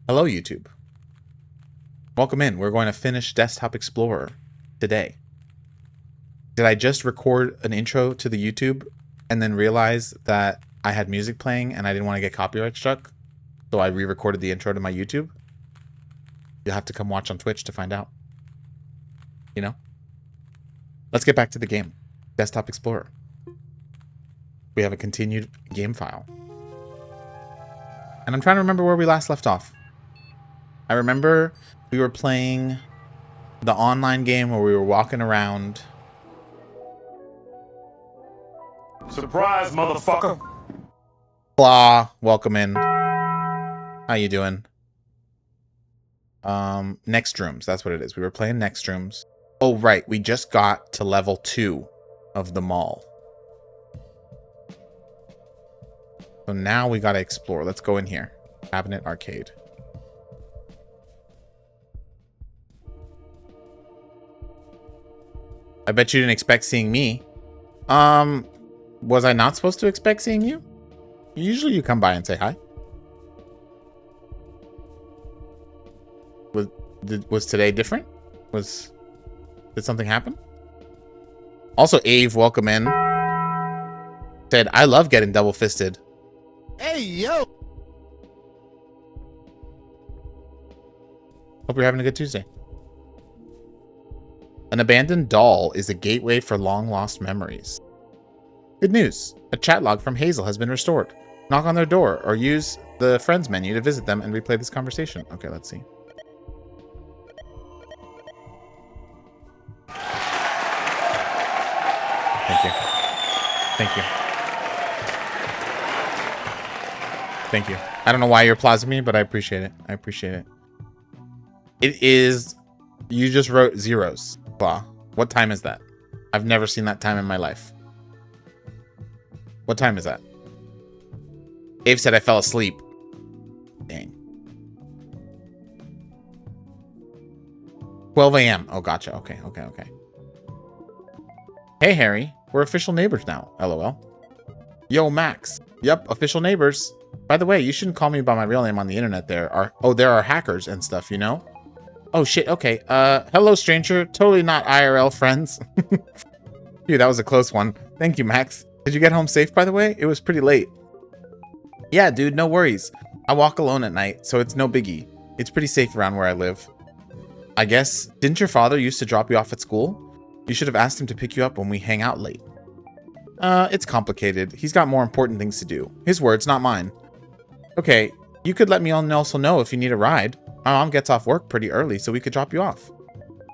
Hello, YouTube. Welcome in. We're going to finish Desktop Explorer today. Did I just record an intro to the YouTube and then realize that I had music playing and I didn't want to get copyright struck? So I re-recorded the intro to my YouTube? You'll have to come watch on Twitch to find out. You know? Let's get back to the game. Desktop Explorer. We have a continued game file. And I'm trying to remember where we last left off. I remember we were playing the online game where we were walking around. Surprise, motherfucker! Blah, welcome in. How you doing? Next Rooms, that's what it is. We were playing Next Rooms. Oh, right, we just got to level 2 of the mall. So now we gotta explore. Let's go in here. Cabinet Arcade. I bet you didn't expect seeing me. Was I not supposed to expect seeing you? Usually you come by and say hi. Was today different? Did something happen? Also, Ave, welcome in. Said, I love getting double-fisted. Hey, yo! Hope you're having a good Tuesday. An abandoned doll is a gateway for long-lost memories. Good news. A chat log from Hazel has been restored. Knock on their door or use the friends menu to visit them and replay this conversation. Okay, let's see. Thank you. Thank you. Thank you. I don't know why you're applauding me, but I appreciate it. I appreciate it. It is... You just wrote zeros. Blah. What time is that? I've never seen that time in my life. What time is that? Dave said I fell asleep. Dang. 12 a.m. Oh, gotcha. Okay, okay, okay. Hey, Harry. We're official neighbors now. LOL. Yo, Max. Yep, official neighbors. By the way, you shouldn't call me by my real name on the internet. There are hackers and stuff, you know? Oh, shit. Okay. Hello, stranger. Totally not IRL friends. Dude, that was a close one. Thank you, Max. Did you get home safe, by the way? It was pretty late. Yeah, dude, no worries. I walk alone at night, so it's no biggie. It's pretty safe around where I live. I guess, didn't your father used to drop you off at school? You should have asked him to pick you up when we hang out late. It's complicated. He's got more important things to do. His words, not mine. Okay, you could let me also know if you need a ride. My mom gets off work pretty early, so we could drop you off.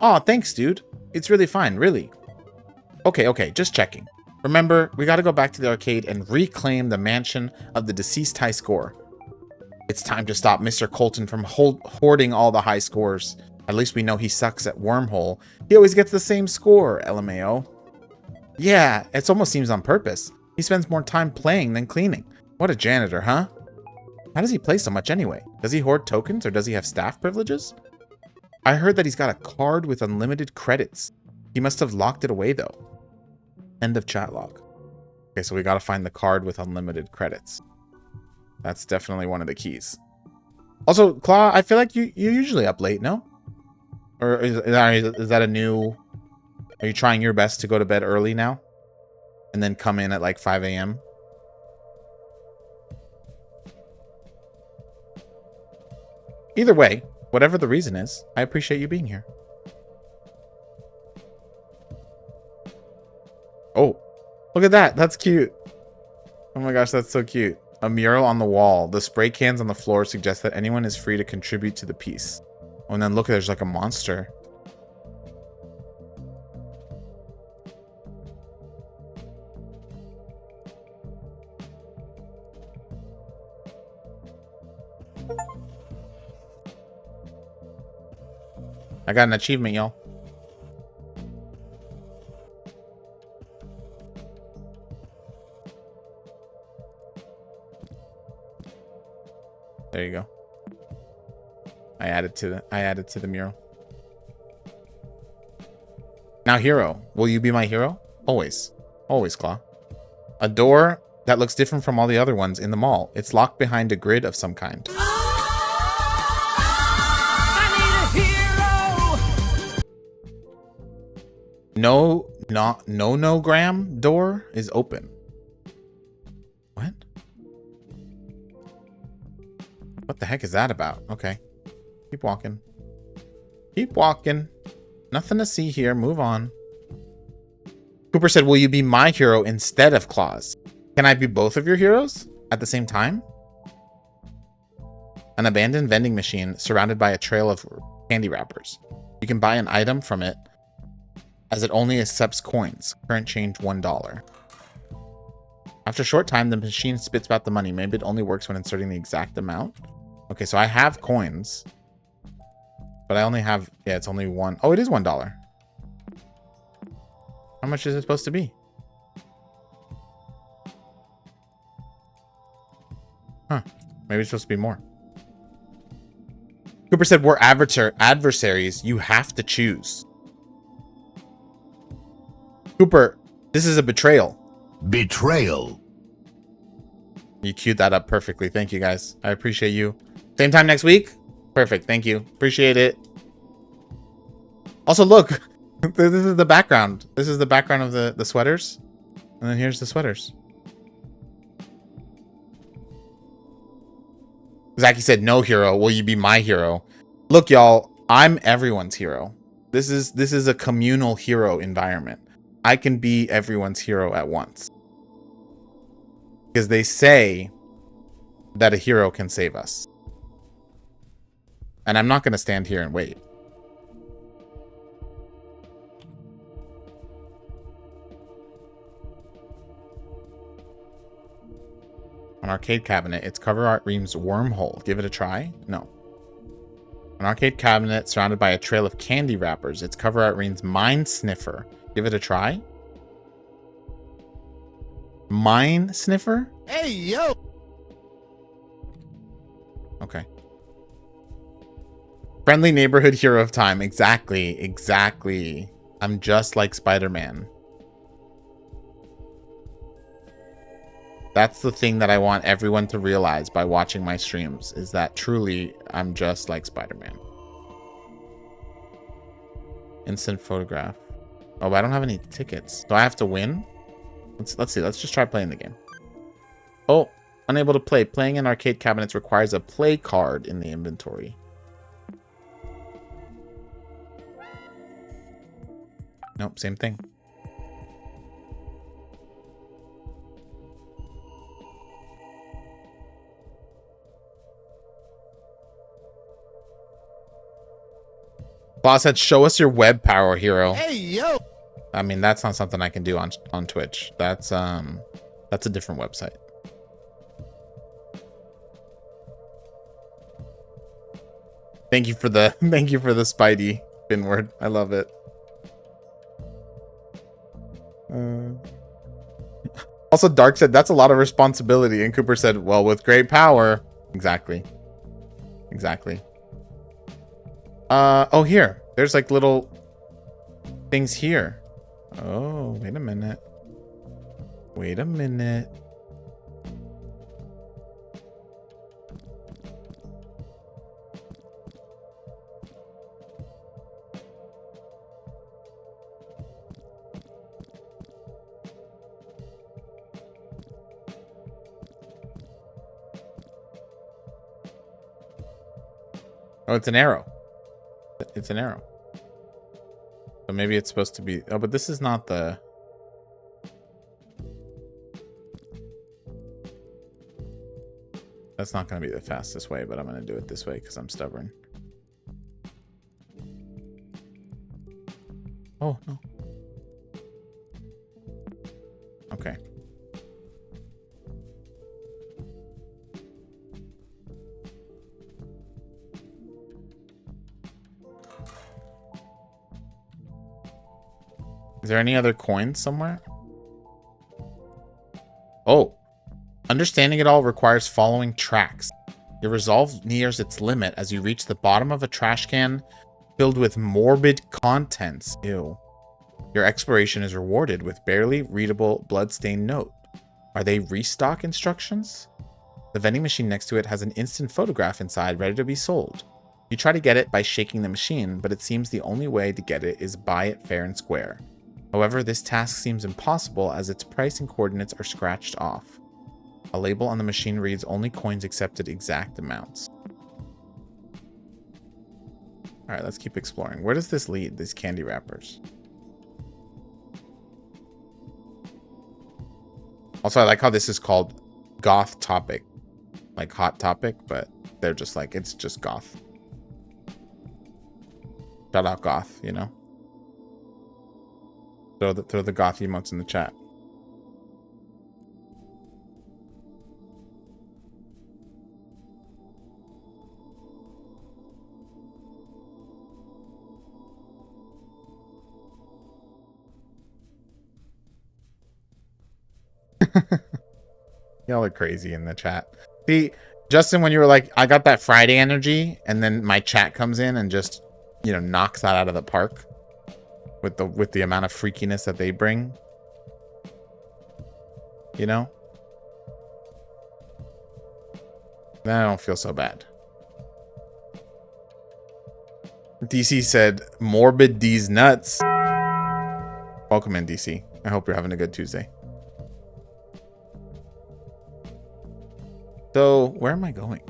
Aw, thanks, dude. It's really fine, really. Okay, just checking. Remember, we gotta go back to the arcade and reclaim the mansion of the deceased high score. It's time to stop Mr. Colton from hoarding all the high scores. At least we know he sucks at Wormhole. He always gets the same score, LMAO. Yeah, it almost seems on purpose. He spends more time playing than cleaning. What a janitor, huh? How does he play so much anyway? Does he hoard tokens or does he have staff privileges? I heard that he's got a card with unlimited credits. He must have locked it away though. End of chat log. Okay, so we gotta find the card with unlimited credits. That's definitely one of the keys. Also, Claw, I feel like you're usually up late, no? Or is that a new... Are you trying your best to go to bed early now? And then come in at like 5 a.m.? Either way, whatever the reason is, I appreciate you being here. Oh, look at that. That's cute. Oh my gosh, that's so cute. A mural on the wall. The spray cans on the floor suggest that anyone is free to contribute to the piece. Oh, and then look, there's like a monster. I got an achievement, y'all. There you go. I added to the mural. Now, hero. Will you be my hero? Always. Always, Claw. A door that looks different from all the other ones in the mall. It's locked behind a grid of some kind. Nonogram door is open. What? What the heck is that about? Okay. Keep walking. Keep walking. Nothing to see here. Move on. Cooper said, will you be my hero instead of Claus? Can I be both of your heroes at the same time? An abandoned vending machine surrounded by a trail of candy wrappers. You can buy an item from it as it only accepts coins. Current change $1. After a short time, the machine spits out the money. Maybe it only works when inserting the exact amount. Okay, so I have coins. But I only have... Yeah, it's only one. Oh, it is $1. How much is it supposed to be? Huh. Maybe it's supposed to be more. Cooper said, we're adversaries. You have to choose. Cooper, this is a betrayal. Betrayal. You queued that up perfectly. Thank you, guys. I appreciate you. Same time next week? Perfect. Thank you. Appreciate it. Also, look. This is the background. This is the background of the sweaters. And then here's the sweaters. Zachy said, no hero. Will you be my hero? Look, y'all. I'm everyone's hero. This is a communal hero environment. I can be everyone's hero at once. Because they say that a hero can save us. And I'm not going to stand here and wait. An arcade cabinet. Its cover art reads wormhole. Give it a try? No. An arcade cabinet surrounded by a trail of candy wrappers. Its cover art reads Mine Sniffer. Give it a try? Mine Sniffer? Hey, yo! Okay. Friendly neighborhood hero of time. Exactly. Exactly. I'm just like Spider-Man. That's the thing that I want everyone to realize by watching my streams, is that truly I'm just like Spider-Man. Instant photograph. Oh, but I don't have any tickets. Do I have to win? Let's see. Let's just try playing the game. Oh, unable to play. Playing in arcade cabinets requires a play card in the inventory. Nope, same thing. Boss said, show us your web power, hero. Hey, yo! I mean, that's not something I can do on Twitch. That's a different website. Thank you for the Spidey Finward. I love it. Also, Dark said that's a lot of responsibility, and Cooper said, well, with great power. Exactly. Exactly. Oh, here. There's like little things here. Oh, wait a minute. Wait a minute. Oh, it's an arrow. It's an arrow. So maybe it's supposed to be... Oh, but this is not the... That's not going to be the fastest way, but I'm going to do it this way because I'm stubborn. Oh, no. Okay. Is there any other coins somewhere? Oh. Understanding it all requires following tracks. Your resolve nears its limit as you reach the bottom of a trash can filled with morbid contents. Ew. Your exploration is rewarded with barely readable bloodstained note. Are they restock instructions? The vending machine next to it has an instant photograph inside ready to be sold. You try to get it by shaking the machine, but it seems the only way to get it is buy it fair and square. However, this task seems impossible as its price and coordinates are scratched off. A label on the machine reads only coins accepted exact amounts. Alright, let's keep exploring. Where does this lead, these candy wrappers? Also, I like how this is called Goth Topic. Like Hot Topic, but they're just like, it's just Goth. Shout out Goth, you know? Throw the Goth emotes in the chat. Y'all are crazy in the chat. See, Justin, when you were like, I got that Friday energy, and then my chat comes in and just, you know, knocks that out of the park with the amount of freakiness that they bring. You know? Then I don't feel so bad. DC said, morbid D's nuts. Welcome in, DC. I hope you're having a good Tuesday. So, where am I going?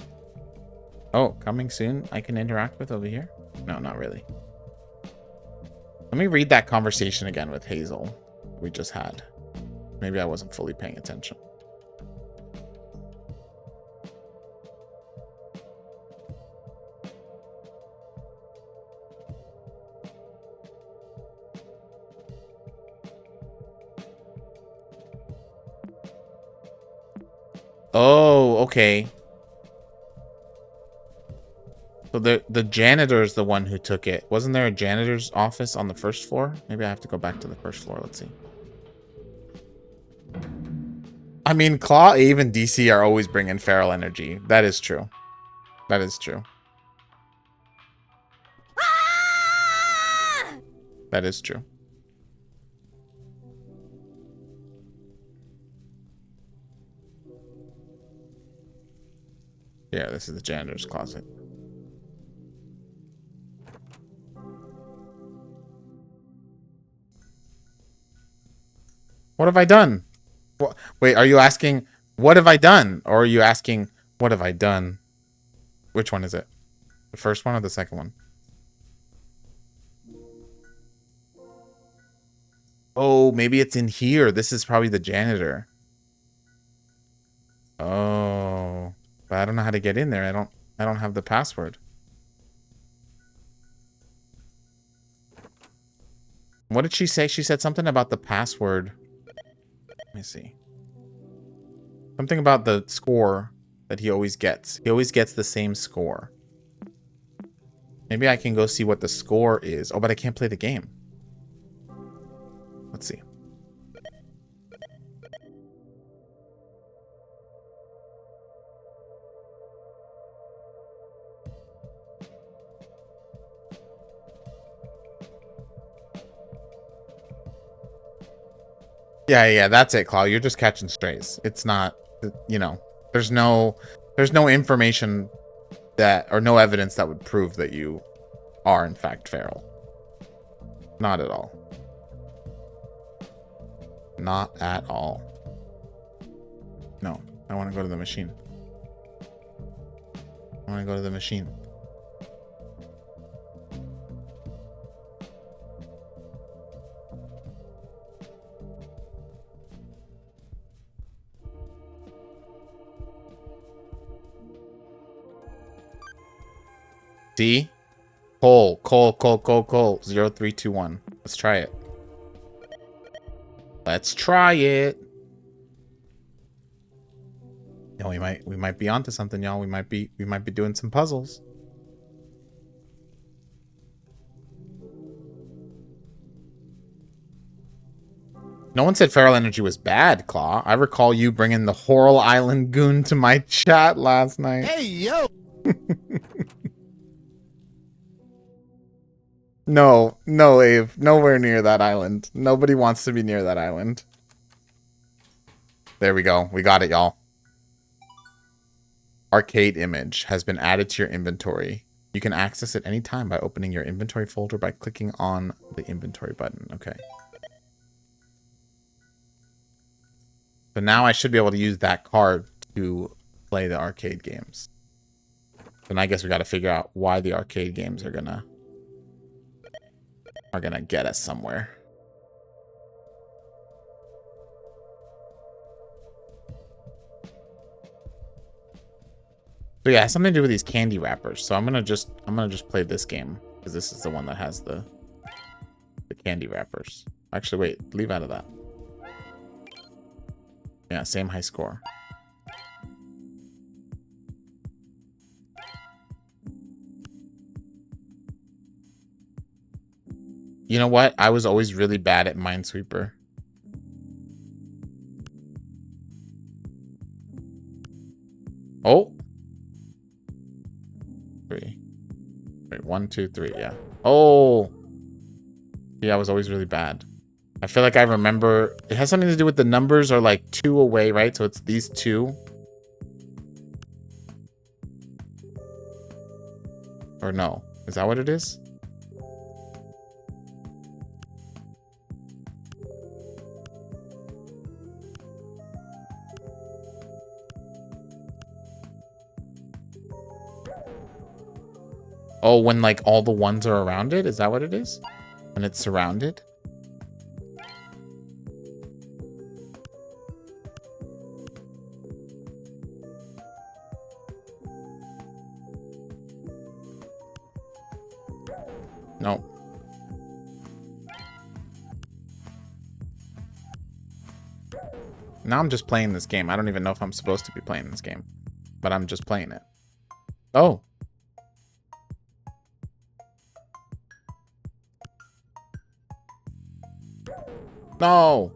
Oh, coming soon. I can interact with over here? No, not really. Let me read that conversation again with Hazel we just had. Maybe I wasn't fully paying attention. Oh, okay. So the janitor is the one who took it. Wasn't there a janitor's office on the first floor? Maybe I have to go back to the first floor. Let's see. I mean, Claw, Ave, and DC are always bringing feral energy. That is true. That is true. That is true. Yeah, this is the janitor's closet. What have I done? Wait, are you asking, what have I done? Or are you asking, what have I done? Which one is it? The first one or the second one? Oh, maybe it's in here. This is probably the janitor. Oh, but I don't know how to get in there. I don't have the password. What did she say? She said something about the password. Let me see. Something about the score that he always gets. He always gets the same score. Maybe I can go see what the score is. Oh, but I can't play the game. Let's see. Yeah, that's it, Claw. You're just catching strays. It's not, you know, there's no information that, or no evidence that would prove that you are in fact feral. Not at all. Not at all. No, I want to go to the machine. I want to go to the machine. See? Cole 0321. Let's try it. Let's try it. No, we might be onto something, y'all. We might be doing some puzzles. No one said feral energy was bad, Claw. I recall you bringing the Horror Island goon to my chat last night. Hey, yo! No, Ave. Nowhere near that island. Nobody wants to be near that island. There we go. We got it, y'all. Arcade image has been added to your inventory. You can access it anytime by opening your inventory folder by clicking on the inventory button. Okay. So now I should be able to use that card to play the arcade games. Then I guess we got to figure out why the arcade games are gonna get us somewhere. So yeah, something to do with these candy wrappers. So I'm gonna just play this game because this is the one that has the candy wrappers. Actually, wait, leave out of that. Yeah, same high score. You know what? I was always really bad at Minesweeper. Oh. 3. Wait, 1, 2, 3, yeah. Oh. Yeah, I was always really bad. I feel like I remember it has something to do with the numbers are like 2 away, right? So it's these 2. Or no. Is that what it is? Oh, when like all the ones are around it? Is that what it is? When it's surrounded? No. Now I'm just playing this game. I don't even know if I'm supposed to be playing this game. But I'm just playing it. Oh. No.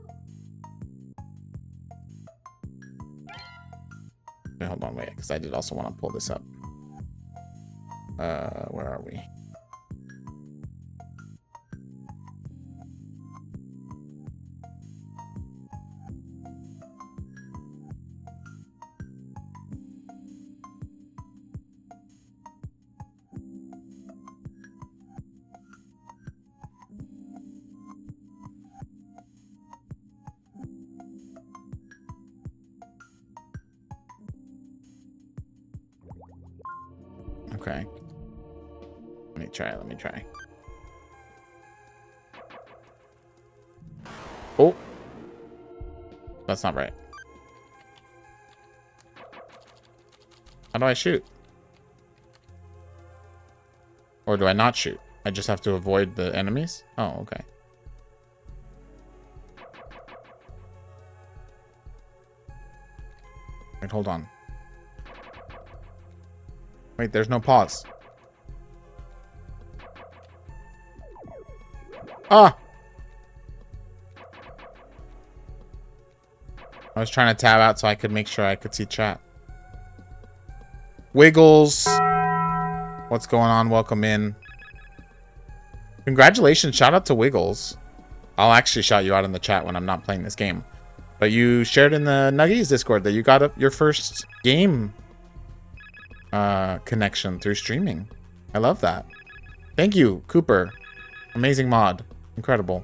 Okay, hold on, wait, because I did also want to pull this up. Where are we? Okay. Let me try. Oh. That's not right. How do I shoot? Or do I not shoot? I just have to avoid the enemies? Oh, okay. Wait, hold on. Wait, there's no pause. Ah! I was trying to tab out so I could make sure I could see chat. Wiggles. What's going on? Welcome in. Congratulations. Shout out to Wiggles. I'll actually shout you out in the chat when I'm not playing this game. But you shared in the Nuggies Discord that you got your first game connection through streaming. I love that. Thank you, Cooper. Amazing mod. Incredible.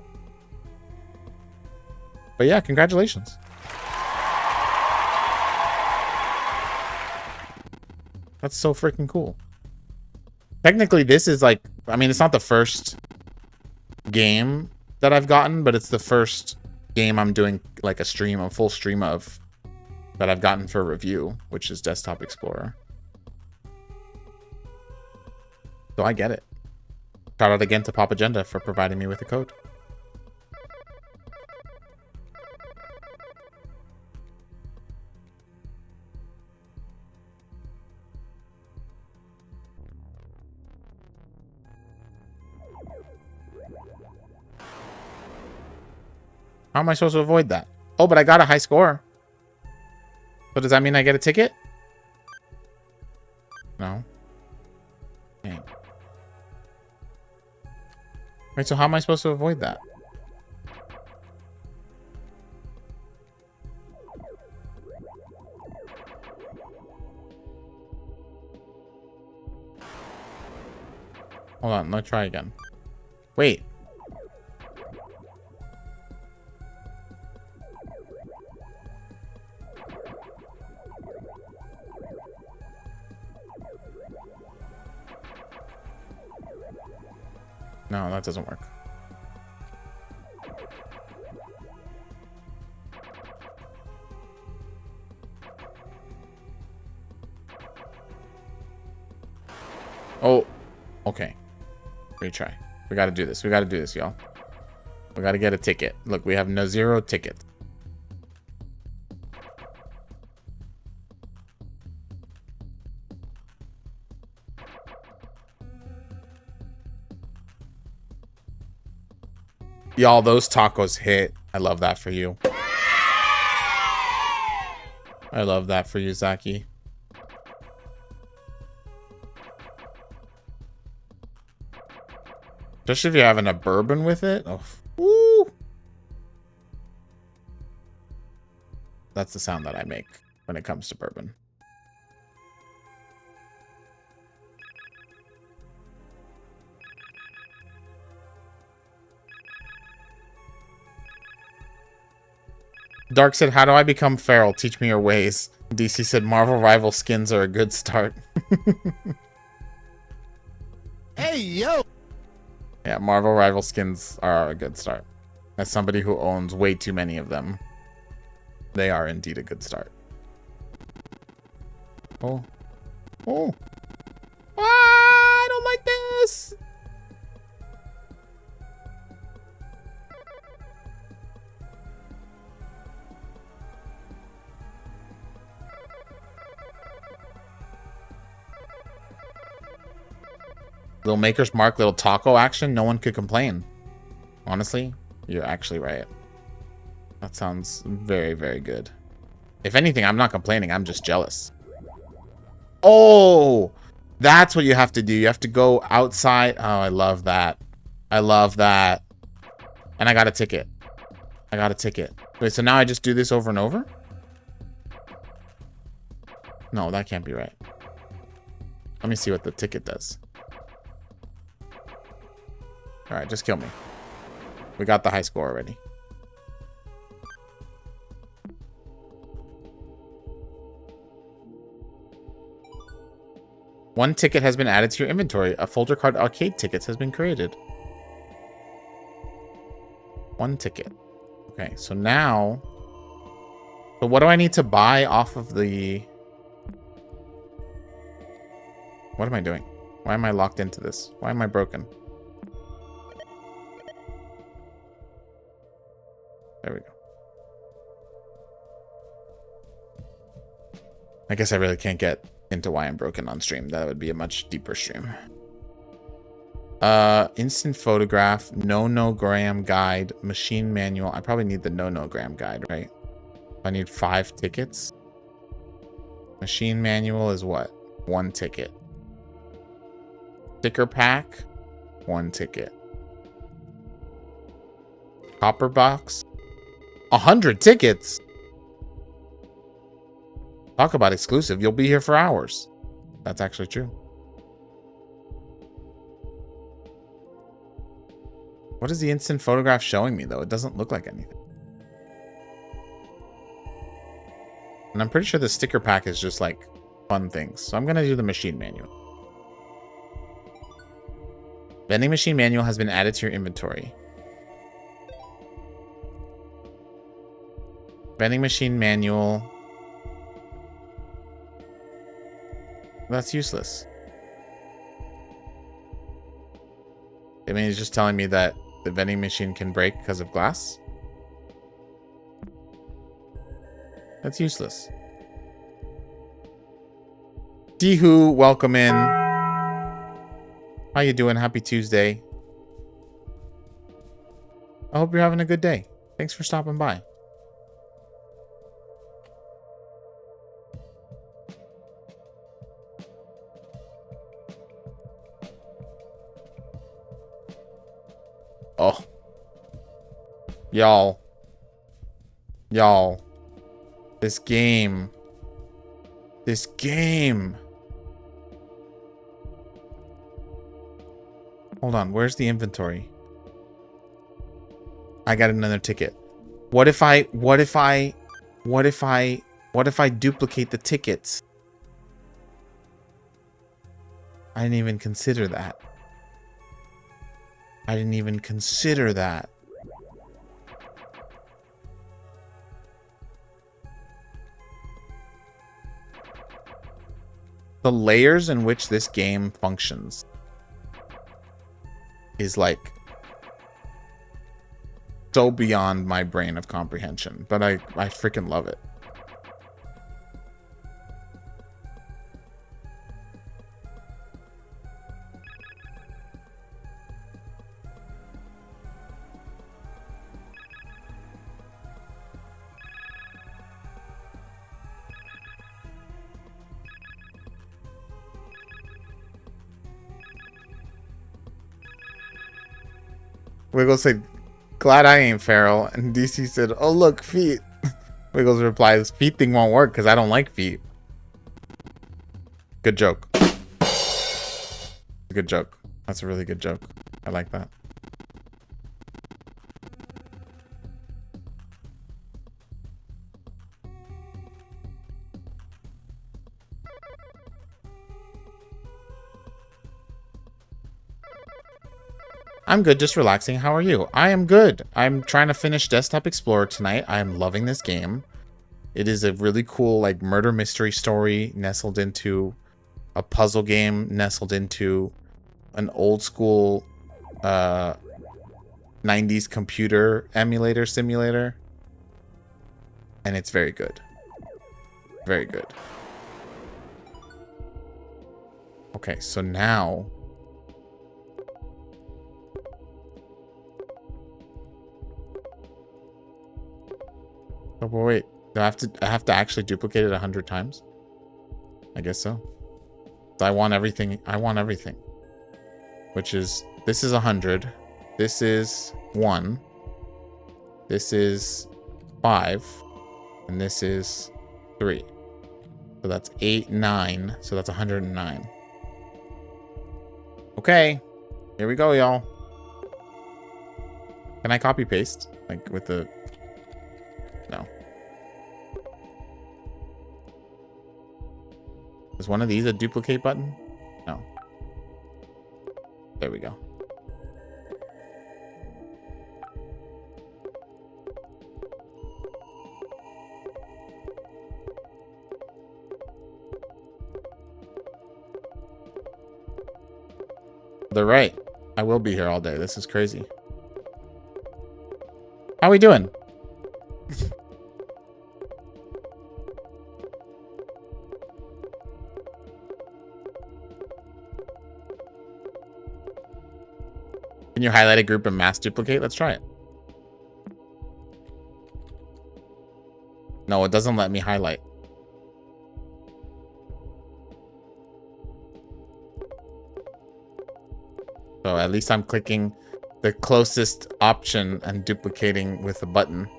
But yeah, congratulations. That's so freaking cool. Technically, this is like, I mean, it's not the first game that I've gotten, but it's the first game I'm doing like a full stream of that I've gotten for review, which is Desktop Explorer. So I get it. Shout out again to Pop Agenda for providing me with a code. How am I supposed to avoid that? Oh, but I got a high score. So does that mean I get a ticket? No. Dang. Wait, so how am I supposed to avoid that? Hold on, let's try again. Wait. No, that doesn't work. Oh, okay. Retry. We gotta do this. We gotta do this, y'all. We gotta get a ticket. Look, we have no 0 tickets. Y'all, those tacos hit. I love that for you. I love that for you, Zaki. Especially if you're having a bourbon with it. Oh, woo. That's the sound that I make when it comes to bourbon. Dark said, how do I become feral? Teach me your ways. DC said, Marvel Rival skins are a good start. Hey, yo! Yeah, Marvel Rival skins are a good start. As somebody who owns way too many of them, they are indeed a good start. Oh. Oh. Ah, I don't like this! Little Maker's Mark, little taco action. No one could complain. Honestly, you're actually right. That sounds very, very good. If anything, I'm not complaining. I'm just jealous. Oh, that's what you have to do. You have to go outside. Oh, I love that. I love that. And I got a ticket. I got a ticket. Wait, so now I just do this over and over? No, that can't be right. Let me see what the ticket does. All right, just kill me. We got the high score already. One ticket has been added to your inventory. A folder card arcade tickets has been created. One ticket. Okay, so now... So what do I need to buy off of the... What am I doing? Why am I locked into this? Why am I broken? There we go. I guess I really can't get into why I'm broken on stream. That would be a much deeper stream. Instant photograph, nonogram guide, machine manual. I probably need the nonogram guide, right? I need 5 tickets. Machine manual is what? 1 ticket. Sticker pack, 1 ticket. Copper box, 100 tickets. Talk about exclusive. You'll be here for hours. That's actually true. What is the instant photograph showing me, though? It doesn't look like anything. And I'm pretty sure the sticker pack is just like fun things. So I'm going to do the machine manual. Vending machine manual has been added to your inventory. Vending machine manual. That's useless. I mean, it's just telling me that the vending machine can break because of glass. That's useless. Tihu, welcome in. How you doing? Happy Tuesday. I hope you're having a good day. Thanks for stopping by. Oh. Y'all. Y'all. This game. This game. Hold on, where's the inventory? I got another ticket. What if I duplicate the tickets? I didn't even consider that. I didn't even consider that. The layers in which this game functions is like so beyond my brain of comprehension, but I freaking love it. Wiggles said, glad I ain't feral. And DC said, oh, look, feet. Wiggles replies, feet thing won't work because I don't like feet. Good joke. Good joke. That's a really good joke. I like that. I'm good, just relaxing. How are you? I am good. I'm trying to finish Desktop Explorer tonight. I am loving this game. It is a really cool, like, murder mystery story nestled into a puzzle game, nestled into an old school 90s computer emulator simulator. And it's very good. Very good. Okay, so now... Oh, but wait. Do I have to actually duplicate it 100 times? I guess so. So I want everything. I want everything. Which is, this is 100. This is 1. This is 5. And this is 3. So that's 8, 9. So that's 109. Okay. Here we go, y'all. Can I copy paste? Like with the... No. Is one of these a duplicate button? No. There we go. They're right. I will be here all day. This is crazy. How we doing? Can you highlight a group and mass duplicate? Let's try it. No, it doesn't let me highlight. So at least I'm clicking the closest option and duplicating with a button.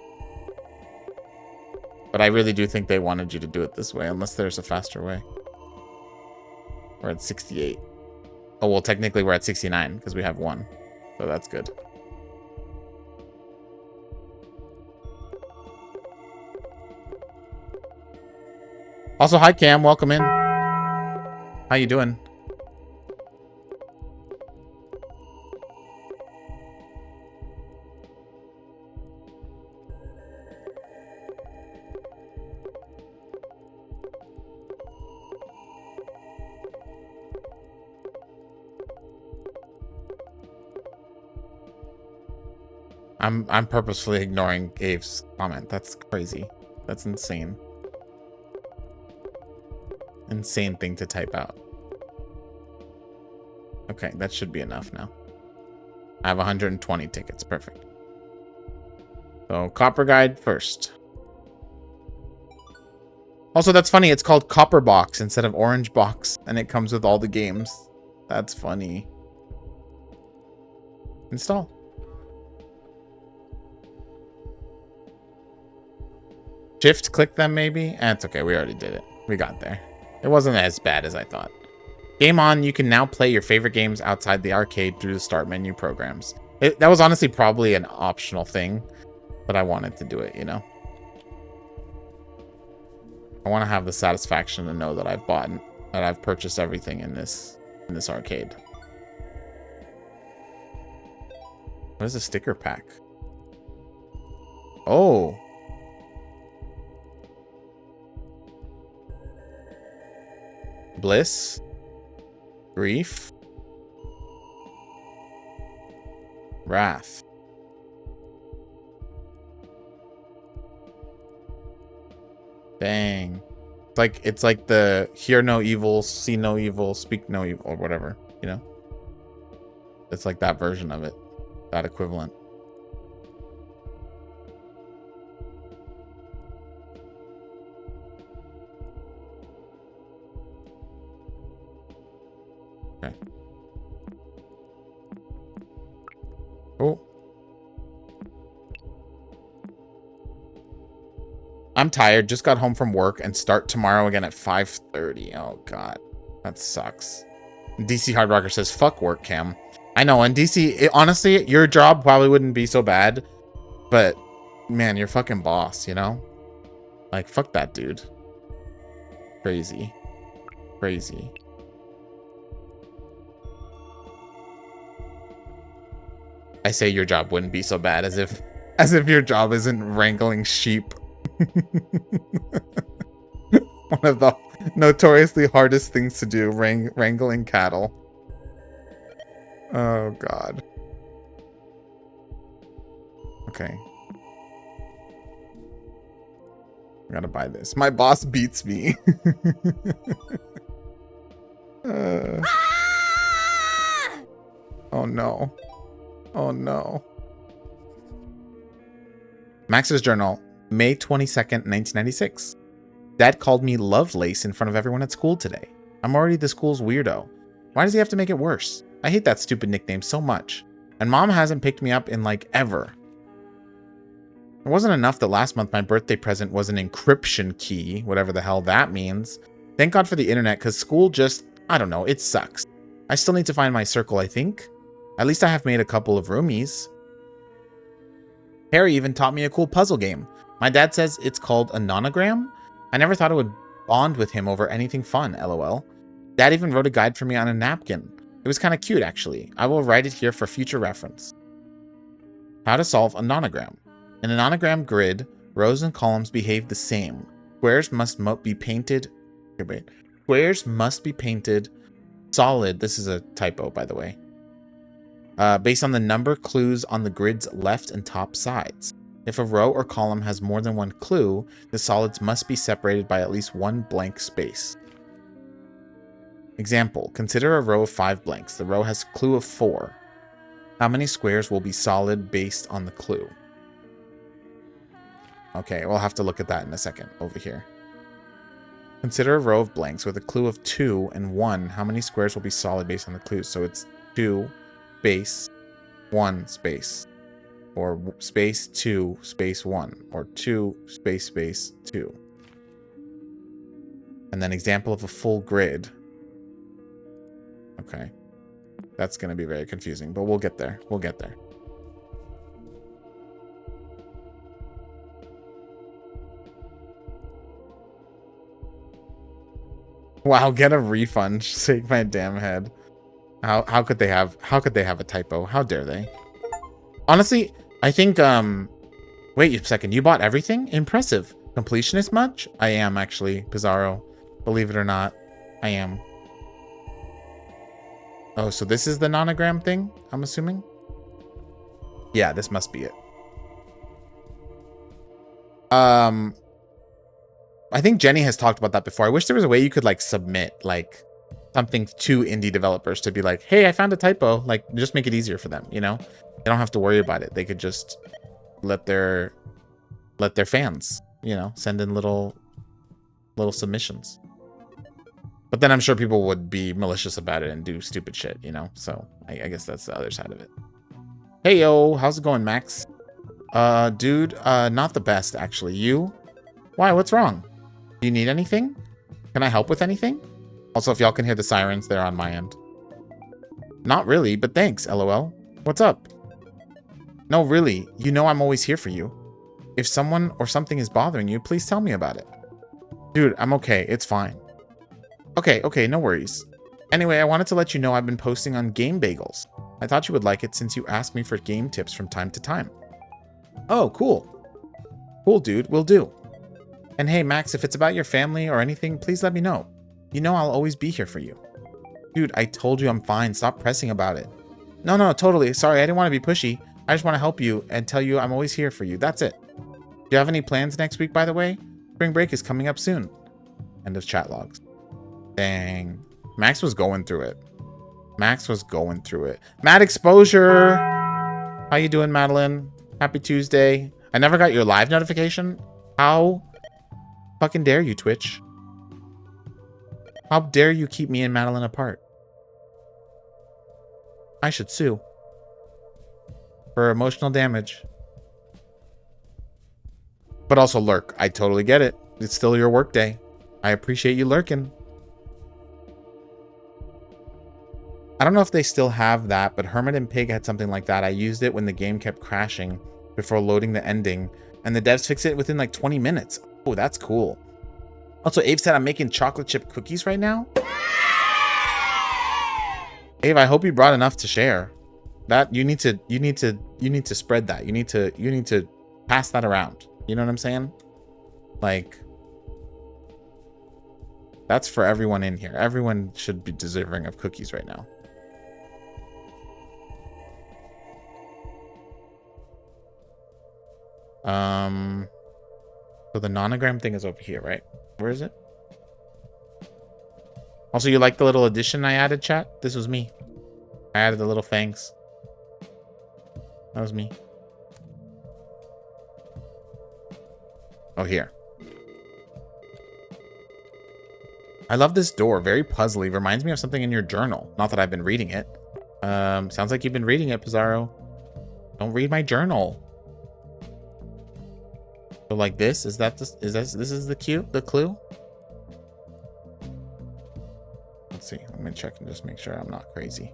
But I really do think they wanted you to do it this way, unless there's a faster way. We're at 68. Oh, well, technically we're at 69 because we have 1. So that's good. Also, hi Cam, welcome in. How you doing? I'm purposefully ignoring Gabe's comment. That's crazy. That's insane. Insane thing to type out. Okay, that should be enough now. I have 120 tickets. Perfect. So, Copper Guide first. Also, that's funny. It's called Copper Box instead of Orange Box, and it comes with all the games. That's funny. Install. Shift click them maybe? Eh, it's okay. We already did it. We got there. It wasn't as bad as I thought. Game on, you can now play your favorite games outside the arcade through the start menu programs. That was honestly probably an optional thing, but I wanted to do it, you know? I want to have the satisfaction to know that I've purchased everything in this arcade. What is a sticker pack? Oh. Bliss. Grief. Wrath. Dang. It's like the hear no evil, see no evil, speak no evil, or whatever, you know? It's like that version of it. That equivalent. Okay. Oh. I'm tired. Just got home from work and start tomorrow again at 5:30. Oh, God. That sucks. DC Hard Rocker says, fuck work, Cam. I know, and DC, honestly, your job probably wouldn't be so bad, but, man, you're fucking boss, you know? Like, fuck that dude. Crazy. Crazy. I say your job wouldn't be so bad, as if your job isn't wrangling sheep. One of the notoriously hardest things to do, wrangling cattle. Oh, God. Okay. I gotta buy this. My boss beats me. Oh, no. Oh, no. Max's journal, May 22nd, 1996. Dad called me Lovelace in front of everyone at school today. I'm already the school's weirdo. Why does he have to make it worse? I hate that stupid nickname so much. And Mom hasn't picked me up in like ever. It wasn't enough that last month my birthday present was an encryption key, whatever the hell that means. Thank God for the internet, because school just, I don't know, it sucks. I still need to find my circle, I think. At least I have made a couple of roomies. Harry even taught me a cool puzzle game. My dad says it's called a nonogram. I never thought it would bond with him over anything fun, lol. Dad even wrote a guide for me on a napkin. It was kind of cute, actually. I will write it here for future reference. How to solve a nonogram. In a nonogram grid, rows and columns behave the same. Squares must be painted. Squares must be painted solid. This is a typo, by the way. Based on the number clues on the grid's left and top sides. If a row or column has more than one clue, the solids must be separated by at least one blank space. Example, consider a row of 5 blanks. The row has a clue of 4. How many squares will be solid based on the clue? Okay, we'll have to look at that in a second over here. Consider a row of blanks with a clue of 2 and 1. How many squares will be solid based on the clues? So it's 2 space 1 space. Or space 2 space 1. Or 2 space 2. And then example of a full grid. Okay. That's going to be very confusing, but we'll get there. We'll get there. Wow, get a refund. Shake my damn head. How could they have a typo? How dare they? Honestly, I think wait a second, you bought everything? Impressive. Completionist much? I am actually, Pizarro. Believe it or not, I am. Oh, so this is the nonogram thing, I'm assuming? Yeah, this must be it. I think Jenny has talked about that before. I wish there was a way you could like submit like something to indie developers to be like, hey, I found a typo. Like, just make it easier for them, you know? They don't have to worry about it. They could just let their fans, you know, send in little submissions. But then I'm sure people would be malicious about it and do stupid shit, you know? So I guess that's the other side of it. Hey, yo, how's it going, Max? Dude, not the best, actually. You? Why, what's wrong? Do you need anything? Can I help with anything? Also, if y'all can hear the sirens, they're on my end. Not really, but thanks, LOL. What's up? No, really, you know I'm always here for you. If someone or something is bothering you, please tell me about it. Dude, I'm okay. It's fine. Okay, no worries. Anyway, I wanted to let you know I've been posting on Game Bagels. I thought you would like it since you ask me for game tips from time to time. Oh, cool. Cool, dude. Will do. And hey, Max, if it's about your family or anything, please let me know. You know I'll always be here for you. Dude, I told you I'm fine. Stop pressing about it. No, totally. Sorry, I didn't want to be pushy. I just want to help you and tell you I'm always here for you. That's it. Do you have any plans next week, by the way? Spring break is coming up soon. End of chat logs. Dang. Max was going through it. Mad Exposure. How you doing, Madeline? Happy Tuesday. I never got your live notification. How fucking dare you, Twitch? How dare you keep me and Madeline apart? I should sue. For emotional damage. But also lurk. I totally get it. It's still your work day. I appreciate you lurking. I don't know if they still have that, but Hermit and Pig had something like that. I used it when the game kept crashing before loading the ending, and the devs fixed it within like 20 minutes. Oh, that's cool. Also, Ave said I'm making chocolate chip cookies right now. Ave, I hope you brought enough to share. That you need to spread that. You need to pass that around. You know what I'm saying? Like, that's for everyone in here. Everyone should be deserving of cookies right now. So the nonogram thing is over here, right? Where is it? Also, you like the little addition I added, chat? This was me. I added the little fangs. That was me. Oh, here. I love this door. Very puzzly. Reminds me of something in your journal. Not that I've been reading it. Sounds like you've been reading it, Pizarro. Don't read my journal. So like this, is this the cue? The clue? Let's see. Let me check and just make sure I'm not crazy.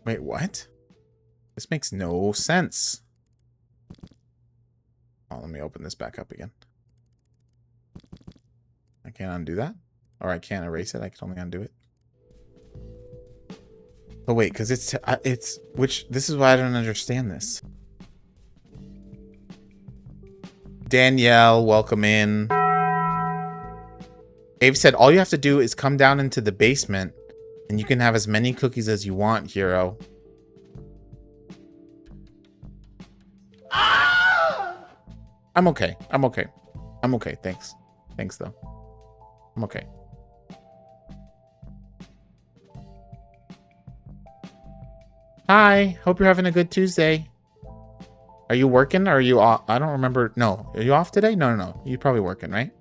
Wait, what? This makes no sense. Oh, let me open this back up again. I can't undo that? Or I can't erase it. I can only undo it. Oh, wait, because this is why I don't understand this. Danielle, welcome in. Abe said, all you have to do is come down into the basement and you can have as many cookies as you want, hero. I'm okay. I'm okay. I'm okay. Thanks. Thanks, though. I'm okay. Hi. Hope you're having a good Tuesday. Are you working or are you off? I don't remember. No. Are you off today? No. You're probably working, right?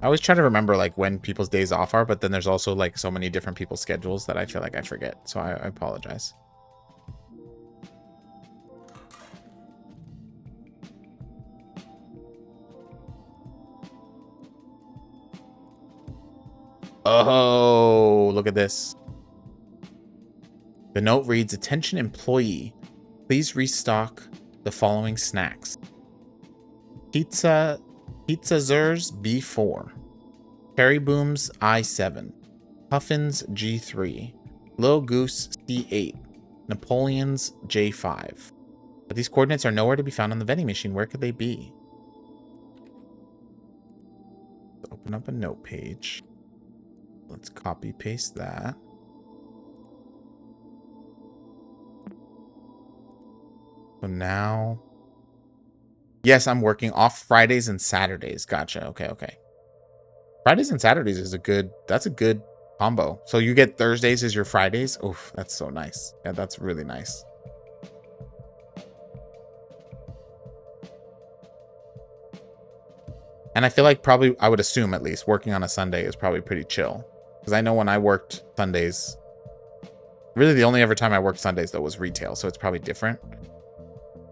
I always try to remember like when people's days off are, but then there's also like so many different people's schedules that I feel like I forget. So I apologize. Oh, look at this. The note reads, attention employee, please restock the following snacks. Pizza Zers B4, Cherry Booms I7, Puffins G3, Little Goose C8, Napoleon's J5. But these coordinates are nowhere to be found on the vending machine. Where could they be? Open up a note page. Let's copy paste that. So now, yes, I'm working off Fridays and Saturdays. Gotcha. Okay. Fridays and Saturdays is that's a good combo. So you get Thursdays as your Fridays. Oof, that's so nice. Yeah, that's really nice. And I feel like probably, I would assume at least, working on a Sunday is probably pretty chill. Because I know when I worked Sundays, really the only ever time I worked Sundays though was retail, so it's probably different.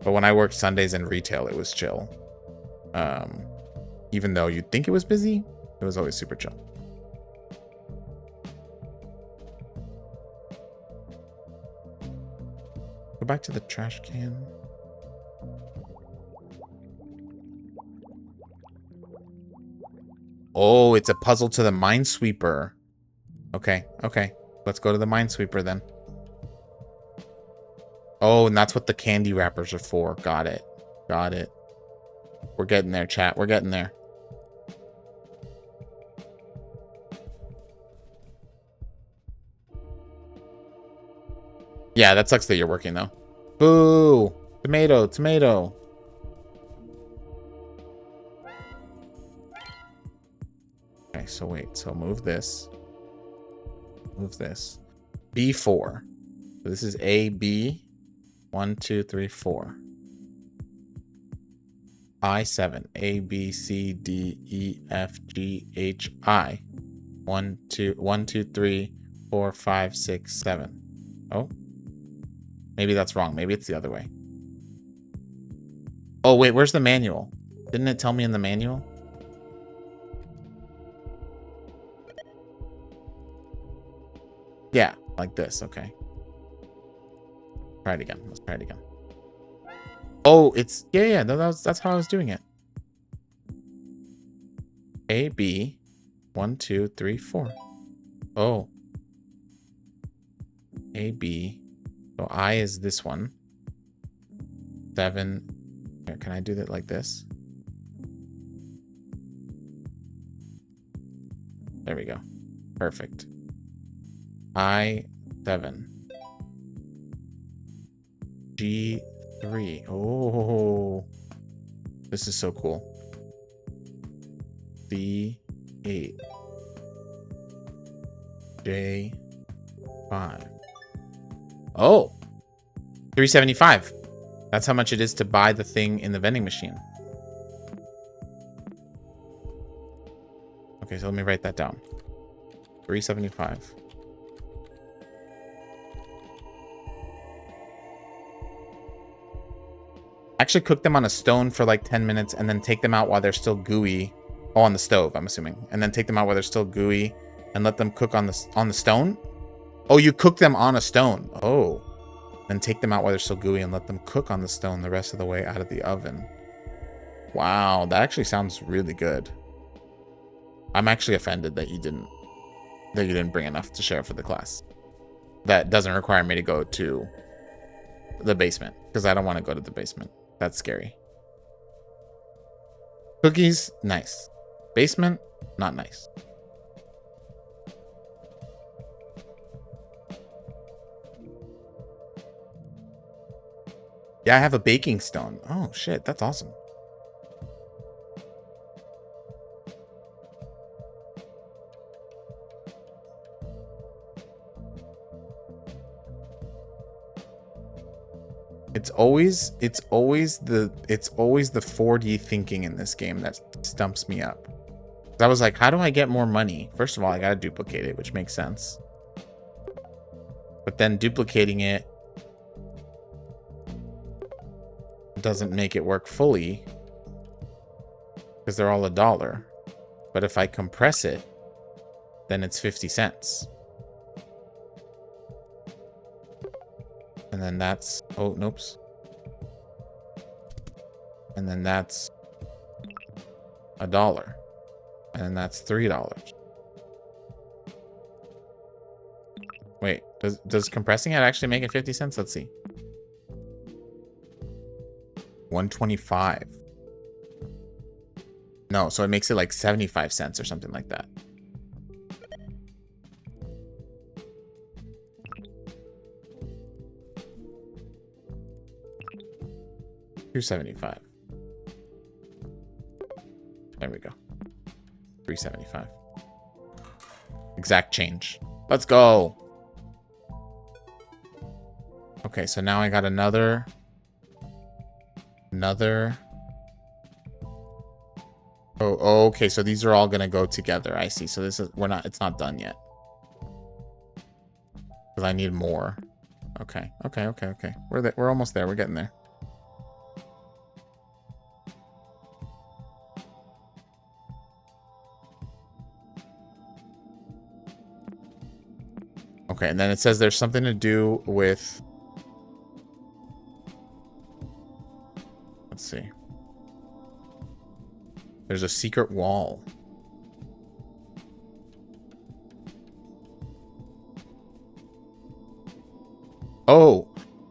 But when I worked Sundays in retail, it was chill. Even though you'd think it was busy, it was always super chill. Go back to the trash can. Oh, it's a puzzle to the Minesweeper. Okay, okay. Let's go to the Minesweeper then. Oh, and that's what the candy wrappers are for. Got it. Got it. We're getting there, chat. We're getting there. Yeah, that sucks that you're working, though. Boo! Tomato, tomato. Okay, so wait. So move this. Move this. B4. So this is A, B. 1, 2, 3, 4. I7. A, B, C, D, E, F, G, H, I. 1, 2, 3, 4, 5, 6, 7. Oh. Maybe that's wrong. Maybe it's the other way. Oh, wait. Where's the manual? Didn't it tell me in the manual? Yeah, like this. Okay. Try it again. Let's try it again. Oh, it's... Yeah. No, that's how I was doing it. A, B. 1, 2, 3, 4. Oh. A, B. So I is this one. 7. Here, can I do that like this? There we go. Perfect. I7. G3. Oh. This is so cool. C8. J5. Oh. 375. That's how much it is to buy the thing in the vending machine. Okay, so let me write that down. 375. Actually cook them on a stone for like 10 minutes and then take them out while they're still gooey. Oh, on the stove, I'm assuming. And then take them out while they're still gooey and let them cook on the stone? Oh, you cook them on a stone. Oh. Then take them out while they're still gooey and let them cook on the stone the rest of the way out of the oven. Wow, that actually sounds really good. I'm actually offended that you didn't bring enough to share for the class. That doesn't require me to go to the basement because I don't want to go to the basement. That's scary. Cookies, nice. Basement, not nice. Yeah, I have a baking stone. Oh, shit. That's awesome. It's always the 4D thinking in this game that stumps me up. I was like, how do I get more money? First of all, I gotta duplicate it, which makes sense. But then duplicating it doesn't make it work fully because they're all $1. But if I compress it, then it's 50 cents. And then that's, oh, nope. And then that's $1. And then that's $3. Wait, does compressing it actually make it 50 cents? Let's see. 125. No, so it makes it like 75 cents or something like that. $2.75. There we go. $3.75. Exact change. Let's go. Okay, so now I got another. Oh, okay, so these are all gonna go together. I see. So this is it's not done yet. Because I need more. Okay. We're almost there. We're getting there. Okay, and then it says there's something to do with... Let's see. There's a secret wall. Oh!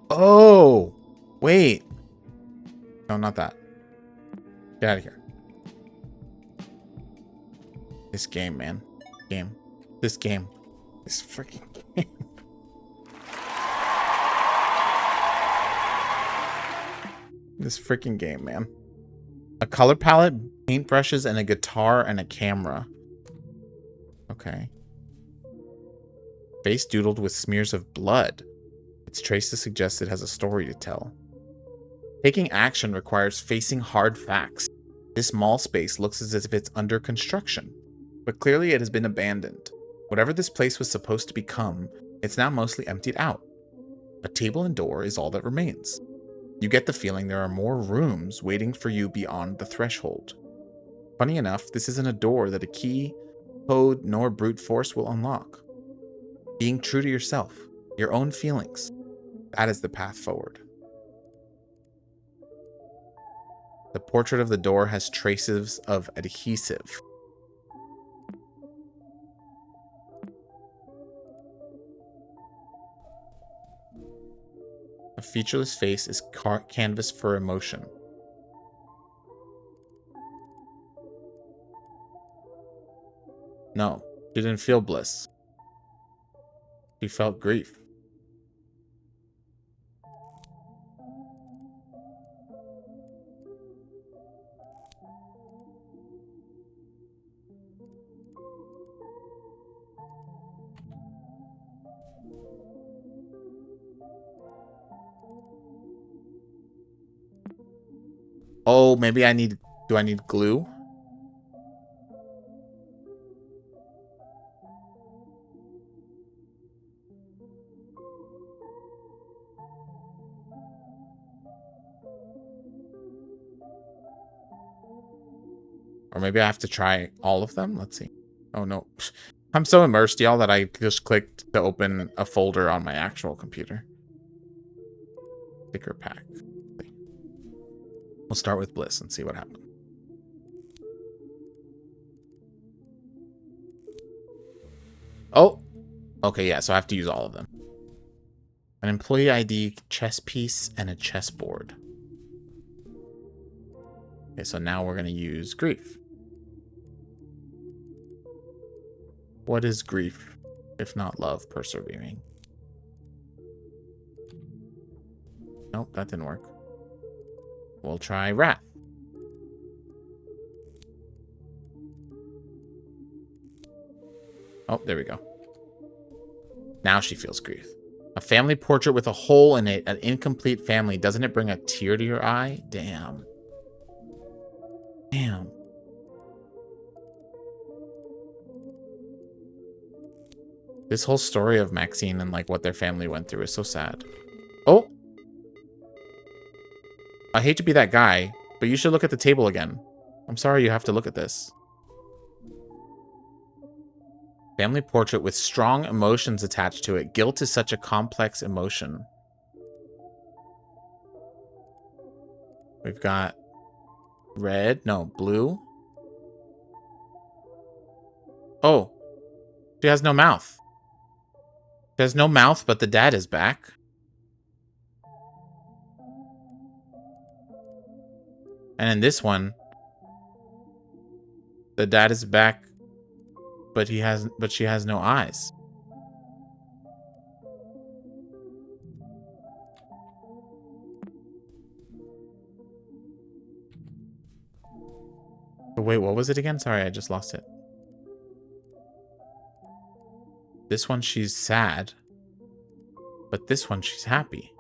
Oh! Wait. No, not that. Get out of here. This game, man. This game. This freaking game. This freaking game, man. A color palette, paintbrushes, and a guitar and a camera. Okay. Face doodled with smears of blood. Its traces suggest it has a story to tell. Taking action requires facing hard facts. This mall space looks as if it's under construction, but clearly it has been abandoned. Whatever this place was supposed to become, it's now mostly emptied out. A table and door is all that remains. You get the feeling there are more rooms waiting for you beyond the threshold. Funny enough, this isn't a door that a key, code, nor brute force will unlock. Being true to yourself, your own feelings, that is the path forward. The portrait of the door has traces of adhesive. A featureless face is canvas for emotion. No, she didn't feel bliss. She felt grief. Oh, maybe I need... Do I need glue? Or maybe I have to try all of them? Let's see. Oh, no. I'm so immersed, y'all, that I just clicked to open a folder on my actual computer. Sticker pack. We'll start with Bliss and see what happens. Oh! Okay, yeah, so I have to use all of them. An employee ID, chess piece, and a chessboard. Okay, so now we're going to use grief. What is grief, if not love persevering? Nope, that didn't work. We'll try wrath. Oh, there we go. Now she feels grief. A family portrait with a hole in it, an incomplete family. Doesn't it bring a tear to your eye? Damn. Damn. This whole story of Maxine and like what their family went through is so sad. Oh! I hate to be that guy, but you should look at the table again. I'm sorry you have to look at this. Family portrait with strong emotions attached to it. Guilt is such a complex emotion. We've got red, no, blue. Oh, she has no mouth. She has no mouth, but the dad is back. And in this one, the dad is back, but she has no eyes. But wait, what was it again? Sorry, I just lost it. This one she's sad. But this one she's happy.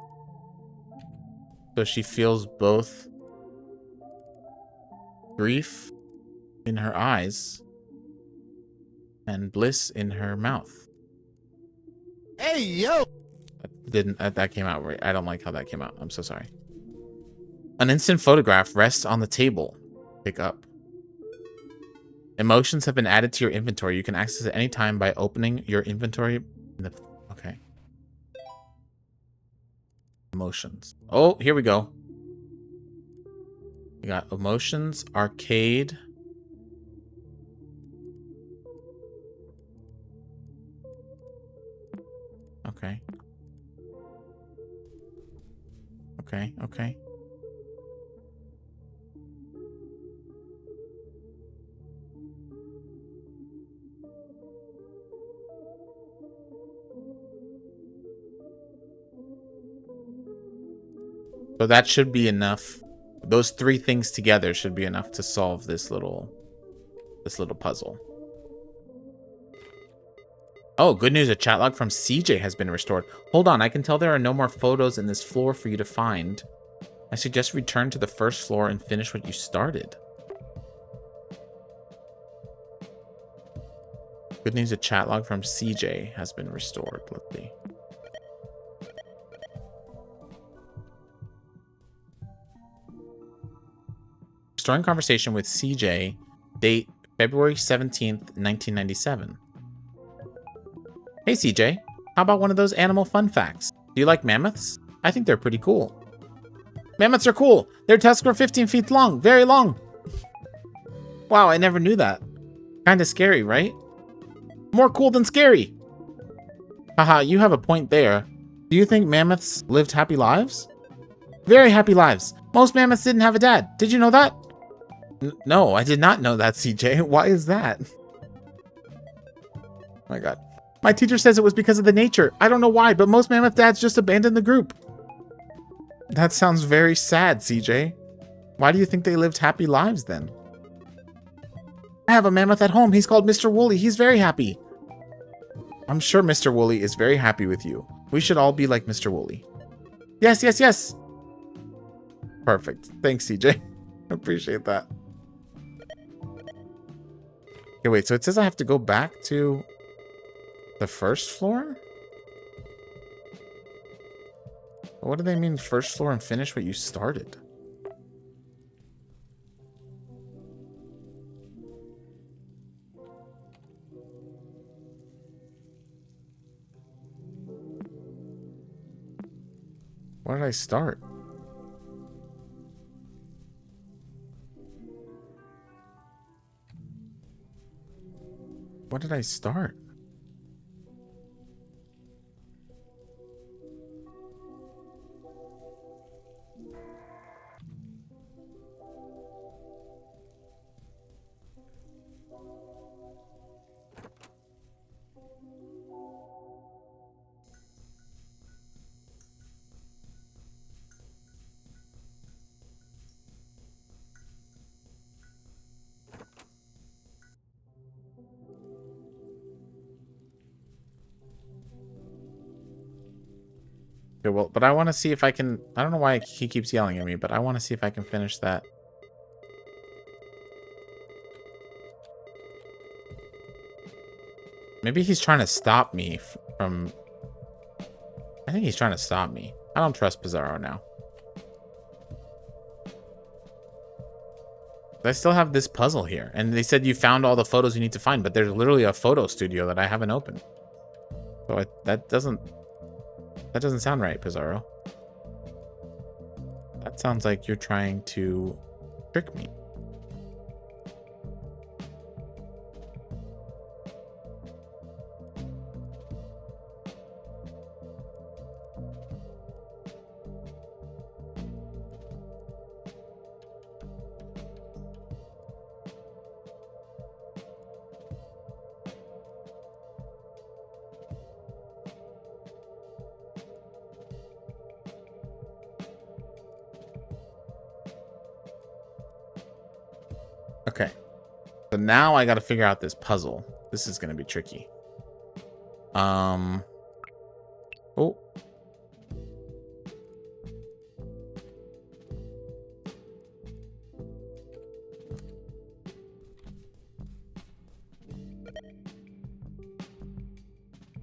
So she feels both grief in her eyes and bliss in her mouth. Hey, yo! That came out right. I don't like how that came out. I'm so sorry. An instant photograph rests on the table. Pick up. Emotions have been added to your inventory. You can access it any time by opening your inventory. Okay. Emotions. Oh, here we go. We got emotions, arcade. Okay. Okay, okay. So that should be enough. Those three things together should be enough to solve this little puzzle. Oh, good news. A chat log from CJ has been restored. Hold on. I can tell there are no more photos in this floor for you to find. I suggest return to the first floor and finish what you started. Good news. A chat log from CJ has been restored. Let's see. Restoring conversation with CJ. Date February 17th, 1997. Hey CJ, how about one of those animal fun facts? Do you like mammoths? I think they're pretty cool. Mammoths are cool. Their tusks are 15 feet long. Very long. Wow, I never knew that. Kinda scary, right? More cool than scary. Haha, you have a point there. Do you think mammoths lived happy lives? Very happy lives. Most mammoths didn't have a dad. Did you know that? No, I did not know that, CJ. Why is that? Oh my god. My teacher says it was because of the nature. I don't know why, but most mammoth dads just abandoned the group. That sounds very sad, CJ. Why do you think they lived happy lives then? I have a mammoth at home. He's called Mr. Wooly. He's very happy. I'm sure Mr. Wooly is very happy with you. We should all be like Mr. Wooly. Yes, yes, yes. Perfect. Thanks, CJ. Appreciate that. Okay, wait. So it says I have to go back to the first floor? What do they mean first floor and finish what you started? Where did I start? What did I start? Okay, well, but I want to see if I can... I don't know why he keeps yelling at me, but I want to see if I can finish that. Maybe he's trying to stop me from... I think he's trying to stop me. I don't trust Pizarro now. I still have this puzzle here. And they said you found all the photos you need to find, but there's literally a photo studio that I haven't opened. So that doesn't sound right, Pizarro. That sounds like you're trying to trick me. Okay. So now I got to figure out this puzzle. This is going to be tricky. Oh.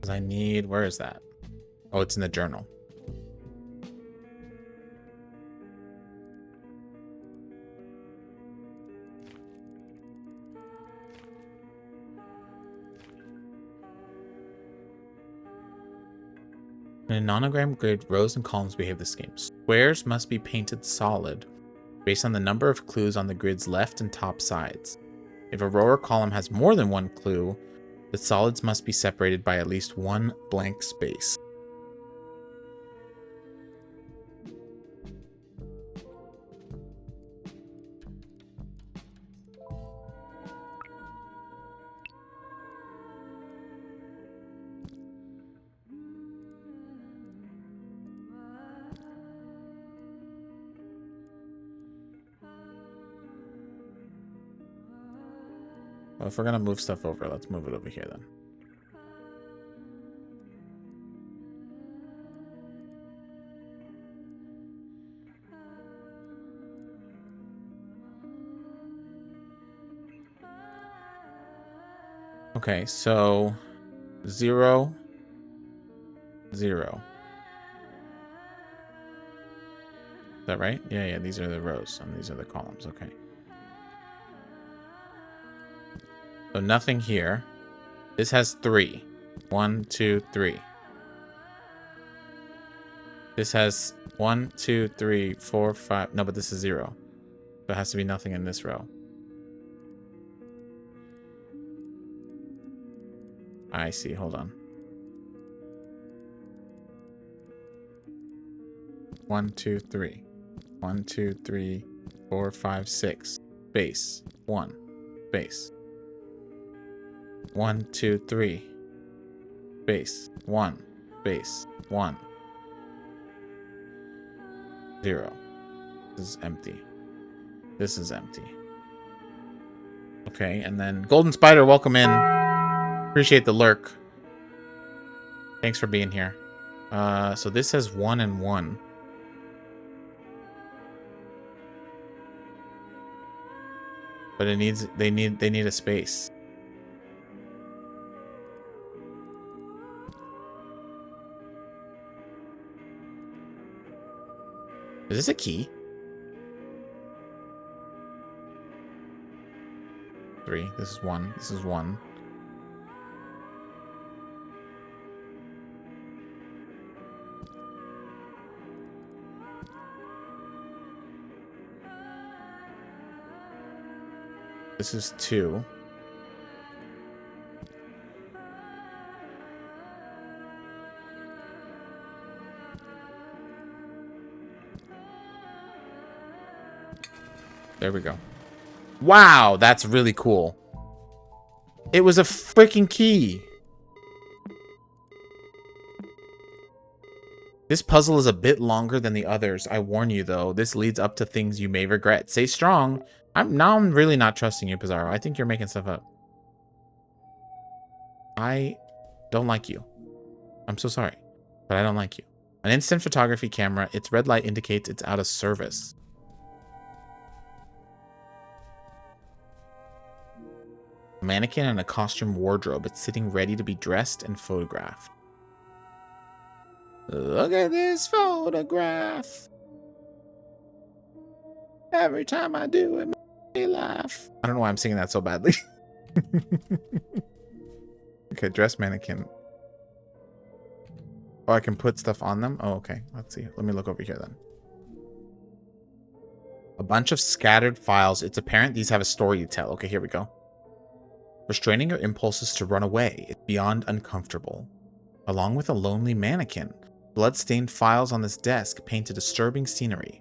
I need, where is that? Oh, it's in the journal. In a nonogram grid, rows and columns behave the same. Squares must be painted solid based on the number of clues on the grid's left and top sides. If a row or column has more than one clue, the solids must be separated by at least one blank space. Well, if we're gonna move stuff over, let's move it over here then. Okay, so 0, 0. Is that right? Yeah, these are the rows and these are the columns. Okay. So nothing here. This has 3. 1, 2, 3. This has 1, 2, 3, 4, 5. No, but this is 0. So it has to be nothing in this row. I see. Hold on. 1, 2, 3. 1, 2, 3, 4, 5, 6. Base. 1. Base. 1, 2, 3. Base. 1. Base. 1. 0. This is empty. This is empty. Okay, and then Golden Spider, welcome in. Appreciate the lurk. Thanks for being here. So this has 1 and 1. But it needs they need a space. Is this a key? 3. This is 1. This is 1. This is 2. There we go. Wow, that's really cool. It was a freaking key. This puzzle is a bit longer than the others. I warn you, though. This leads up to things you may regret. Stay strong. I'm really not trusting you, Pizarro. I think you're making stuff up. I don't like you. I'm so sorry, but I don't like you. An instant photography camera. Its red light indicates it's out of service. A mannequin and a costume wardrobe. It's sitting ready to be dressed and photographed. Look at this photograph. Every time I do it, makes me laugh. I don't know why I'm singing that so badly. Okay, dress mannequin. Oh, I can put stuff on them? Oh, okay. Let's see. Let me look over here then. A bunch of scattered files. It's apparent these have a story to tell. Okay, here we go. Restraining your impulses to run away is beyond uncomfortable. Along with a lonely mannequin, blood-stained files on this desk paint a disturbing scenery.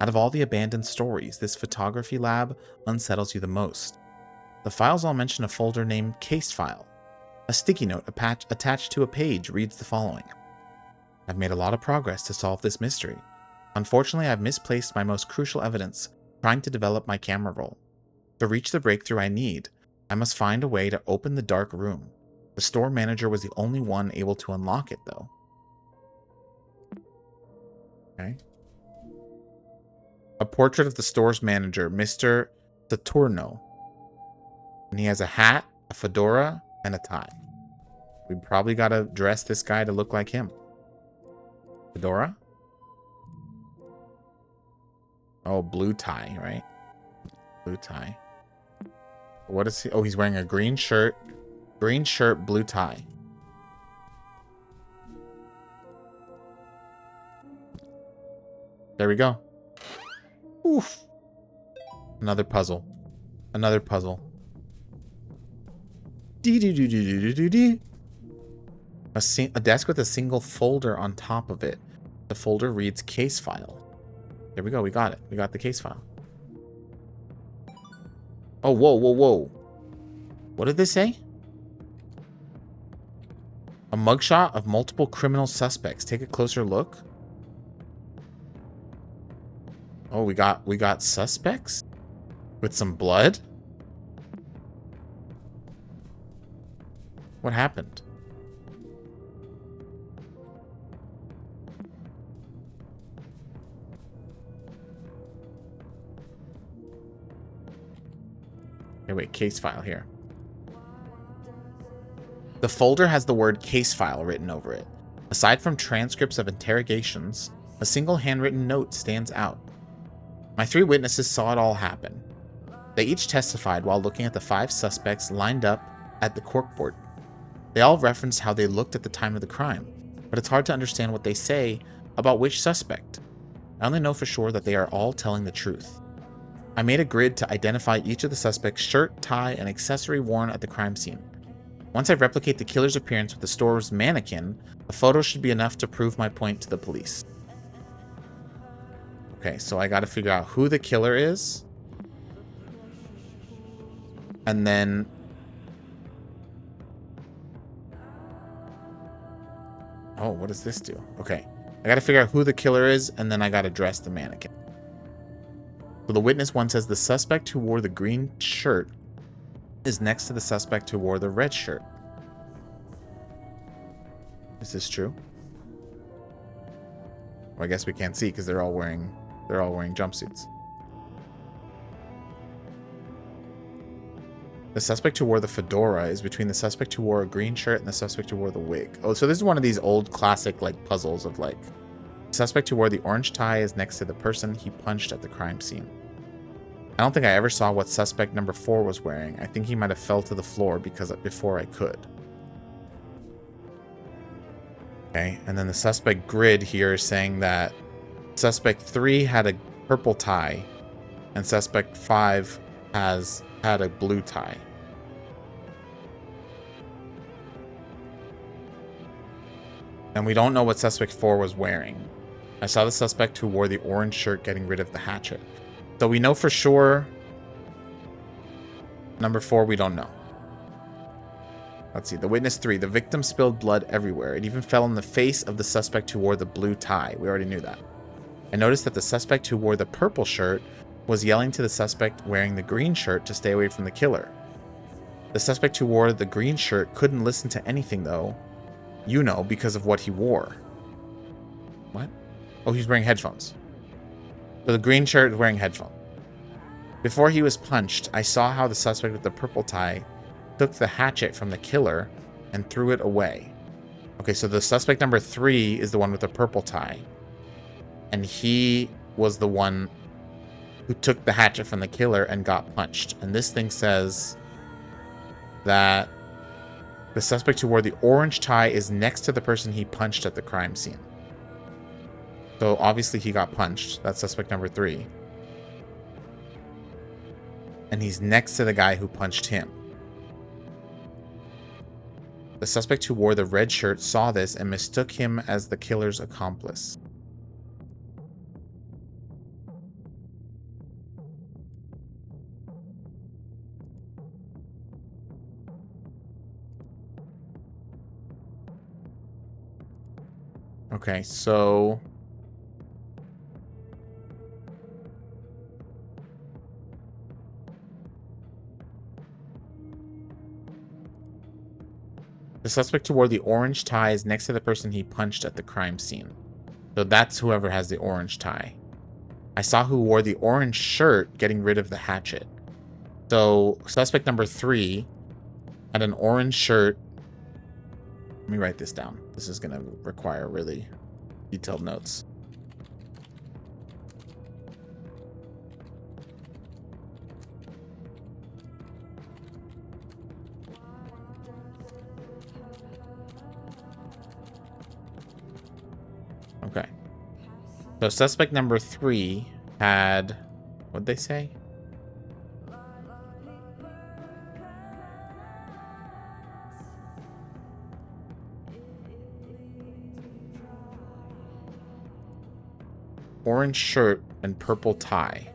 Out of all the abandoned stories, this photography lab unsettles you the most. The files all mention a folder named Case File. A sticky note attached to a page reads the following. I've made a lot of progress to solve this mystery. Unfortunately, I've misplaced my most crucial evidence, trying to develop my camera roll. To reach the breakthrough I need, I must find a way to open the dark room. The store manager was the only one able to unlock it, though. Okay. A portrait of the store's manager, Mr. Saturno. And he has a hat, a fedora, and a tie. We probably got to dress this guy to look like him. Fedora? Oh, blue tie, right? Blue tie. What is he? Oh, he's wearing a green shirt. Green shirt, blue tie. There we go. Oof. Another puzzle. Another puzzle. Dee-dee-dee-dee-dee-dee-dee. A desk with a single folder on top of it. The folder reads case file. There we go. We got it. We got the case file. Oh, whoa, whoa, whoa. What did they say? A mugshot of multiple criminal suspects. Take a closer look. Oh, we got suspects? With some blood? What happened? Hey, wait, case file here. The folder has the word case file written over it. Aside from transcripts of interrogations, a single handwritten note stands out. My 3 witnesses saw it all happen. They each testified while looking at the 5 suspects lined up at the corkboard. They all referenced how they looked at the time of the crime, but it's hard to understand what they say about which suspect. I only know for sure that they are all telling the truth. I made a grid to identify each of the suspects' shirt, tie, and accessory worn at the crime scene. Once I replicate the killer's appearance with the store's mannequin, a photo should be enough to prove my point to the police. Okay, so I gotta figure out who the killer is. And then... Oh, what does this do? Okay, I gotta figure out who the killer is, and then I gotta dress the mannequin. So the witness 1 says the suspect who wore the green shirt is next to the suspect who wore the red shirt. Is this true? Well, I guess we can't see because they're all wearing jumpsuits. The suspect who wore the fedora is between the suspect who wore a green shirt and the suspect who wore the wig. Oh, so this is one of these old classic like puzzles of like the suspect who wore the orange tie is next to the person he punched at the crime scene. I don't think I ever saw what suspect number 4 was wearing. I think he might have fell to the floor before I could. Okay, and then the suspect grid here is saying that suspect 3 had a purple tie and suspect 5 had a blue tie. And we don't know what suspect 4 was wearing. I saw the suspect who wore the orange shirt getting rid of the hatchet. So we know for sure. Number 4, we don't know. Let's see. The witness 3. The victim spilled blood everywhere. It even fell on the face of the suspect who wore the blue tie. We already knew that. I noticed that the suspect who wore the purple shirt was yelling to the suspect wearing the green shirt to stay away from the killer. The suspect who wore the green shirt couldn't listen to anything, though. You know, because of what he wore. What? Oh, he's wearing headphones. So the green shirt is wearing headphones. Before he was punched, I saw how the suspect with the purple tie took the hatchet from the killer and threw it away. Okay, so the suspect number 3 is the one with the purple tie. And he was the one who took the hatchet from the killer and got punched. And this thing says that the suspect who wore the orange tie is next to the person he punched at the crime scene. So obviously he got punched. That's suspect number 3. And he's next to the guy who punched him. The suspect who wore the red shirt saw this and mistook him as the killer's accomplice. Okay, so... The suspect who wore the orange tie is next to the person he punched at the crime scene. So that's whoever has the orange tie. I saw who wore the orange shirt getting rid of the hatchet. So suspect number 3 had an orange shirt. Let me write this down. This is going to require really detailed notes. Okay. So suspect number 3 had, what'd they say? Orange shirt and purple tie.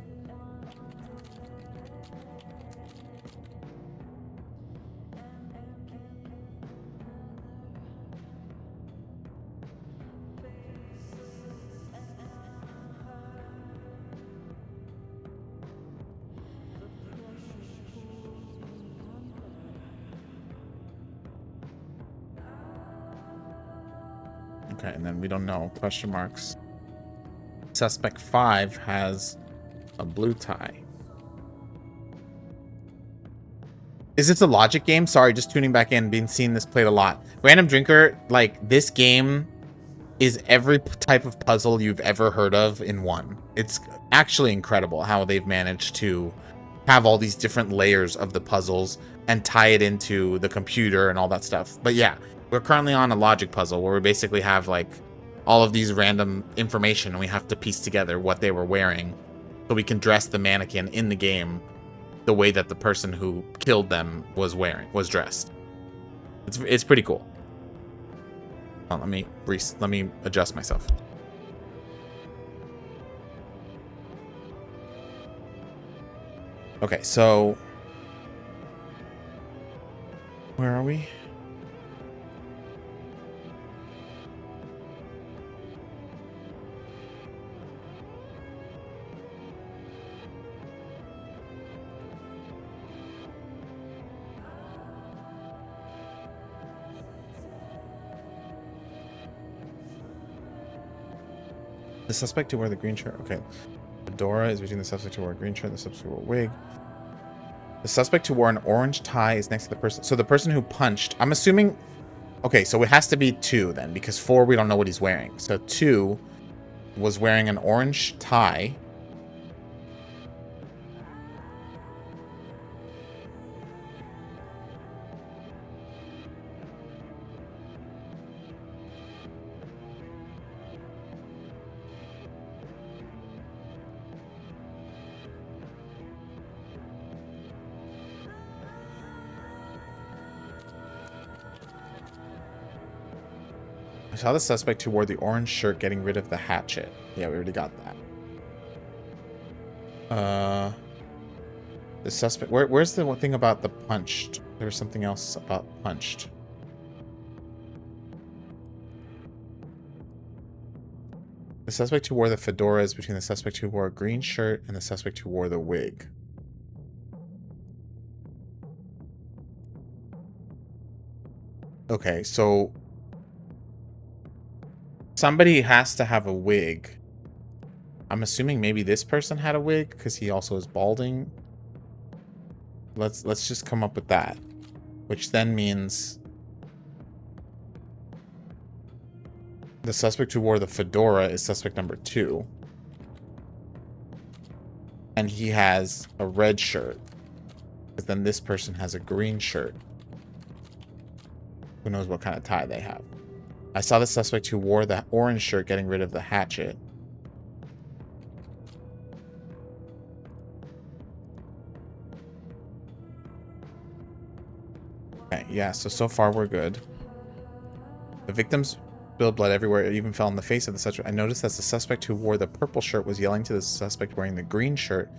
Okay, and then we don't know. Question marks. Suspect 5 has a blue tie. Is this a logic game? Sorry, just tuning back in, been seeing this played a lot. Random Drinker, like, this game is every type of puzzle you've ever heard of in one. It's actually incredible how they've managed to have all these different layers of the puzzles and tie it into the computer and all that stuff. But yeah, we're currently on a logic puzzle where we basically have, like, all of these random information, and we have to piece together what they were wearing so we can dress the mannequin in the game the way that the person who killed them was dressed. It's pretty cool. Let me adjust myself. Okay, so where are we? The suspect who wore the green shirt. Okay. Fedora is between the suspect who wore a green shirt and the suspect who wore a wig. The suspect who wore an orange tie is next to the person. So the person who punched, I'm assuming. Okay, so it has to be 2 then, because 4 we don't know what he's wearing. So 2 was wearing an orange tie. I saw the suspect who wore the orange shirt getting rid of the hatchet. Yeah, we already got that. The suspect... Where's the one thing about the punched? There was something else about punched. The suspect who wore the fedora is between the suspect who wore a green shirt and the suspect who wore the wig. Okay, so... somebody has to have a wig. I'm assuming maybe this person had a wig because he also is balding. Let's just come up with that, which then means the suspect who wore the fedora is suspect number 2, and he has a red shirt. Because then this person has a green shirt. Who knows what kind of tie they have? I saw the suspect who wore the orange shirt getting rid of the hatchet. Okay, yeah, so far we're good. The victims spilled blood everywhere. It even fell on the face of the suspect. I noticed that the suspect who wore the purple shirt was yelling to the suspect wearing the green shirt,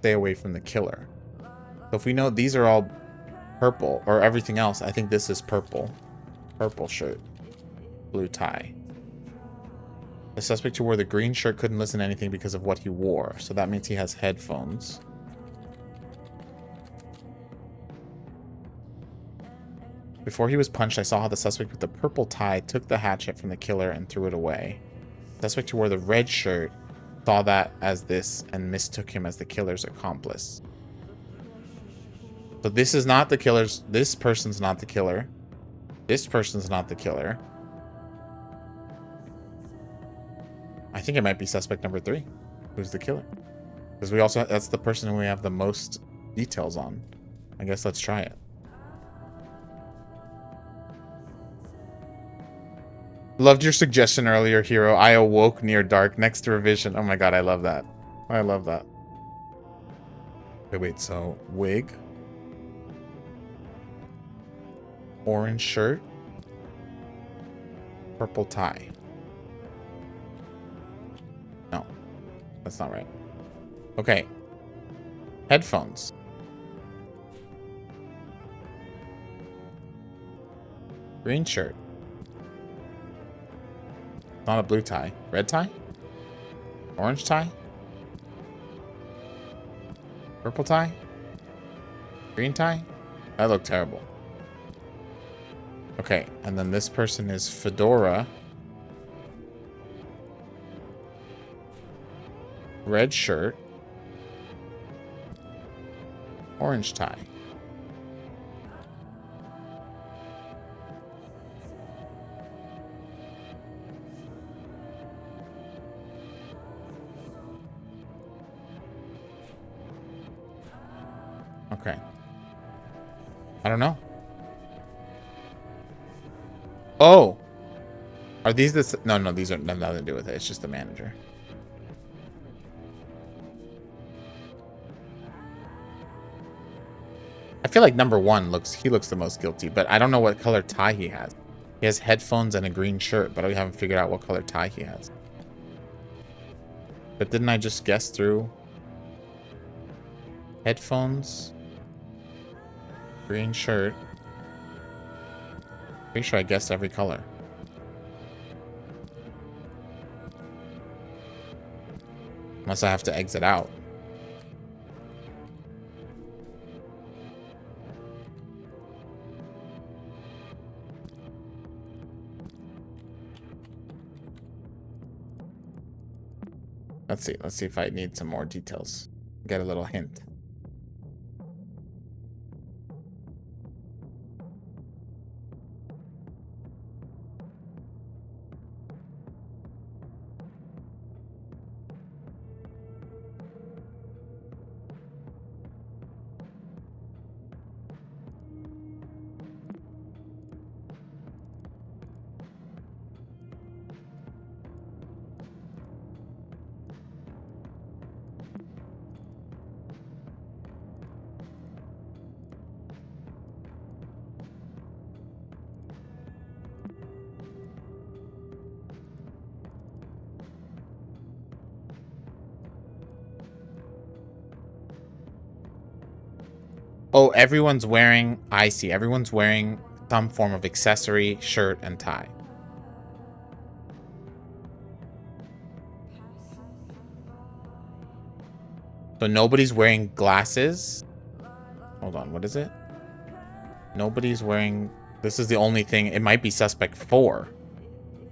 "Stay away from the killer." So if we know these are all purple, or everything else, I think this is purple. Purple shirt. Blue tie. The suspect who wore the green shirt couldn't listen to anything because of what he wore, so that means he has headphones. Before he was punched, I saw how the suspect with the purple tie took the hatchet from the killer and threw it away. The suspect who wore the red shirt saw that as this and mistook him as the killer's accomplice. So this is not the killer's... This person's not the killer. This person's not the killer. I think it might be suspect number 3. Who's the killer? Because we also... That's the person who we have the most details on. I guess let's try it. Loved your suggestion earlier, Hero. I awoke near dark next to revision. Oh my god, I love that. I love that. Wait, so wig. Orange shirt. Purple tie. No, that's not right. Okay. Headphones. Green shirt. Not a blue tie. Red tie? Orange tie? Purple tie? Green tie? That looked terrible. Okay, and then this person is fedora. Red shirt. Orange tie. Okay. I don't know. Oh! Are these the... No, these are nothing to do with it. It's just the manager. I feel like number 1 looks... He looks the most guilty, but I don't know what color tie he has. He has headphones and a green shirt, but I haven't figured out what color tie he has. But didn't I just guess through... Headphones... Green shirt. Pretty sure I guessed every color. Unless I have to exit out. Let's see. Let's see if I need some more details. Get a little hint. Oh, everyone's wearing... I see. Everyone's wearing some form of accessory, shirt, and tie. So nobody's wearing glasses. Hold on. What is it? Nobody's wearing... This is the only thing... It might be suspect 4.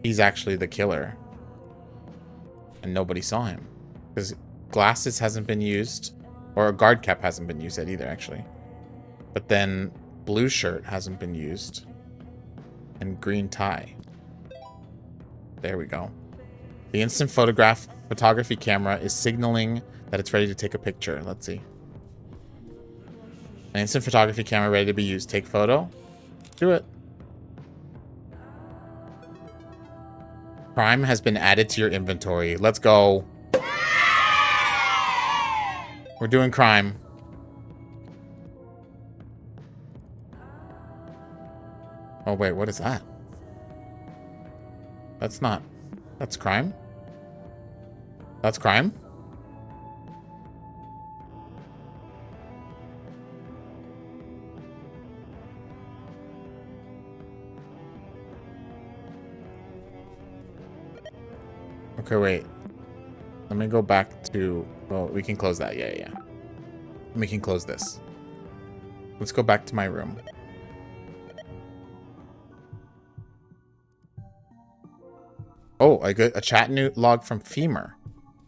He's actually the killer. And nobody saw him. Because glasses hasn't been used. Or a guard cap hasn't been used yet either, actually. But then blue shirt hasn't been used. And green tie. There we go. The instant photography camera is signaling that it's ready to take a picture. Let's see. An instant photography camera ready to be used. Take photo. Do it. Crime has been added to your inventory. Let's go. We're doing crime. Oh, wait, what is that? That's not... That's crime? That's crime? Okay, wait. Let me go back to... Well, we can close that. Yeah. We can close this. Let's go back to my room. Oh, I got a chat new log from Femur.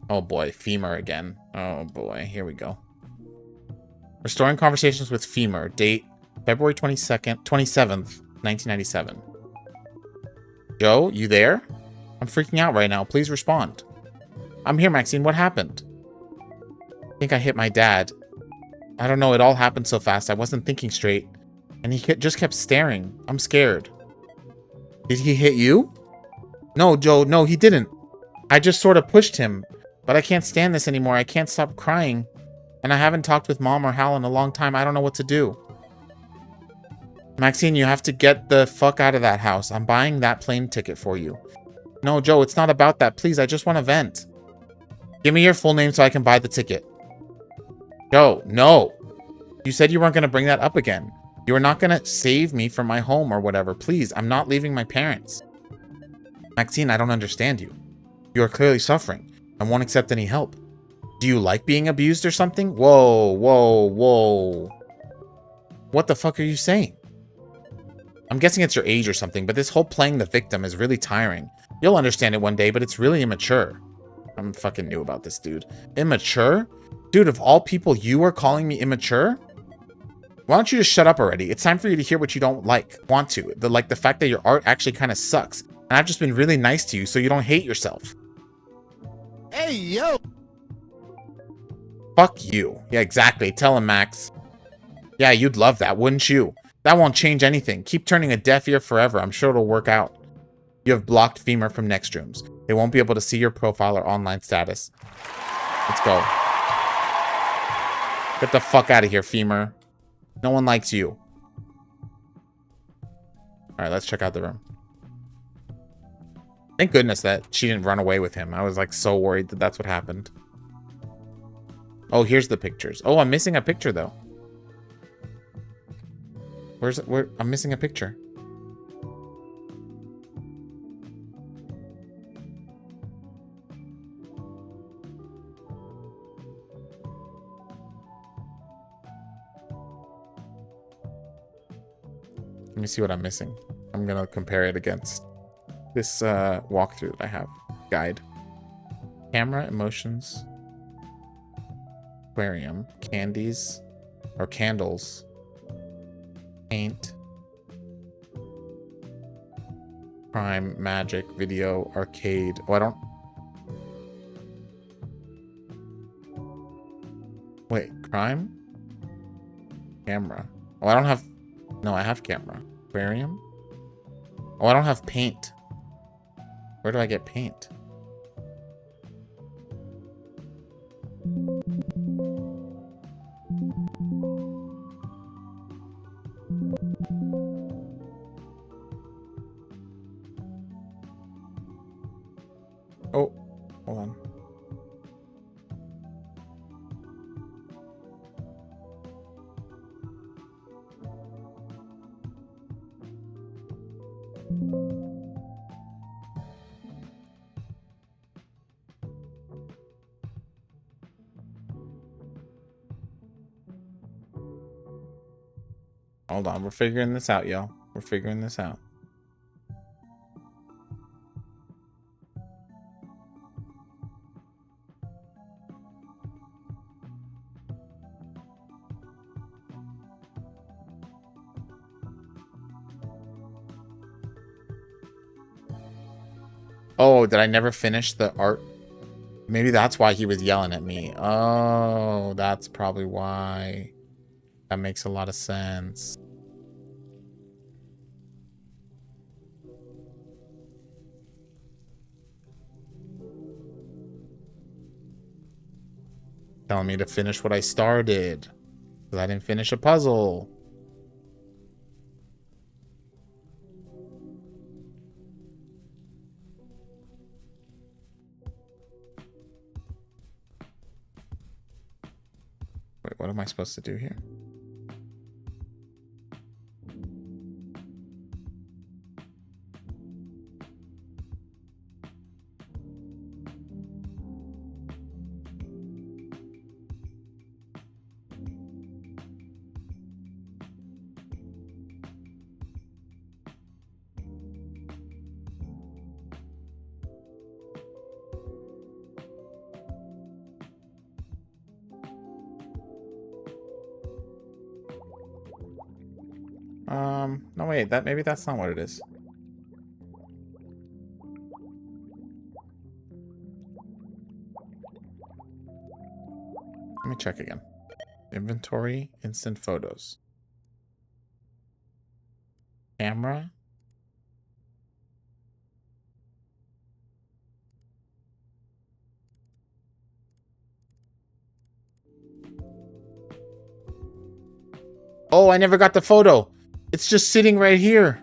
Oh boy, Femur again. Oh boy, here we go. Restoring conversations with Femur. Date February 27th, 1997. Joe, you there? I'm freaking out right now. Please respond. I'm here, Maxine. What happened? I think I hit my dad. I don't know. It all happened so fast. I wasn't thinking straight. And he just kept staring. I'm scared. Did he hit you? No, Joe. No, he didn't. I just sort of pushed him. But I can't stand this anymore. I can't stop crying. And I haven't talked with Mom or Hal in a long time. I don't know what to do. Maxine, you have to get the fuck out of that house. I'm buying that plane ticket for you. No, Joe, it's not about that. Please, I just want to vent. Give me your full name so I can buy the ticket. Joe, no. You said you weren't going to bring that up again. You were not going to save me from my home or whatever. Please, I'm not leaving my parents. Maxine, I don't understand you. You are clearly suffering and won't accept any help. Do you like being abused or something? Whoa, whoa, whoa. What the fuck are you saying? I'm guessing it's your age or something, but this whole playing the victim is really tiring. You'll understand it one day, but it's really immature. I'm fucking new about this, dude. Immature? Dude, of all people, you are calling me immature? Why don't you just shut up already? It's time for you to hear what you don't want to. The fact that your art actually kind of sucks. And I've just been really nice to you so you don't hate yourself. Hey, yo! Fuck you. Yeah, exactly. Tell him, Max. Yeah, you'd love that, wouldn't you? That won't change anything. Keep turning a deaf ear forever. I'm sure it'll work out. You have blocked Femur from Nextrooms. They won't be able to see your profile or online status. Let's go. Get the fuck out of here, Femur. No one likes you. Alright, let's check out the room. Thank goodness that she didn't run away with him. I was like so worried that that's what happened. Oh, here's the pictures. Oh, I'm missing a picture though. Where's it? Where? I'm missing a picture. Let me see what I'm missing. I'm gonna compare it against this walkthrough that I have. Guide. Camera, emotions. Aquarium. Candies. Or candles. Paint. Crime, magic, video, arcade. Oh, I don't... Wait, crime? Camera. Oh, I don't have... No, I have camera. Aquarium? Oh, I don't have paint. Where do I get paint? Oh, hold on. Hold on, we're figuring this out, y'all. We're figuring this out. Oh, did I never finish the art? Maybe that's why he was yelling at me. Oh, that's probably why. That makes a lot of sense. Telling me to finish what I started. Because I didn't finish a puzzle. Wait, what am I supposed to do here? No wait, maybe that's not what it is. Let me check again. Inventory, instant photos. Camera. Oh, I never got the photo. It's just sitting right here.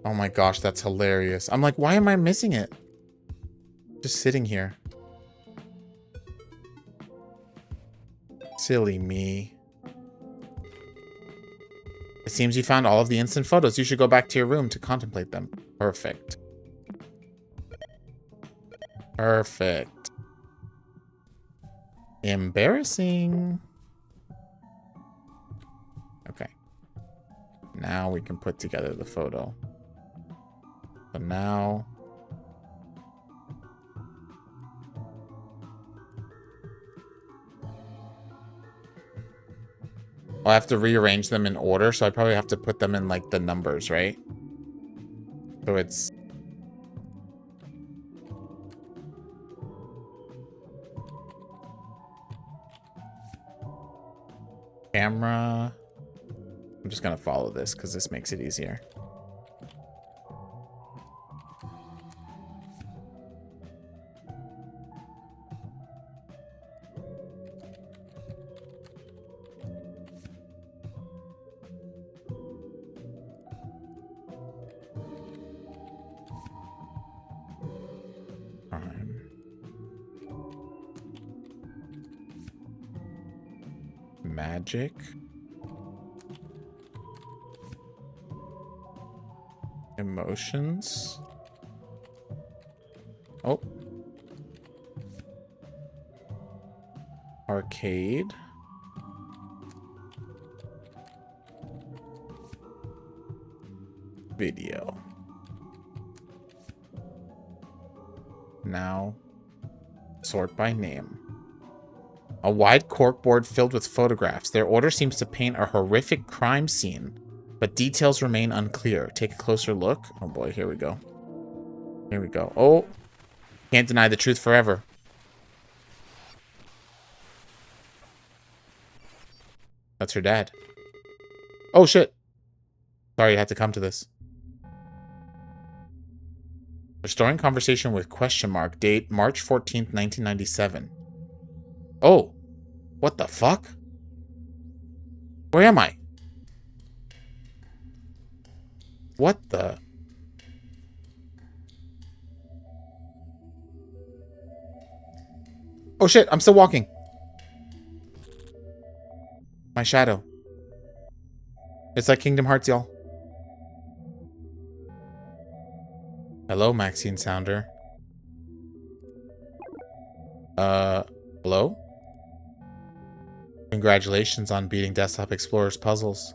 Oh my gosh, that's hilarious. I'm like, why am I missing it? Just sitting here. Silly me. It seems you found all of the instant photos. You should go back to your room to contemplate them. Perfect. Perfect. Embarrassing. Okay. Now we can put together the photo. So now... I'll have to rearrange them in order, so I probably have to put them in, like, the numbers, right? So it's... Camera... I'm just gonna follow this, because this makes it easier. Magic. Emotions. Oh. Arcade. Video. Now, sort by name. A wide corkboard filled with photographs. Their order seems to paint a horrific crime scene, but details remain unclear. Take a closer look. Oh boy, here we go. Here we go. Oh, can't deny the truth forever. That's her dad. Oh shit. Sorry, you had to come to this. Restoring conversation with question mark. Date March 14th, 1997. Oh, what the fuck? Where am I? What the? Oh shit, I'm still walking. My shadow. It's like Kingdom Hearts, y'all. Hello, Maxine Sounder. Hello? Congratulations on beating Desktop Explorer's puzzles.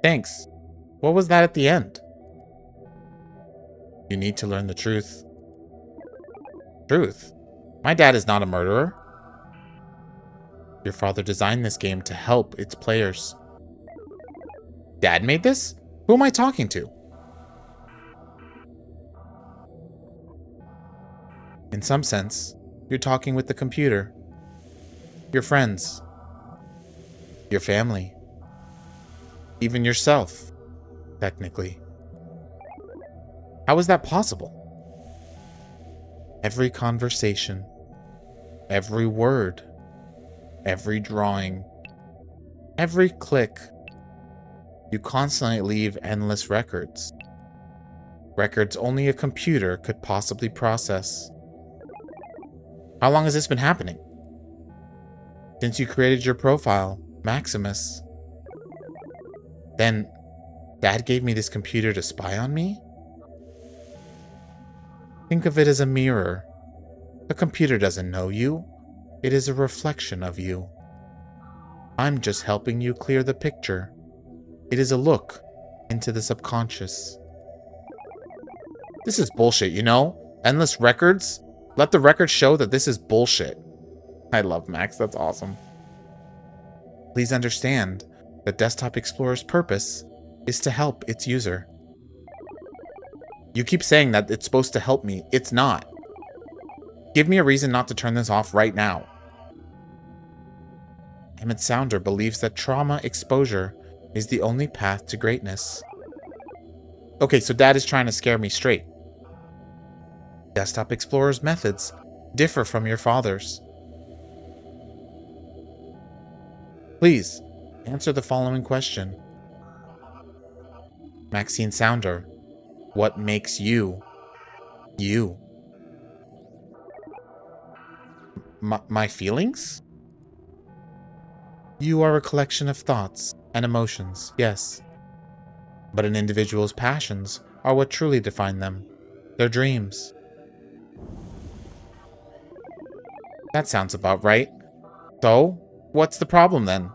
Thanks. What was that at the end? You need to learn the truth. Truth? My dad is not a murderer. Your father designed this game to help its players. Dad made this? Who am I talking to? In some sense, you're talking with the computer. Your friends. Your family. Even yourself, technically. How is that possible? Every conversation, every word, every drawing, every click. You constantly leave endless records. Records only a computer could possibly process. How long has this been happening? Since you created your profile, Maximus. Then, Dad gave me this computer to spy on me? Think of it as a mirror. The computer doesn't know you. It is a reflection of you. I'm just helping you clear the picture. It is a look into the subconscious. This is bullshit, you know? Endless records? Let the record show that this is bullshit. I love Max, that's awesome. Please understand, The Desktop Explorer's purpose is to help its user. You keep saying that it's supposed to help me. It's not. Give me a reason not to turn this off right now. Emmett Sounder believes that trauma exposure is the only path to greatness. Okay, so Dad is trying to scare me straight. Desktop Explorer's methods differ from your father's. Please, answer the following question. Maxine Sounder, what makes you, you? My feelings? You are a collection of thoughts and emotions, yes. But an individual's passions are what truly define them. Their dreams. That sounds about right. So, what's the problem then?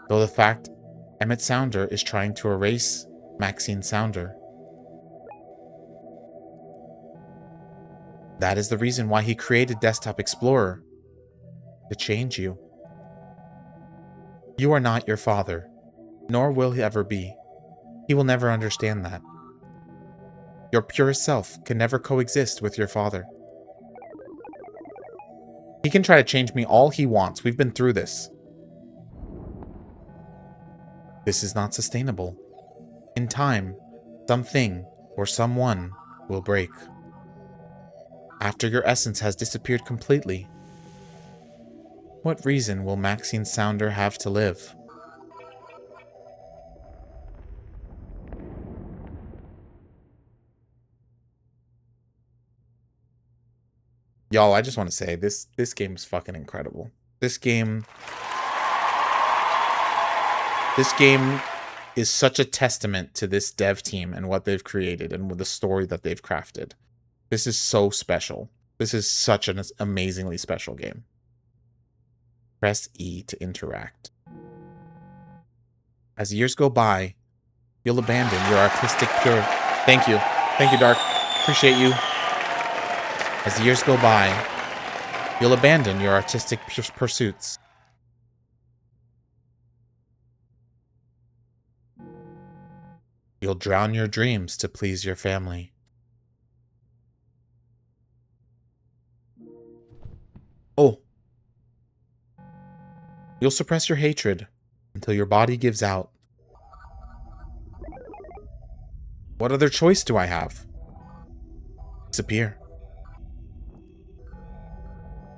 Though the fact Emmett Sounder is trying to erase Maxine Sounder. That is the reason why he created Desktop Explorer. To change you. You are not your father, nor will he ever be. He will never understand that. Your purest self can never coexist with your father. He can try to change me all he wants. We've been through this. This is not sustainable. In time, something or someone will break. After your essence has disappeared completely, what reason will Maxine Sounder have to live? Y'all, I just want to say, this game is fucking incredible. This game is such a testament to this dev team and what they've created and with the story that they've crafted. This is so special. This is such an amazingly special game. Press E to interact. As years go by, you'll abandon your artistic pure... Thank you. Thank you, Dark. Appreciate you. As years go by, you'll abandon your artistic pursuits. You'll drown your dreams to please your family. Oh. You'll suppress your hatred until your body gives out. What other choice do I have? Disappear.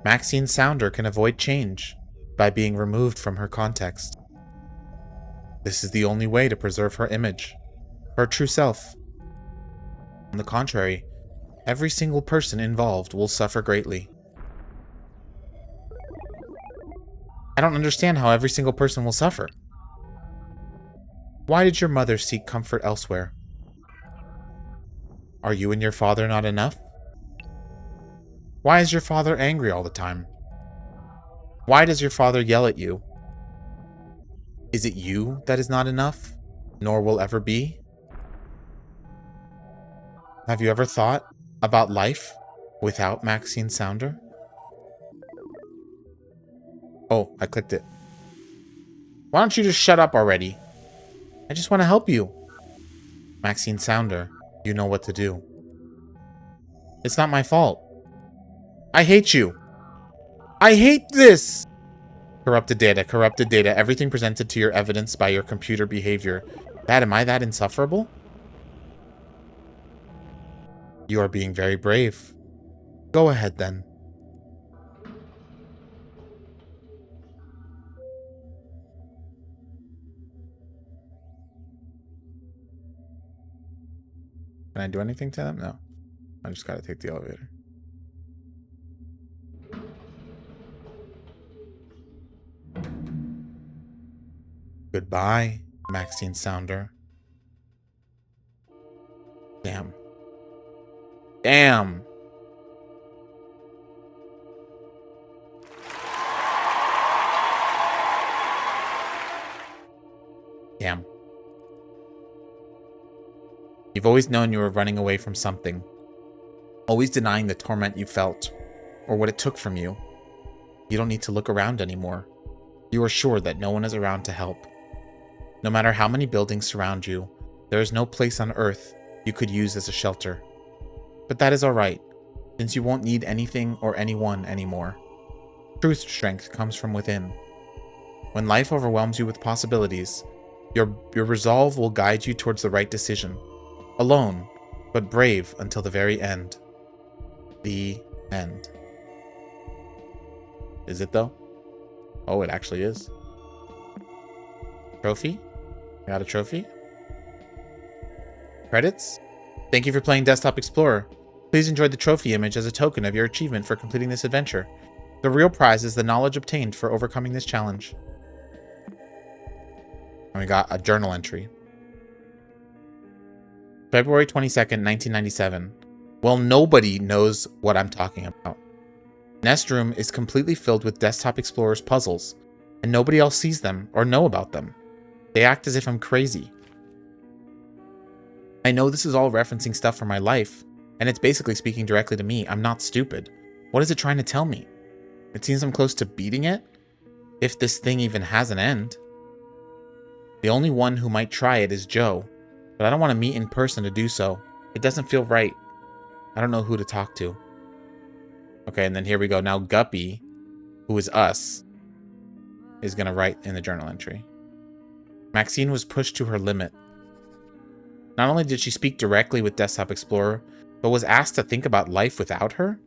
Maxine Sounder can avoid change by being removed from her context. This is the only way to preserve her image, her true self. On the contrary, every single person involved will suffer greatly. I don't understand how every single person will suffer. Why did your mother seek comfort elsewhere? Are you and your father not enough? Why is your father angry all the time? Why does your father yell at you? Is it you that is not enough, nor will ever be? Have you ever thought about life without Maxine Sounder? Oh, I clicked it. Why don't you just shut up already? I just want to help you. Maxine Sounder, you know what to do. It's not my fault. I hate you. I hate this! Corrupted data, corrupted data. Everything presented to your evidence by your computer behavior. Dad, am I that insufferable? You are being very brave. Go ahead then. Can I do anything to them? No. I just gotta take the elevator. Goodbye, Maxine Sounder. Damn. Damn. Damn. You've always known you were running away from something. Always denying the torment you felt, or what it took from you. You don't need to look around anymore. You are sure that no one is around to help. No matter how many buildings surround you, there is no place on Earth you could use as a shelter. But that is alright, since you won't need anything or anyone anymore. True strength comes from within. When life overwhelms you with possibilities, your resolve will guide you towards the right decision. Alone, but brave until the very end. The end. Is it though? Oh, it actually is. Trophy? Got a trophy? Credits? Thank you for playing Desktop Explorer. Please enjoy the trophy image as a token of your achievement for completing this adventure. The real prize is the knowledge obtained for overcoming this challenge. And we got a journal entry. February 22nd, 1997. Well, nobody knows what I'm talking about. Nest Room is completely filled with Desktop Explorer's puzzles, and nobody else sees them or know about them. They act as if I'm crazy. I know this is all referencing stuff from my life, and it's basically speaking directly to me. I'm not stupid. What is it trying to tell me? It seems I'm close to beating it? If this thing even has an end. The only one who might try it is Joe, but I don't want to meet in person to do so. It doesn't feel right. I don't know who to talk to. Okay, and then here we go. Now Guppy, who is us, is going to write in the journal entry. Maxine was pushed to her limit. Not only did she speak directly with Desktop Explorer, but was asked to think about life without her.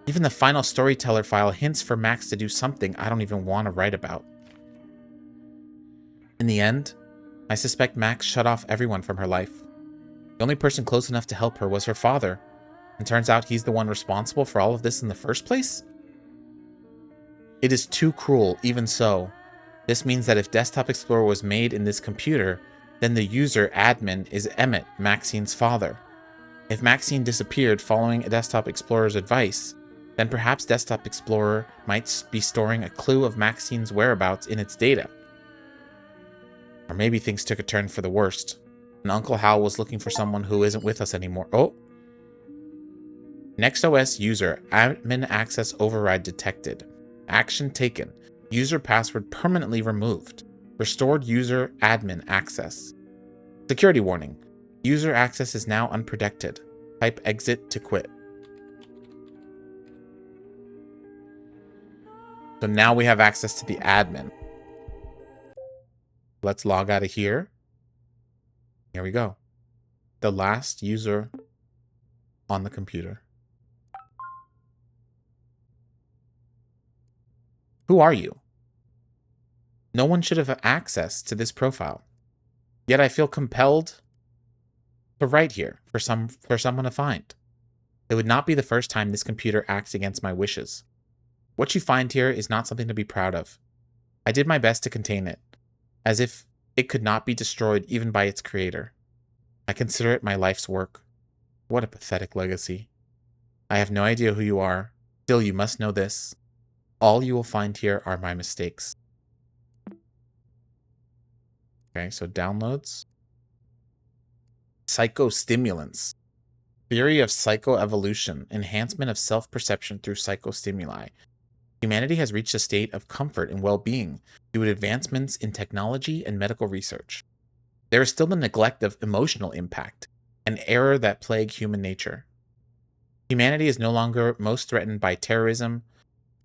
Even the final storyteller file hints for Max to do something I don't even want to write about. In the end, I suspect Max shut off everyone from her life. The only person close enough to help her was her father, and turns out he's the one responsible for all of this in the first place? It is too cruel, even so. This means that if Desktop Explorer was made in this computer, then the user admin is Emmett, Maxine's father. If Maxine disappeared following Desktop Explorer's advice, then perhaps Desktop Explorer might be storing a clue of Maxine's whereabouts in its data. Or maybe things took a turn for the worst, and Uncle Hal was looking for someone who isn't with us anymore. Oh! NextOS user admin access override detected. Action taken. User password permanently removed. Restored user admin access. Security warning. User access is now unprotected. Type exit to quit. So now we have access to the admin. Let's log out of here. Here we go. The last user on the computer. Who are you? No one should have access to this profile. Yet I feel compelled to write here for someone to find. It would not be the first time this computer acts against my wishes. What you find here is not something to be proud of. I did my best to contain it, as if it could not be destroyed even by its creator. I consider it my life's work. What a pathetic legacy. I have no idea who you are. Still, you must know this. All you will find here are my mistakes. Okay, so downloads. Psychostimulants. Theory of psychoevolution. Enhancement of self-perception through psychostimuli. Humanity has reached a state of comfort and well-being due to advancements in technology and medical research. There is still the neglect of emotional impact, an error that plague human nature. Humanity is no longer most threatened by terrorism,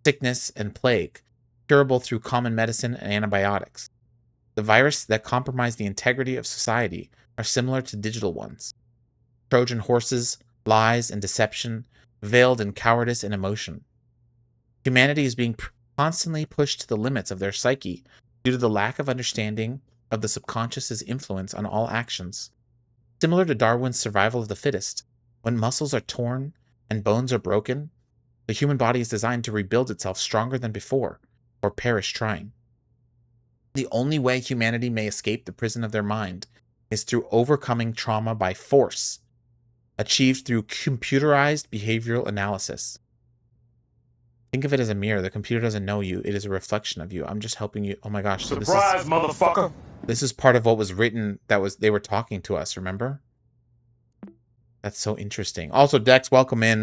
sickness, and plague, curable through common medicine and antibiotics. The viruses that compromise the integrity of society are similar to digital ones. Trojan horses, lies, and deception, veiled in cowardice and emotion. Humanity is being constantly pushed to the limits of their psyche due to the lack of understanding of the subconscious's influence on all actions. Similar to Darwin's survival of the fittest, when muscles are torn and bones are broken, the human body is designed to rebuild itself stronger than before, or perish trying. The only way humanity may escape the prison of their mind is through overcoming trauma by force, achieved through computerized behavioral analysis. Think of it as a mirror. The computer doesn't know you. It is a reflection of you. I'm just helping you. Oh my gosh. So Surprise, motherfucker! This is part of what was written they were talking to us, remember? That's so interesting. Also, Dex, welcome in.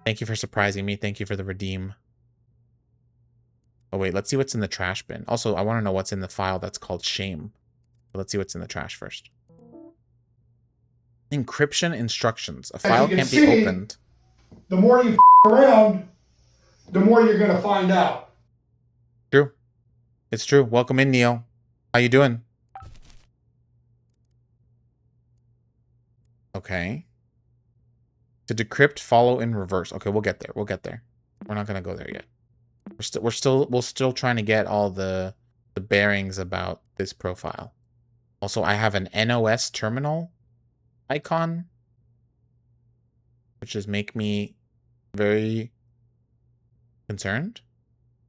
Thank you for surprising me. Thank you for the redeem. Oh, wait, let's see what's in the trash bin. Also, I want to know what's in the file that's called shame. But let's see what's in the trash first. Encryption instructions. A file can't be opened. The more you around, the more you're going to find out. True. It's true. Welcome in, Neo. How you doing? Okay. To decrypt, follow in reverse. Okay, we'll get there. We'll get there. We're not gonna go there yet. We're still trying to get all the bearings about this profile. Also, I have an NOS terminal icon, which does make me very concerned.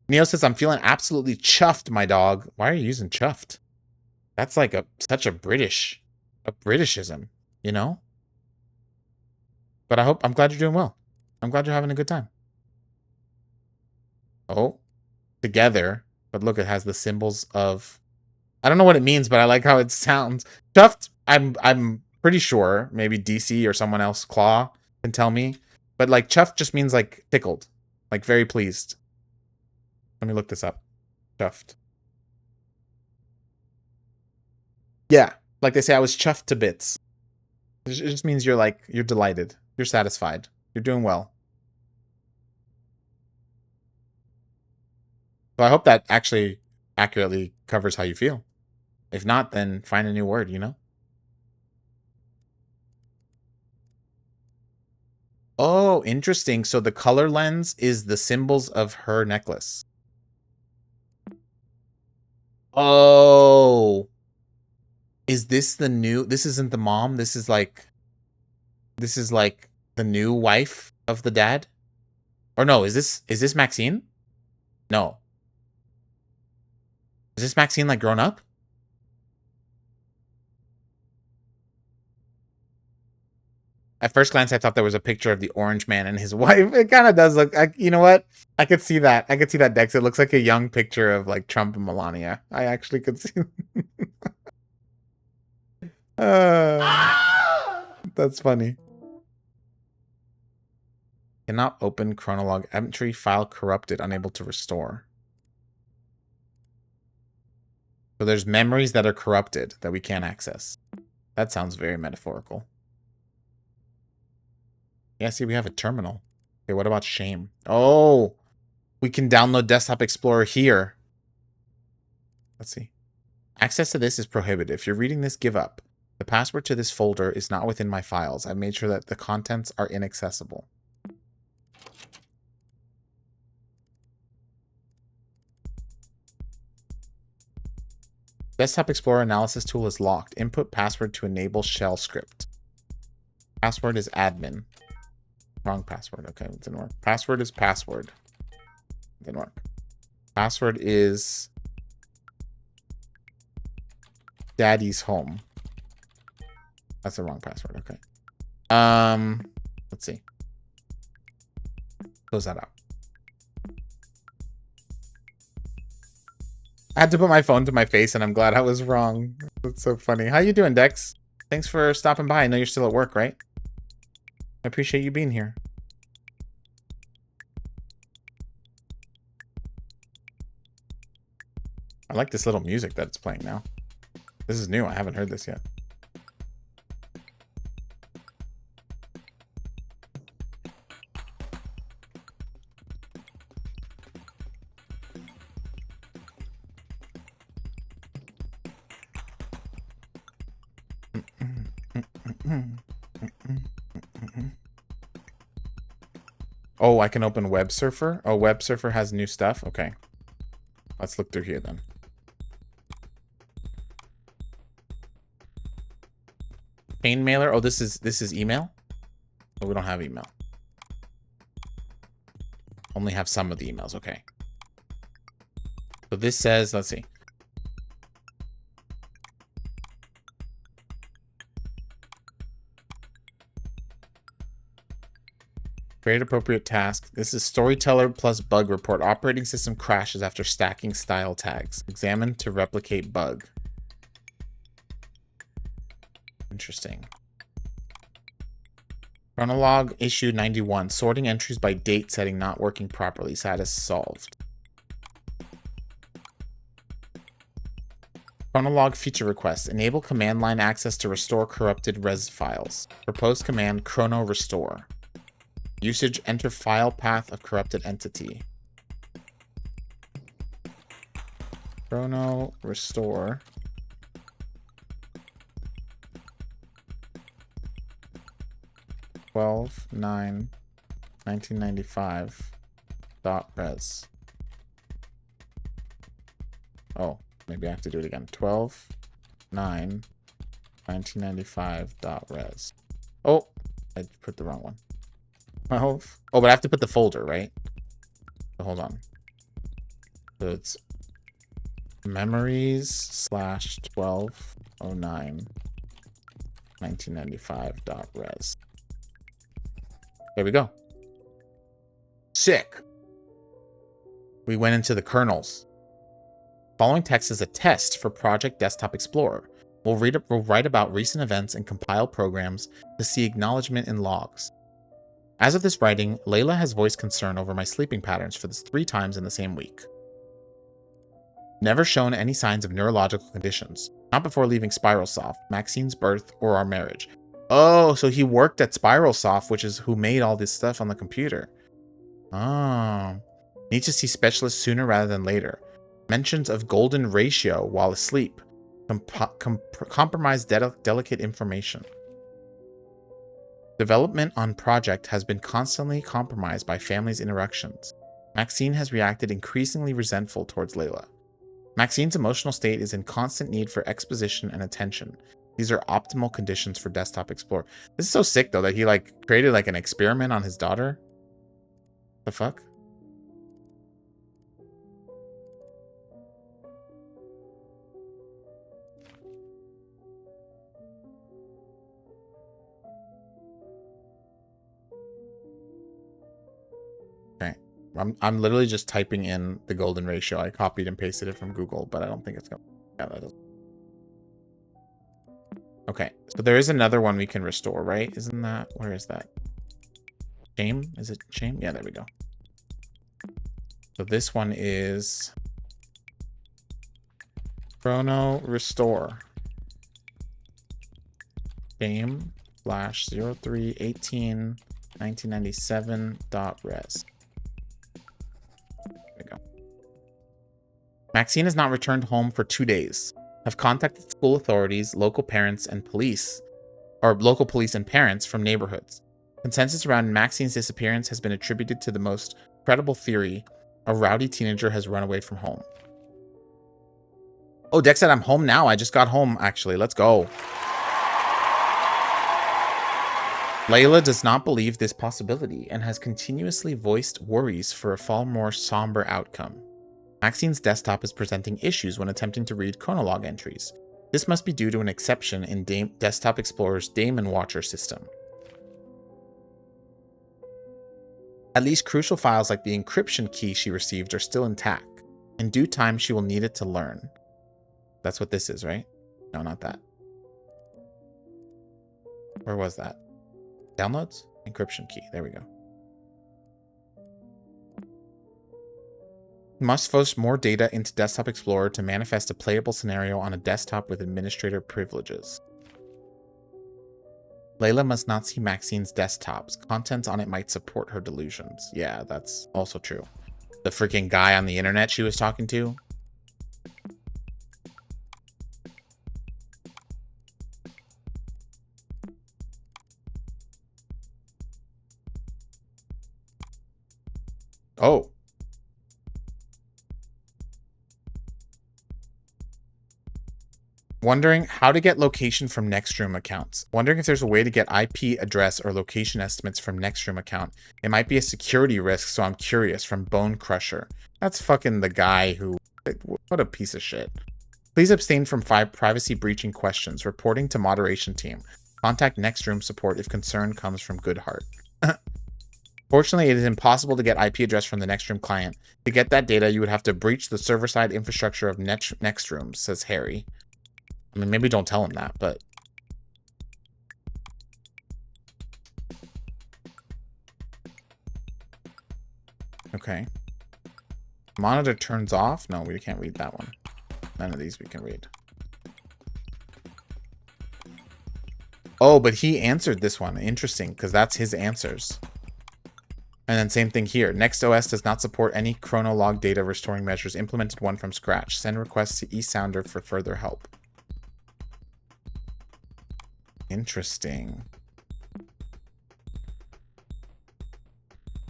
Neo says, I'm feeling absolutely chuffed, my dog. Why are you using chuffed? That's like such a Britishism, you know? But I'm glad you're doing well. I'm glad you're having a good time. Oh, together. But look, it has the symbols of, I don't know what it means, but I like how it sounds. Chuffed, I'm pretty sure maybe DC or someone else, Claw, can tell me. But like chuffed just means like tickled, like very pleased. Let me look this up. Chuffed. Yeah, like they say, I was chuffed to bits. It just means you're delighted. You're satisfied. You're doing well. So I hope that actually accurately covers how you feel. If not, then find a new word, you know? Oh, interesting. So the color lens is the symbols of her necklace. Oh. Is this the new... This isn't the mom. This is like the new wife of the dad? Or no, is this Maxine? No. Is this Maxine like grown up? At first glance, I thought there was a picture of the orange man and his wife. It kind of does look like, you know what? I could see that. I could see that, Dex. It looks like a young picture of like Trump and Melania. I actually could see. That's funny. Cannot open chronologue entry, file corrupted, unable to restore. So there's memories that are corrupted that we can't access. That sounds very metaphorical. Yeah, see, we have a terminal. Okay, what about shame? Oh, we can download Desktop Explorer here. Let's see. Access to this is prohibited. If you're reading this, give up. The password to this folder is not within my files. I've made sure that the contents are inaccessible. Desktop Explorer analysis tool is locked. Input password to enable shell script. Password is admin. Wrong password. Okay, it didn't work. Password is password. Didn't work. Password is daddy's home. That's the wrong password. Okay. Let's see. Close that out. I had to put my phone to my face, and I'm glad I was wrong. That's so funny. How you doing, Dex? Thanks for stopping by. I know you're still at work, right? I appreciate you being here. I like this little music that it's playing now. This is new. I haven't heard this yet. Oh, I can open Web Surfer. Oh, Web Surfer has new stuff. Okay. Let's look through here then. Chain mailer. Oh, this is email. Oh, we don't have email. Only have some of the emails. Okay. So this says, let's see. Create appropriate task. This is storyteller plus bug report. Operating system crashes after stacking style tags. Examine to replicate bug. Interesting. Chronologue issue 91. Sorting entries by date setting not working properly. Status solved. Chronolog feature request. Enable command line access to restore corrupted res files. Proposed command chrono restore. Usage enter file path of corrupted entity. Chrono restore. .res. Oh, maybe I have to do it again. 12/9/1995.res. Oh, I put the wrong one. 12. Oh, but I have to put the folder, right? So hold on. So it's memories/12/09/1995.res. There we go. Sick. We went into the kernels. Following text is a test for Project Desktop Explorer. We'll write about recent events and compile programs to see acknowledgement in logs. As of this writing, Layla has voiced concern over my sleeping patterns for this 3 times in the same week. Never shown any signs of neurological conditions. Not before leaving Spiralsoft, Maxine's birth, or our marriage. Oh, so he worked at Spiralsoft, which is who made all this stuff on the computer. Oh. Need to see specialists sooner rather than later. Mentions of golden ratio while asleep. Compromised delicate information. Development on project has been constantly compromised by family's interruptions. Maxine has reacted increasingly resentful towards Layla. Maxine's emotional state is in constant need for exposition and attention. These are optimal conditions for Desktop Explorer. This is so sick though that he like created like an experiment on his daughter. The fuck? Okay. I'm literally just typing in the golden ratio. I copied and pasted it from Google, but I don't think it's gonna. Yeah, that doesn't. Okay, so there is another one we can restore, right? Isn't that, where is that? Shame? Is it shame? Yeah, there we go. So this one is chrono restore. Shame /03/18/1997.res. There we go. Maxine has not returned home for 2 days. Have contacted school authorities, local parents, and police, or local police and parents from neighborhoods. Consensus around Maxine's disappearance has been attributed to the most credible theory: a rowdy teenager has run away from home. Oh, Dex said, I'm home now. I just got home, actually. Let's go. Layla does not believe this possibility and has continuously voiced worries for a far more somber outcome. Maxine's desktop is presenting issues when attempting to read chronolog entries. This must be due to an exception in Desktop Explorer's Daemon Watcher system. At least crucial files like the encryption key she received are still intact. In due time, she will need it to learn. That's what this is, right? No, not that. Where was that? Downloads? Encryption key. There we go. Must force more data into Desktop Explorer to manifest a playable scenario on a desktop with administrator privileges. Layla must not see Maxine's desktops. Content on it might support her delusions. Yeah, that's also true. The freaking guy on the internet she was talking to. Oh. Wondering how to get location from Nextroom accounts. Wondering if there's a way to get IP address or location estimates from Nextroom account. It might be a security risk, so I'm curious. From Bone Crusher. That's fucking the guy who... What a piece of shit. Please abstain from 5 privacy breaching questions. Reporting to moderation team. Contact Nextroom support if concern comes from Goodheart. Fortunately, it is impossible to get IP address from the Nextroom client. To get that data, you would have to breach the server-side infrastructure of Nextroom, says Harry. I mean, maybe don't tell him that, but... Okay. Monitor turns off? No, we can't read that one. None of these we can read. Oh, but he answered this one. Interesting, because that's his answers. And then same thing here. NextOS does not support any chronolog data restoring measures. Implemented one from scratch. Send requests to eSounder for further help. Interesting.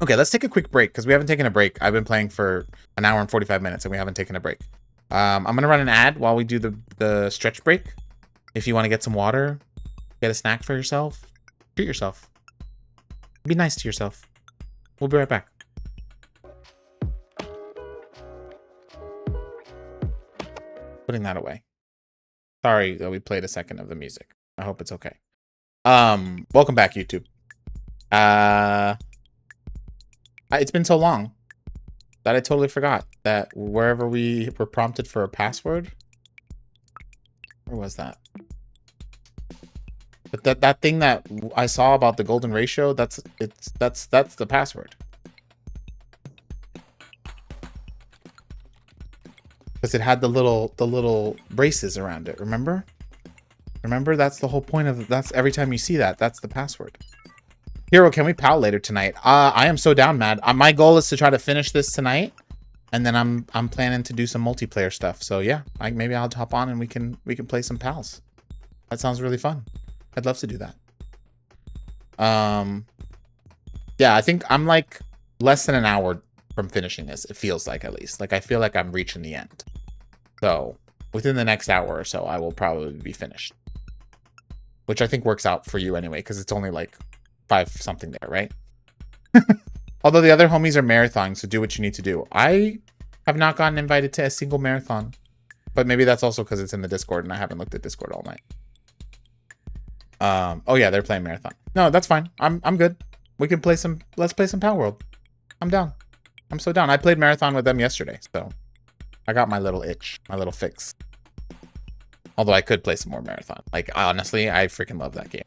Okay, let's take a quick break because we haven't taken a break. I've been playing for an hour and 45 minutes and we haven't taken a break. I'm going to run an ad while we do the stretch break. If you want to get some water, get a snack for yourself, treat yourself. Be nice to yourself. We'll be right back. Putting that away. Sorry that we played a second of the music. I hope it's okay. Welcome back, YouTube. It's been so long that I totally forgot that wherever we were prompted for a password, where was that? But that thing that I saw about the golden ratio, that's the password. Because it had the little braces around it, remember? Remember, that's the whole point of that's every time you see that, that's the password. Hero, can we pal later tonight? I am so down, Mad. My goal is to try to finish this tonight, and then I'm planning to do some multiplayer stuff. So yeah, maybe I'll hop on and we can play some pals. That sounds really fun. I'd love to do that. Yeah, I think I'm like less than an hour from finishing this. It feels like, at least. Like I feel like I'm reaching the end. So within the next hour or so, I will probably be finished. Which I think works out for you anyway, because it's only like 5 something there, right? Although the other homies are marathons, so do what you need to do. I have not gotten invited to a single marathon, but maybe that's also because it's in the Discord and I haven't looked at Discord all night. Oh yeah, they're playing marathon. No, that's fine. I'm good. We can play some. Let's play some Pal World. I'm down. I'm so down. I played marathon with them yesterday, so I got my little itch, my little fix. Although I could play some more marathon. Like honestly, I freaking love that game.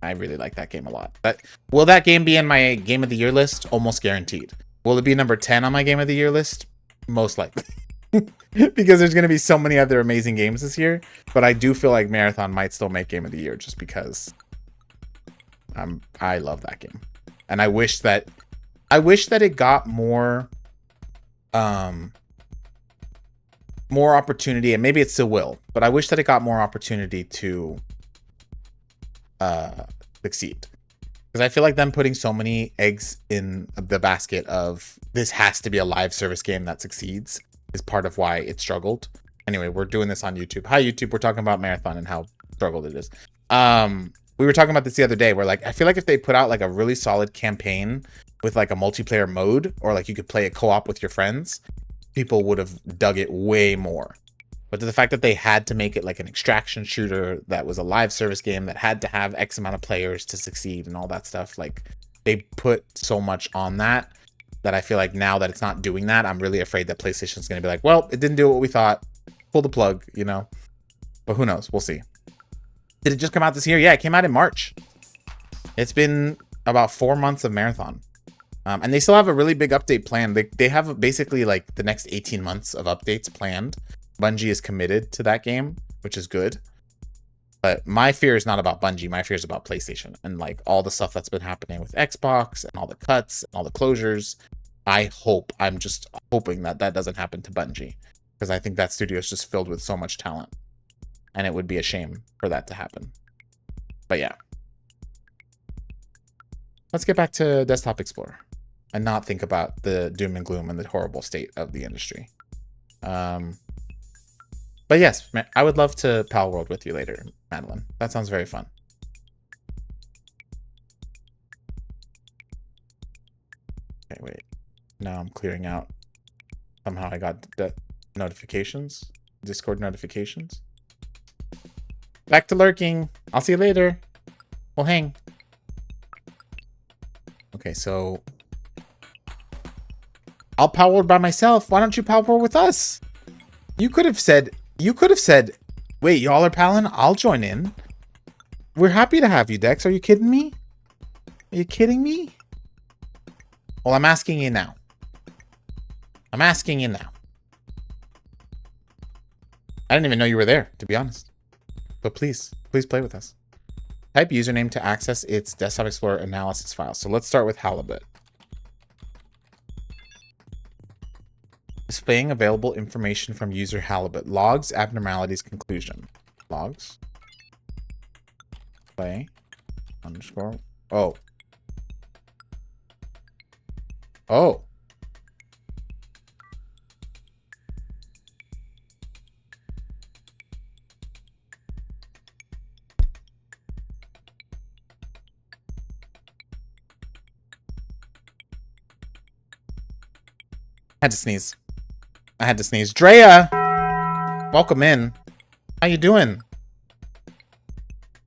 I really like that game a lot. But will that game be in my Game of the Year list? Almost guaranteed. Will it be number 10 on my Game of the Year list? Most likely. Because there's going to be so many other amazing games this year. But I do feel like Marathon might still make Game of the Year just because I love that game. And I wish that it got more opportunity, and maybe it still will, but I wish that it got more opportunity to succeed, because I feel like them putting so many eggs in the basket of this has to be a live service game that succeeds is part of why it struggled. Anyway, we're doing this on YouTube. Hi YouTube, we're talking about Marathon and how struggled it is. We were talking about this the other day where like I feel like if they put out like a really solid campaign with like a multiplayer mode, or like you could play a co-op with your friends, people would have dug it way more. But the fact that they had to make it like an extraction shooter that was a live service game that had to have X amount of players to succeed and all that stuff, like they put so much on that I feel like now that it's not doing that, I'm really afraid that PlayStation's going to be like, well, it didn't do what we thought. Pull the plug, you know? But who knows? We'll see. Did it just come out this year? Yeah, it came out in March. It's been about 4 months of Marathon. And they still have a really big update planned. They have basically like the next 18 months of updates planned. Bungie is committed to that game, which is good. But my fear is not about Bungie. My fear is about PlayStation and like all the stuff that's been happening with Xbox and all the cuts and all the closures. I'm just hoping that doesn't happen to Bungie, because I think that studio is just filled with so much talent, and it would be a shame for that to happen. But yeah, let's get back to Desktop Explorer and not think about the doom and gloom and the horrible state of the industry. But yes, I would love to Pal World with you later, Madeline. That sounds very fun. Okay, wait. Now I'm clearing out. Somehow I got the notifications. Discord notifications. Back to lurking. I'll see you later. We'll hang. Okay, so I'll Pal World by myself. Why don't you Pal World with us? You could have said, wait, y'all are palling? I'll join in. We're happy to have you, Dex. Are you kidding me? Are you kidding me? Well, I'm asking you now. I'm asking you now. I didn't even know you were there, to be honest. But please play with us. Type username to access its Desktop Explorer analysis file. So let's start with Halibut. Displaying available information from user Halibut. Logs, abnormalities, conclusion. Logs. Play. Underscore. Oh. Oh. I had to sneeze. I had to sneeze. Drea! Welcome in. How you doing?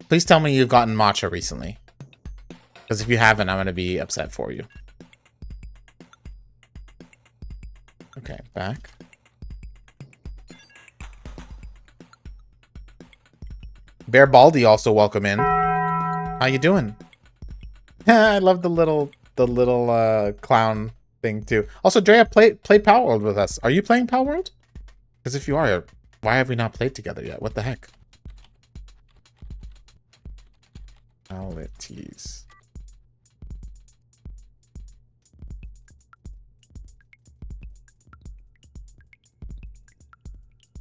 Please tell me you've gotten matcha recently. Because if you haven't, I'm going to be upset for you. Okay, back. Bear Baldy also welcome in. How you doing? I love the little clown thing too. Also, Drea, play Power World with us. Are you playing Power World? Because if you are, why have we not played together yet? What the heck? Abilities.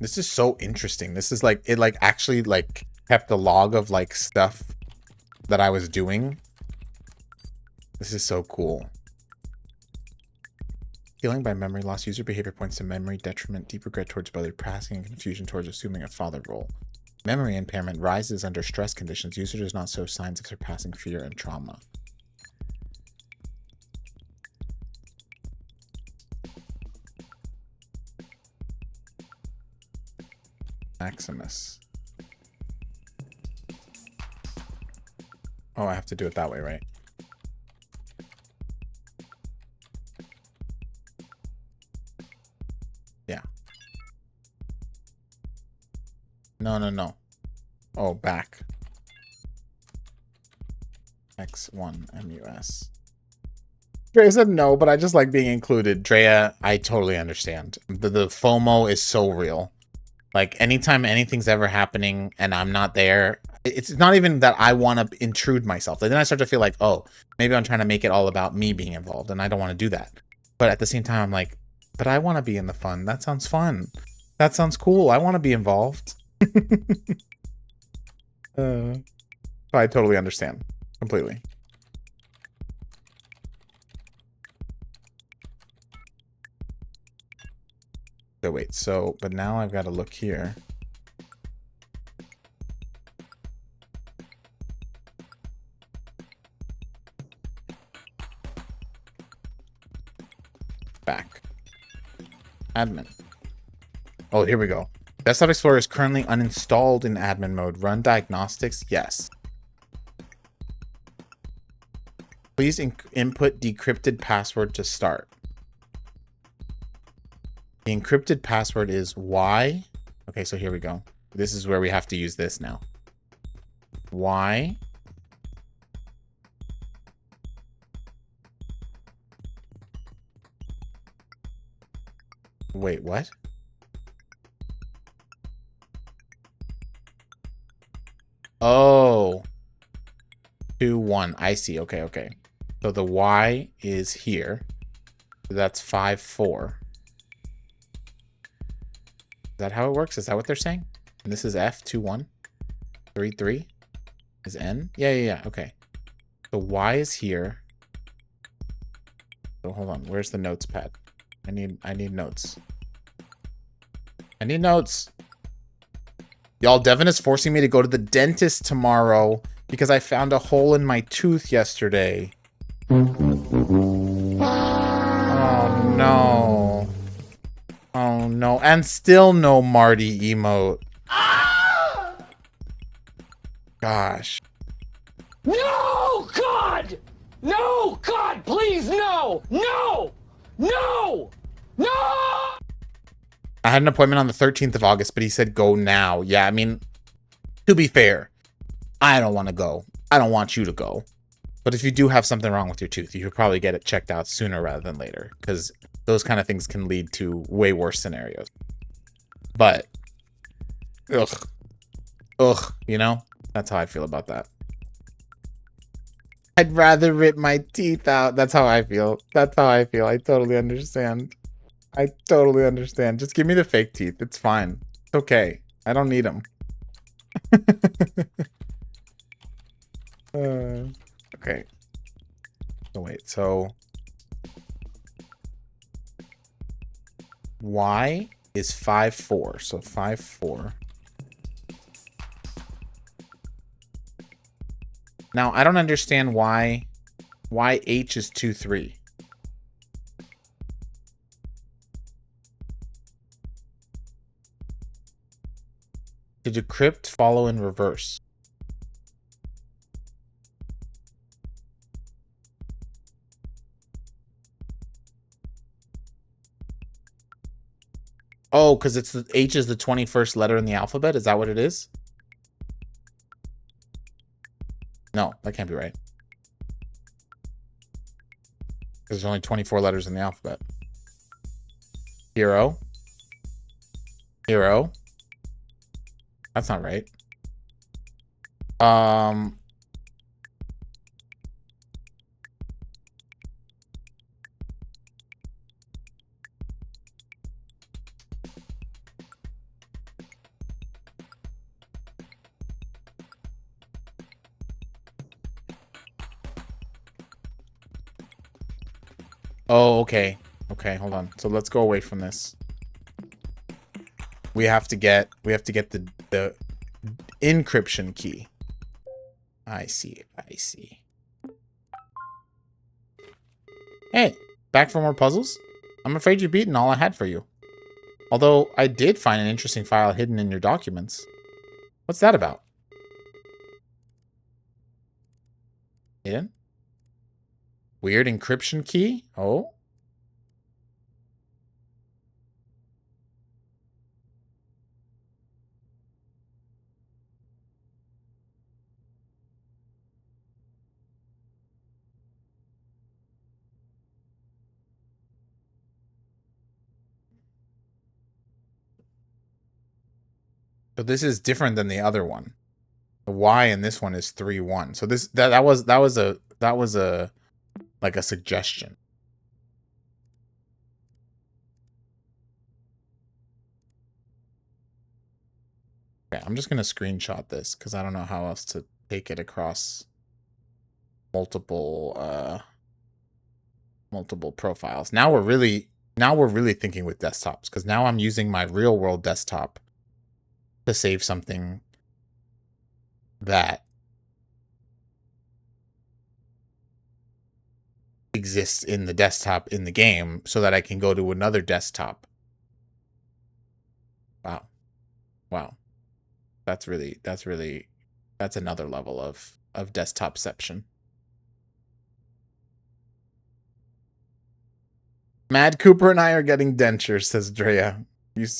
This is so interesting. This is like, it like actually like kept a log of like stuff that I was doing. This is so cool. Healing by memory loss. User behavior points to memory detriment, deep regret towards brother, passing and confusion towards assuming a father role. Memory impairment rises under stress conditions. User does not show signs of surpassing fear and trauma. Maximus. Oh, I have to do it that way, right? Yeah. No. Oh, back. X1 MUS. Drea said no, but I just like being included. Drea, I totally understand. The FOMO is so real. Like, anytime anything's ever happening and I'm not there, it's not even that I want to intrude myself. Like, then I start to feel like, oh, maybe I'm trying to make it all about me being involved, and I don't want to do that. But at the same time, I'm like, but I want to be in the fun. That sounds fun. That sounds cool. I want to be involved. I totally understand. Completely. So wait, so, but now I've got to look here. Back. Admin. Oh, here we go. Desktop Explorer is currently uninstalled in admin mode. Run diagnostics? Yes. Please input decrypted password to start. The encrypted password is Y. Okay, so here we go. This is where we have to use this now. Y. Wait, what? Oh. 2, 1. I see. Okay. So the Y is here. So that's 5, 4. Is that how it works? Is that what they're saying? And this is F, 2, 1. 3, 3. Is N? Yeah. Okay. So Y is here. So hold on. Where's the notes pad? I need notes. I need notes. Y'all, Devin is forcing me to go to the dentist tomorrow because I found a hole in my tooth yesterday. Oh no. Oh no. And still no Marty emote. Gosh. No, God! No, God, please, no! No! No! No! I had an appointment on the 13th of August, but he said go now. Yeah, I mean, to be fair, I don't want to go. I don't want you to go. But if you do have something wrong with your tooth, you should probably get it checked out sooner rather than later, because those kind of things can lead to way worse scenarios. But, ugh, you know, that's how I feel about that. I'd rather rip my teeth out. That's how I feel. That's how I feel. I totally understand. I totally understand. Just give me the fake teeth. It's fine. It's okay. I don't need them. Okay. So wait. So Y is 5, 4. So 5, 4. Now, I don't understand why H is 2, 3. To decrypt, follow in reverse. Oh, because it's the H is the 21st letter in the alphabet? Is that what it is? No, that can't be right. Because there's only 24 letters in the alphabet. 0. 0. That's not right. Oh, okay. Okay, hold on. So let's go away from this. We have to get the encryption key. I see. I see. Hey, back for more puzzles? I'm afraid you've beaten all I had for you. Although I did find an interesting file hidden in your documents. What's that about? Hidden? Weird encryption key? Oh? So this is different than the other one. The Y in this one is 3, 1. So this that was a like a suggestion. Okay, I'm just gonna screenshot this because I don't know how else to take it across multiple multiple profiles. Now we're really thinking with desktops, because now I'm using my real world desktop to save something that exists in the desktop in the game so that I can go to another desktop. Wow. Wow. That's another level of desktopception. Mad Cooper and I are getting dentures, says Drea.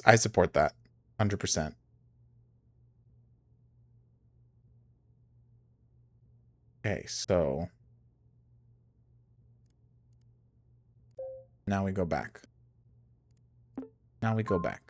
I support that 100%. Okay, so now we go back. Now we go back.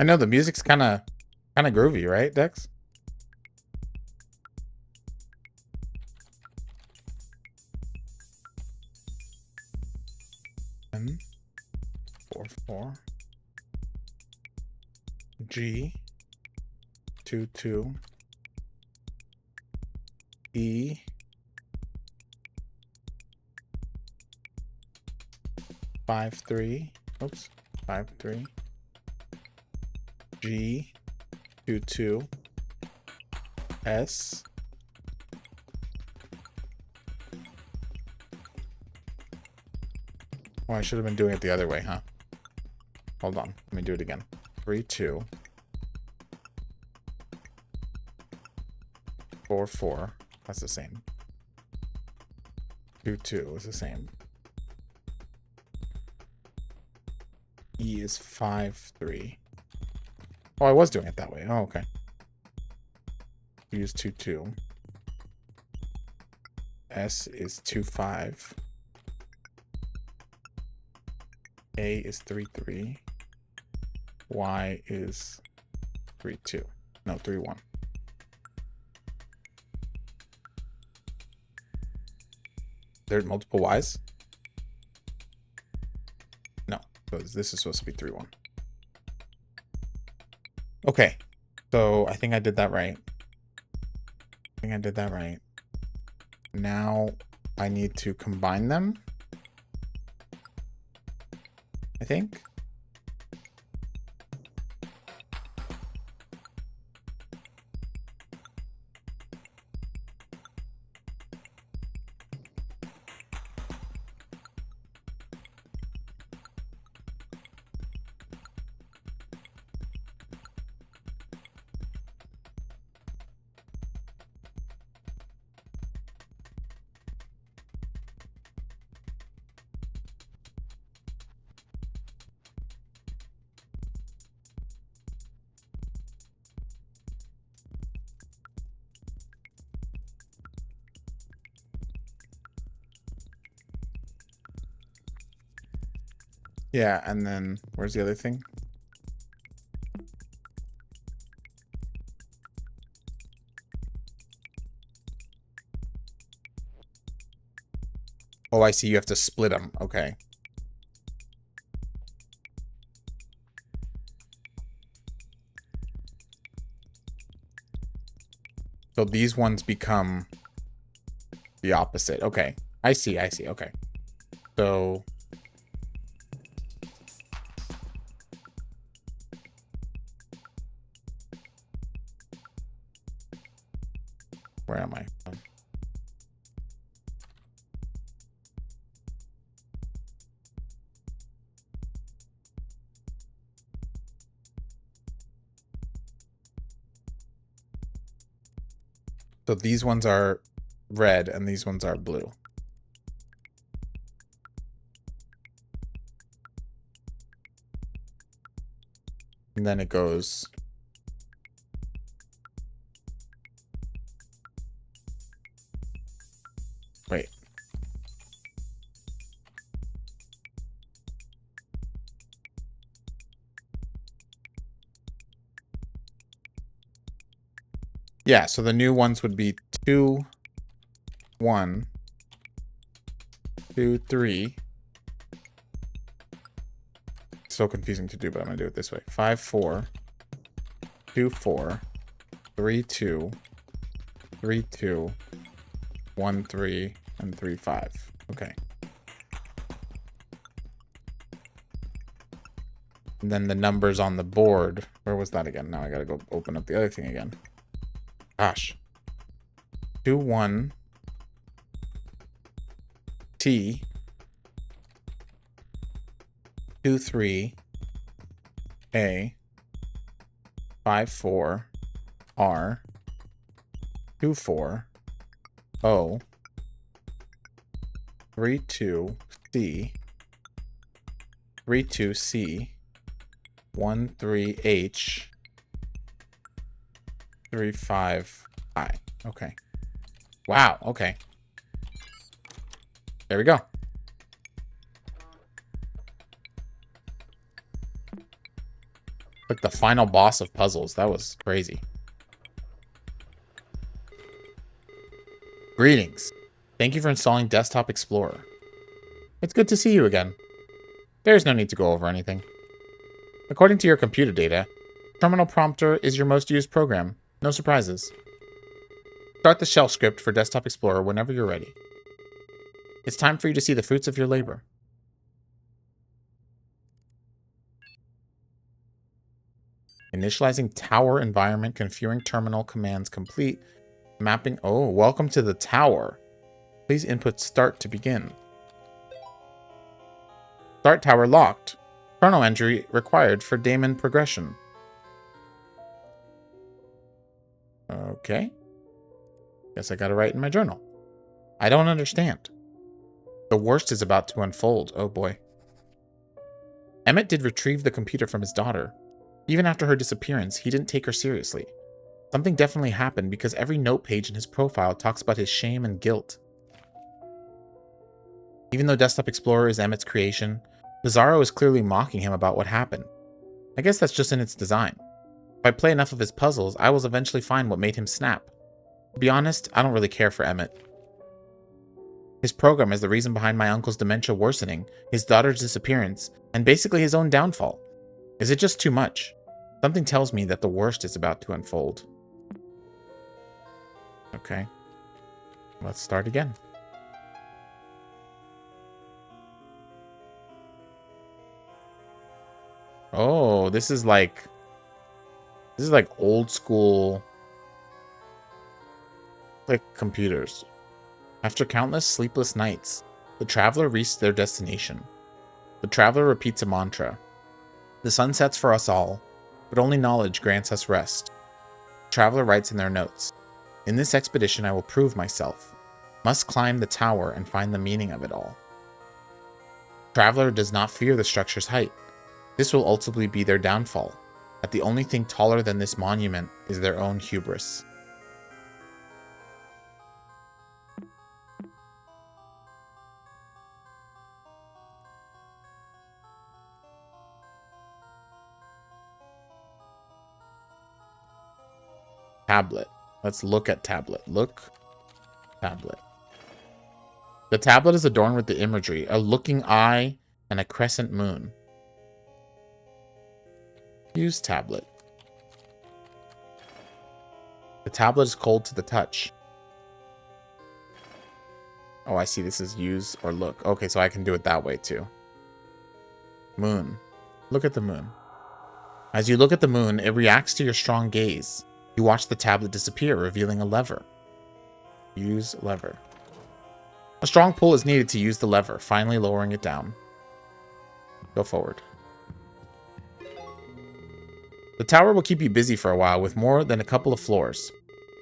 I know the music's kind of groovy, right, Dex? N 4 4 G 2 2 E 5 3. Oops, 5 3. G 2 2 S Oh, I should have been doing it the other way, huh? Hold on, let me do it again. 3 2 4 4. That's the same. 2 is the same. E is 5 3. Oh, I was doing it that way. Oh, okay. Use 2 2. S is 2 5. A is 3 3. Y is 3 2. No, 3 1. There are multiple Y's? No. So this is supposed to be 3 1. Okay. So I think I did that right. Now I need to combine them. I think. Yeah, and then where's the other thing? Oh, I see. You have to split them. Okay. So these ones become the opposite. Okay. I see. Okay. So where am I? So these ones are red and these ones are blue. And then it goes wait. Yeah, so the new ones would be 2 1 2 3. So confusing to do, but I'm gonna do it this way. 5 4 2 4 3 2 3 2 1 3 and 3 5. Okay. And then the numbers on the board. Where was that again? Now I gotta go open up the other thing again. Gosh. 2 1 T 2 3 A 5 4 R 2 4 O 3 2 C 3 2 C 1 3 H 3 5 I. Okay. Wow. Okay. There we go. Like the final boss of puzzles. That was crazy. Greetings. Thank you for installing Desktop Explorer. It's good to see you again. There's no need to go over anything. According to your computer data, Terminal Prompter is your most used program. No surprises. Start the shell script for Desktop Explorer whenever you're ready. It's time for you to see the fruits of your labor. Initializing tower environment, configuring terminal commands complete. Mapping. Oh, welcome to the tower. Please input start to begin. Start tower locked. Chrono entry required for daemon progression. Okay. Guess I gotta write in my journal. I don't understand. The worst is about to unfold. Oh boy. Emmett did retrieve the computer from his daughter. Even after her disappearance, he didn't take her seriously. Something definitely happened because every note page in his profile talks about his shame and guilt. Even though Desktop Explorer is Emmett's creation, Bizarro is clearly mocking him about what happened. I guess that's just in its design. If I play enough of his puzzles, I will eventually find what made him snap. To be honest, I don't really care for Emmett. His program is the reason behind my uncle's dementia worsening, his daughter's disappearance, and basically his own downfall. Is it just too much? Something tells me that the worst is about to unfold. Okay. Let's start again. Oh, this is like old school, like computers. After countless sleepless nights, the traveler reached their destination. The traveler repeats a mantra. The sun sets for us all, but only knowledge grants us rest. The traveler writes in their notes. In this expedition I will prove myself. Must climb the tower and find the meaning of it all. The traveler does not fear the structure's height. This will ultimately be their downfall, that the only thing taller than this monument is their own hubris. Tablet. Let's look at tablet. Look. Tablet. The tablet is adorned with the imagery, a looking eye and a crescent moon. Use tablet. The tablet is cold to the touch. Oh, I see. This is use or look. Okay, so I can do it that way too. Moon. Look at the moon. As you look at the moon, it reacts to your strong gaze. You watch the tablet disappear, revealing a lever. Use lever. A strong pull is needed to use the lever, finally lowering it down. Go forward. The tower will keep you busy for a while with more than a couple of floors.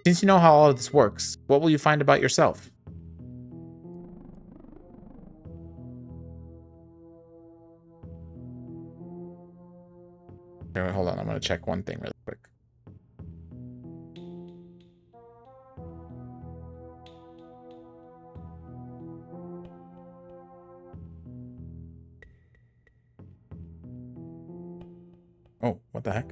Since you know how all of this works, what will you find about yourself? Okay, wait, hold on, I'm going to check one thing really quick. Oh, what the heck?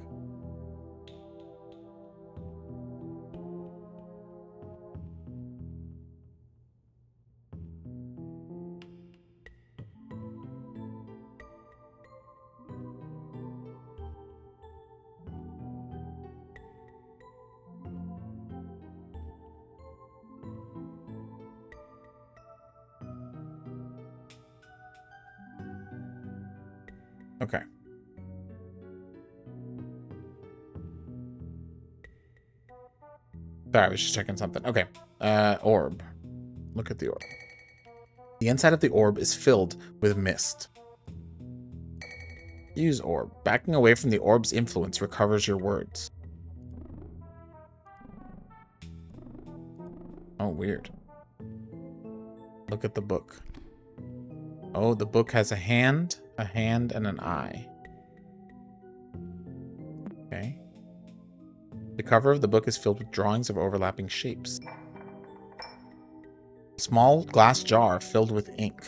Okay. Sorry, I was just checking something. Okay. Orb. Look at the orb. The inside of the orb is filled with mist. Use orb. Backing away from the orb's influence recovers your words. Oh, weird. Look at the book. Oh, the book has a hand, and an eye. Okay. The cover of the book is filled with drawings of overlapping shapes. A small glass jar filled with ink.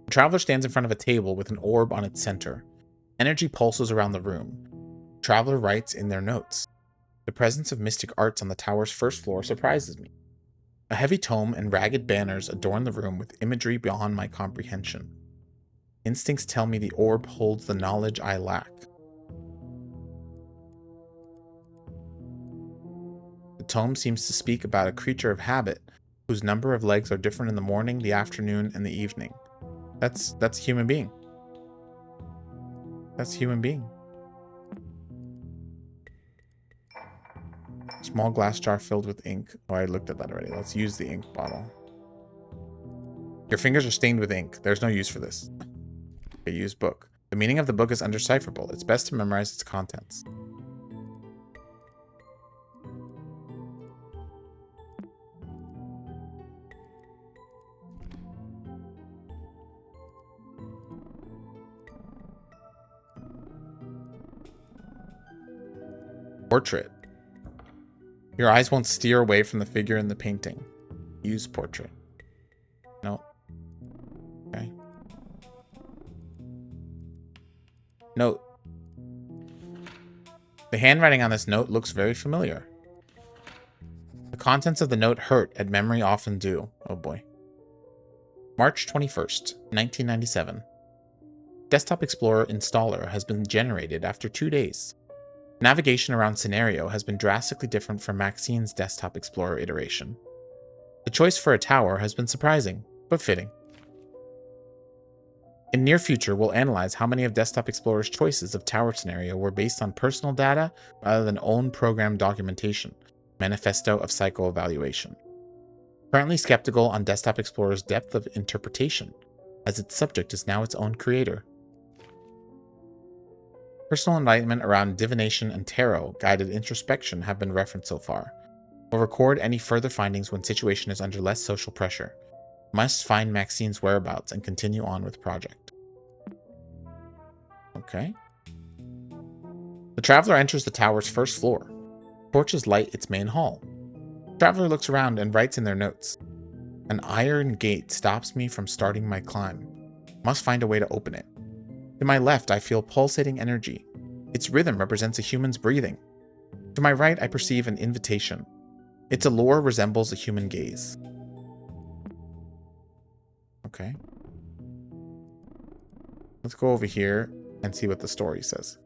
The traveler stands in front of a table with an orb on its center. Energy pulses around the room. The traveler writes in their notes. The presence of mystic arts on the tower's first floor surprises me. A heavy tome and ragged banners adorn the room with imagery beyond my comprehension. Instincts tell me the orb holds the knowledge I lack. The tome seems to speak about a creature of habit, whose number of legs are different in the morning, the afternoon, and the evening. That's human being. That's human being. Small glass jar filled with ink. Oh, I looked at that already. Let's use the ink bottle. Your fingers are stained with ink. There's no use for this. Okay, use book. The meaning of the book is undecipherable. It's best to memorize its contents. Portrait. Your eyes won't steer away from the figure in the painting. Use portrait. No. Okay. Note. The handwriting on this note looks very familiar. The contents of the note hurt, as memory often do. Oh boy. March 21st, 1997. Desktop Explorer installer has been generated after 2 days. Navigation around scenario has been drastically different from Maxine's Desktop Explorer iteration. The choice for a tower has been surprising, but fitting. In near future, we'll analyze how many of Desktop Explorer's choices of tower scenario were based on personal data rather than own program documentation, Manifesto of Psychoevaluation. Currently skeptical on Desktop Explorer's depth of interpretation, as its subject is now its own creator. Personal enlightenment around divination and tarot guided introspection have been referenced so far. We'll record any further findings when situation is under less social pressure. Must find Maxine's whereabouts and continue on with project. Okay. The traveler enters the tower's first floor. Torches light its main hall. The traveler looks around and writes in their notes. An iron gate stops me from starting my climb. Must find a way to open it. To my left, I feel pulsating energy. Its rhythm represents a human's breathing. To my right, I perceive an invitation. Its allure resembles a human gaze. Okay. Let's go over here and see what the story says.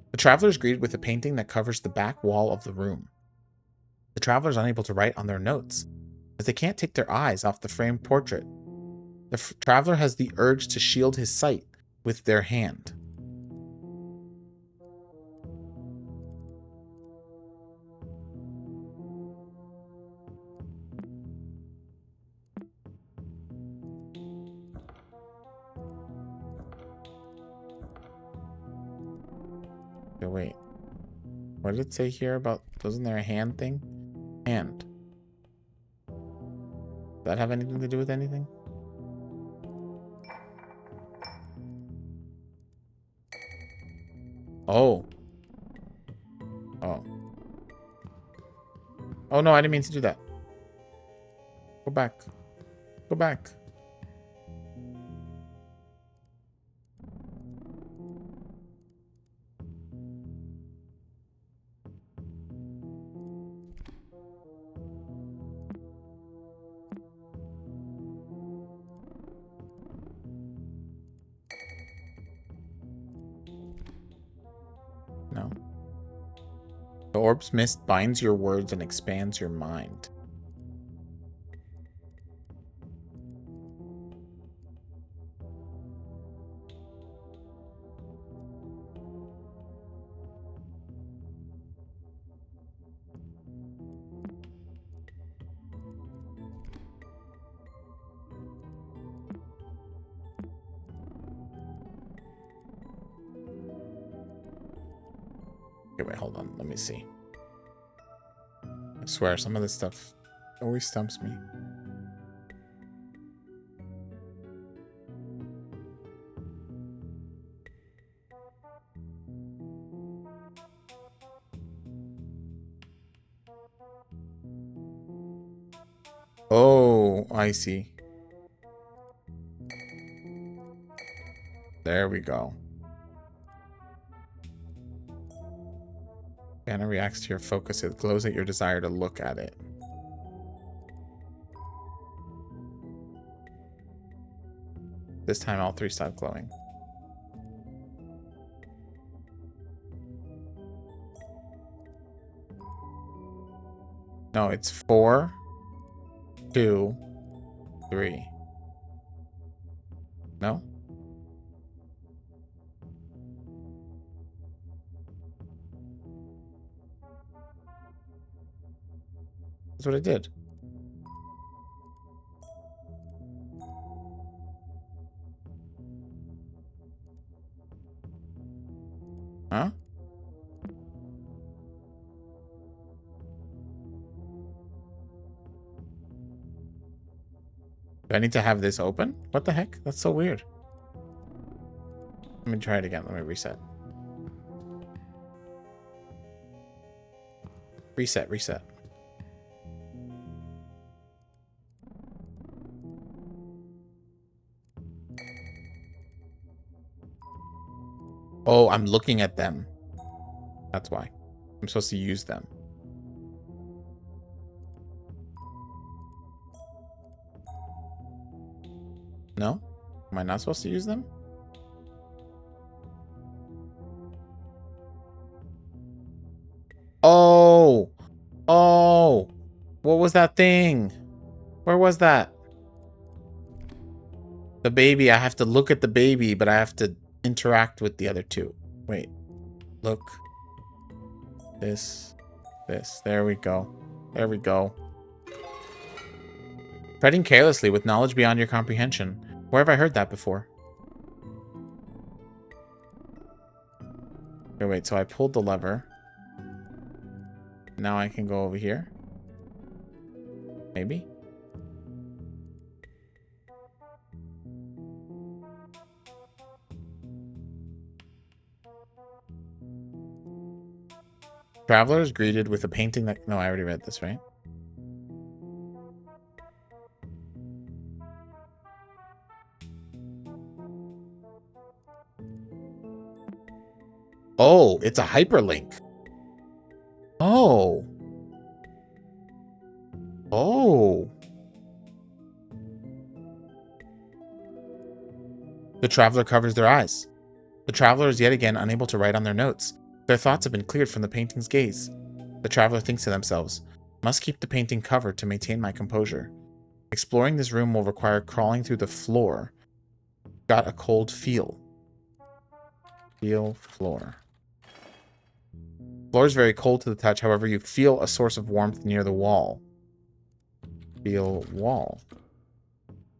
The traveler is greeted with a painting that covers the back wall of the room. The traveler is unable to write on their notes, as they can't take their eyes off the framed portrait. The traveler has the urge to shield his sight with their hand. Okay, wait. What did it say here about, wasn't there a hand thing? Hand. Does that have anything to do with anything? Oh. Oh. Oh no, I didn't mean to do that. Go back. Go back. No. The orb's mist binds your words and expands your mind. Okay, wait, hold on. Let me see. I swear, some of this stuff always stumps me. Oh, I see. There we go. Banner reacts to your focus. It glows at your desire to look at it. This time all three stop glowing. No, it's 4, 2, 3. No? That's what I did. Huh? Do I need to have this open? What the heck? That's so weird. Let me try it again. Let me reset. Reset, reset. Oh, I'm looking at them. That's why. I'm supposed to use them. No? Am I not supposed to use them? Oh! Oh! What was that thing? Where was that? The baby. I have to look at the baby, but I have to interact with the other two. Wait. Look. This. This. There we go. There we go. Treading carelessly with knowledge beyond your comprehension. Where have I heard that before? Okay, wait. So I pulled the lever. Now I can go over here. Maybe. Traveler is greeted with a painting that... No, I already read this, right? Oh, it's a hyperlink. Oh. Oh. The traveler covers their eyes. The traveler is yet again unable to write on their notes. Their thoughts have been cleared from the painting's gaze. The traveler thinks to themselves, must keep the painting covered to maintain my composure. Exploring this room will require crawling through the floor. Got a cold feel. Feel floor. Floor is very cold to the touch, however, you feel a source of warmth near the wall. Feel wall.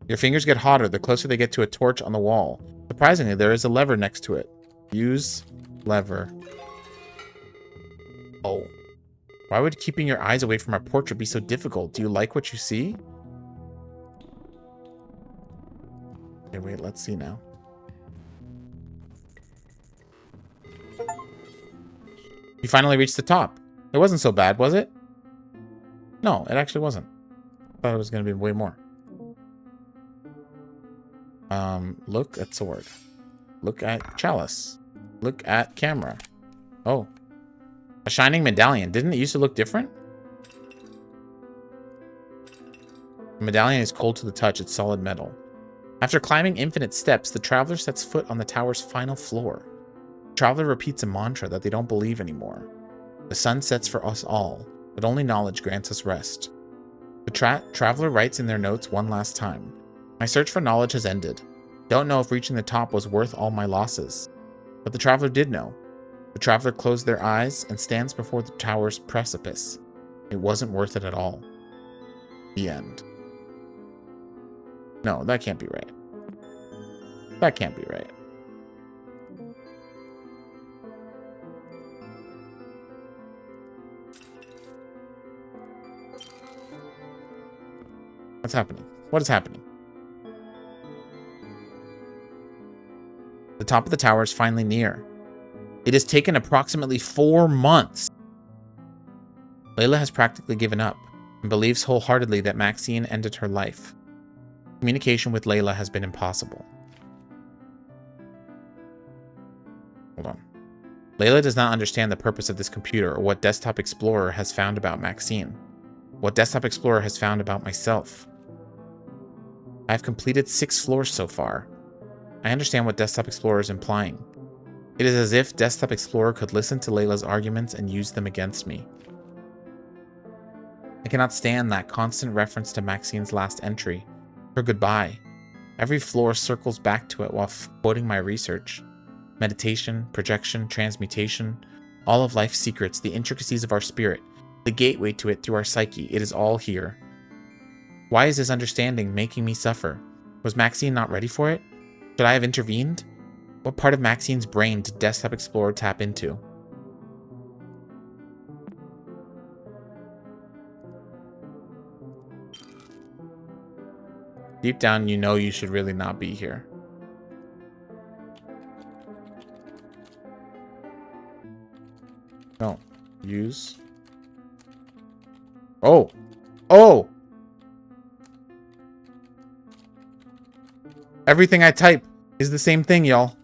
Your fingers get hotter the closer they get to a torch on the wall. Surprisingly, there is a lever next to it. Use lever. Oh. Why would keeping your eyes away from our portrait be so difficult? Do you like what you see? Okay, wait, let's see now. You finally reached the top. It wasn't so bad, was it? No, it actually wasn't. I thought it was going to be way more. Look at sword. Look at chalice. Look at camera. Oh. A shining medallion. Didn't it used to look different? The medallion is cold to the touch. It's solid metal. After climbing infinite steps, the traveler sets foot on the tower's final floor. The traveler repeats a mantra that they don't believe anymore. The sun sets for us all, but only knowledge grants us rest. The traveler writes in their notes one last time. My search for knowledge has ended. Don't know if reaching the top was worth all my losses. But the traveler did know. The traveler closed their eyes and stands before the tower's precipice. It wasn't worth it at all. The end. No, that can't be right. That can't be right. What's happening? What is happening? The top of the tower is finally near. It has taken approximately 4 months. Layla has practically given up and believes wholeheartedly that Maxine ended her life. Communication with Layla has been impossible. Hold on. Layla does not understand the purpose of this computer or what Desktop Explorer has found about Maxine. What Desktop Explorer has found about myself. I have completed 6 floors so far. I understand what Desktop Explorer is implying. It is as if Desktop Explorer could listen to Layla's arguments and use them against me. I cannot stand that constant reference to Maxine's last entry, her goodbye. Every floor circles back to it while quoting my research. Meditation, projection, transmutation, all of life's secrets, the intricacies of our spirit, the gateway to it through our psyche, it is all here. Why is this understanding making me suffer? Was Maxine not ready for it? Should I have intervened? What part of Maxine's brain did Desktop Explorer tap into? Deep down, you know you should really not be here. No. Use Oh. Oh! Everything I type is the same thing, y'all.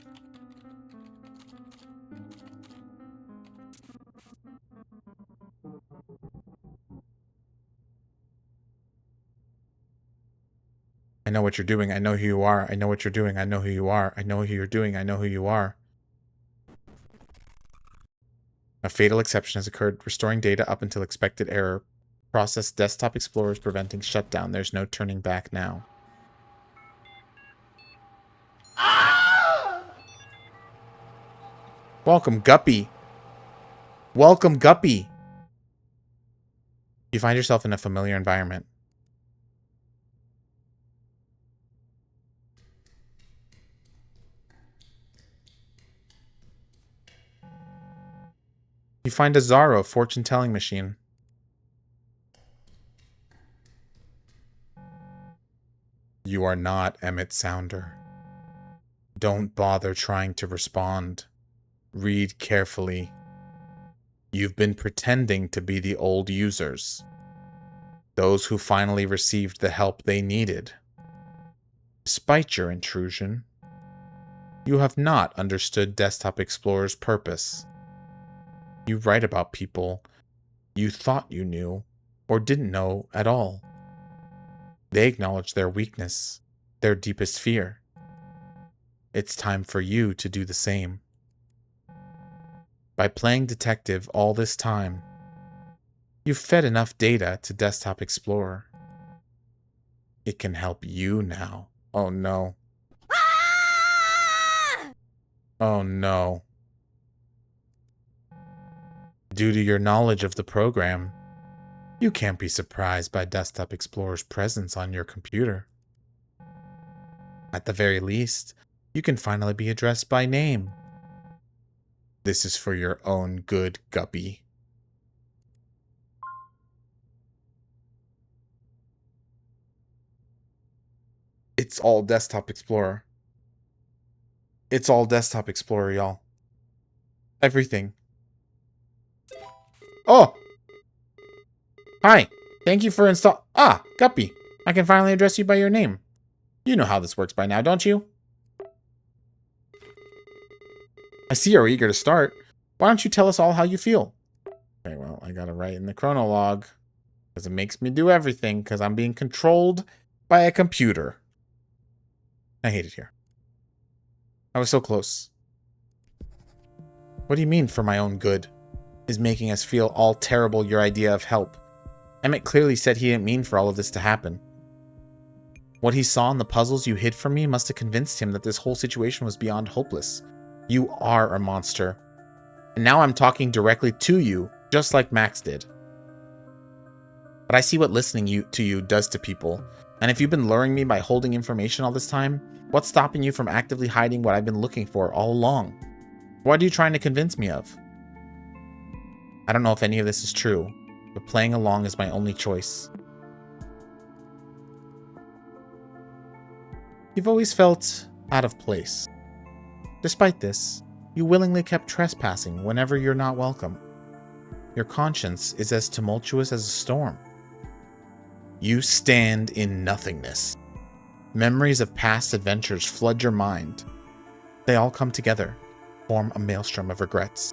I know what you're doing. I know who you are. I know what you're doing. I know who you are. I know who you're doing. I know who you are. A fatal exception has occurred, restoring data up until expected error. Process Desktop Explorer is preventing shutdown. There's no turning back now. Welcome, Guppy. Welcome, Guppy. You find yourself in a familiar environment. You find a Zaro fortune-telling machine. You are not Emmett Sounder. Don't bother trying to respond. Read carefully. You've been pretending to be the old users. Those who finally received the help they needed. Despite your intrusion, you have not understood Desktop Explorer's purpose. You write about people you thought you knew or didn't know at all. They acknowledge their weakness, their deepest fear. It's time for you to do the same. By playing detective all this time, you've fed enough data to Desktop Explorer. It can help you now. Oh no. Oh no. Due to your knowledge of the program, you can't be surprised by Desktop Explorer's presence on your computer. At the very least, you can finally be addressed by name. This is for your own good, Guppy. It's all Desktop Explorer. It's all Desktop Explorer, y'all. Everything. Oh! Hi. Thank you for install- Ah, Guppy. I can finally address you by your name. You know how this works by now, don't you? I see you're eager to start. Why don't you tell us all how you feel? Okay, well, I gotta write in the chronologue. Because it makes me do everything, because I'm being controlled by a computer. I hate it here. I was so close. What do you mean, for my own good? Is making us feel all terrible your idea of help. Emmett clearly said he didn't mean for all of this to happen. What he saw in the puzzles you hid from me must have convinced him that this whole situation was beyond hopeless. You are a monster. And now I'm talking directly to you, just like Max did. But I see what listening to you does to people. And if you've been luring me by holding information all this time, what's stopping you from actively hiding what I've been looking for all along? What are you trying to convince me of? I don't know if any of this is true, but playing along is my only choice. You've always felt out of place. Despite this, you willingly kept trespassing whenever you're not welcome. Your conscience is as tumultuous as a storm. You stand in nothingness. Memories of past adventures flood your mind. They all come together, form a maelstrom of regrets.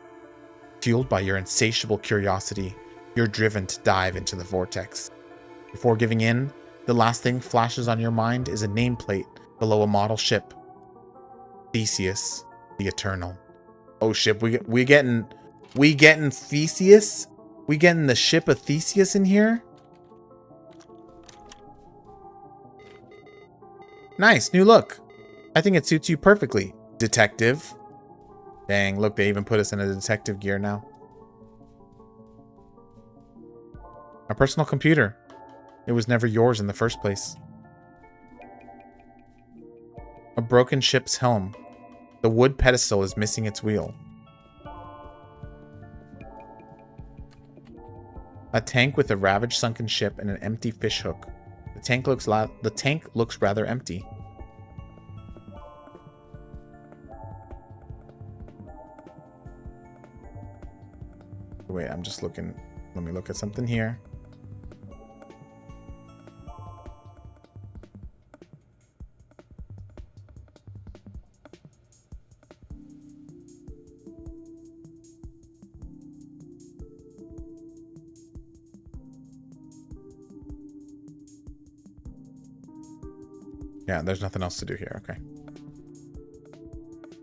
Fueled by your insatiable curiosity, you're driven to dive into the vortex. Before giving in, the last thing flashes on your mind is a nameplate below a model ship. Theseus, the Eternal. Oh shit, we getting Theseus? We getting the ship of Theseus in here? Nice, new look. I think it suits you perfectly, detective. Dang, look, they even put us in a detective gear now. A personal computer. It was never yours in the first place. A broken ship's helm. The wood pedestal is missing its wheel. A tank with a ravaged sunken ship and an empty fishhook. The tank looks rather empty. Wait, I'm just looking. Let me look at something here. Yeah, there's nothing else to do here. Okay.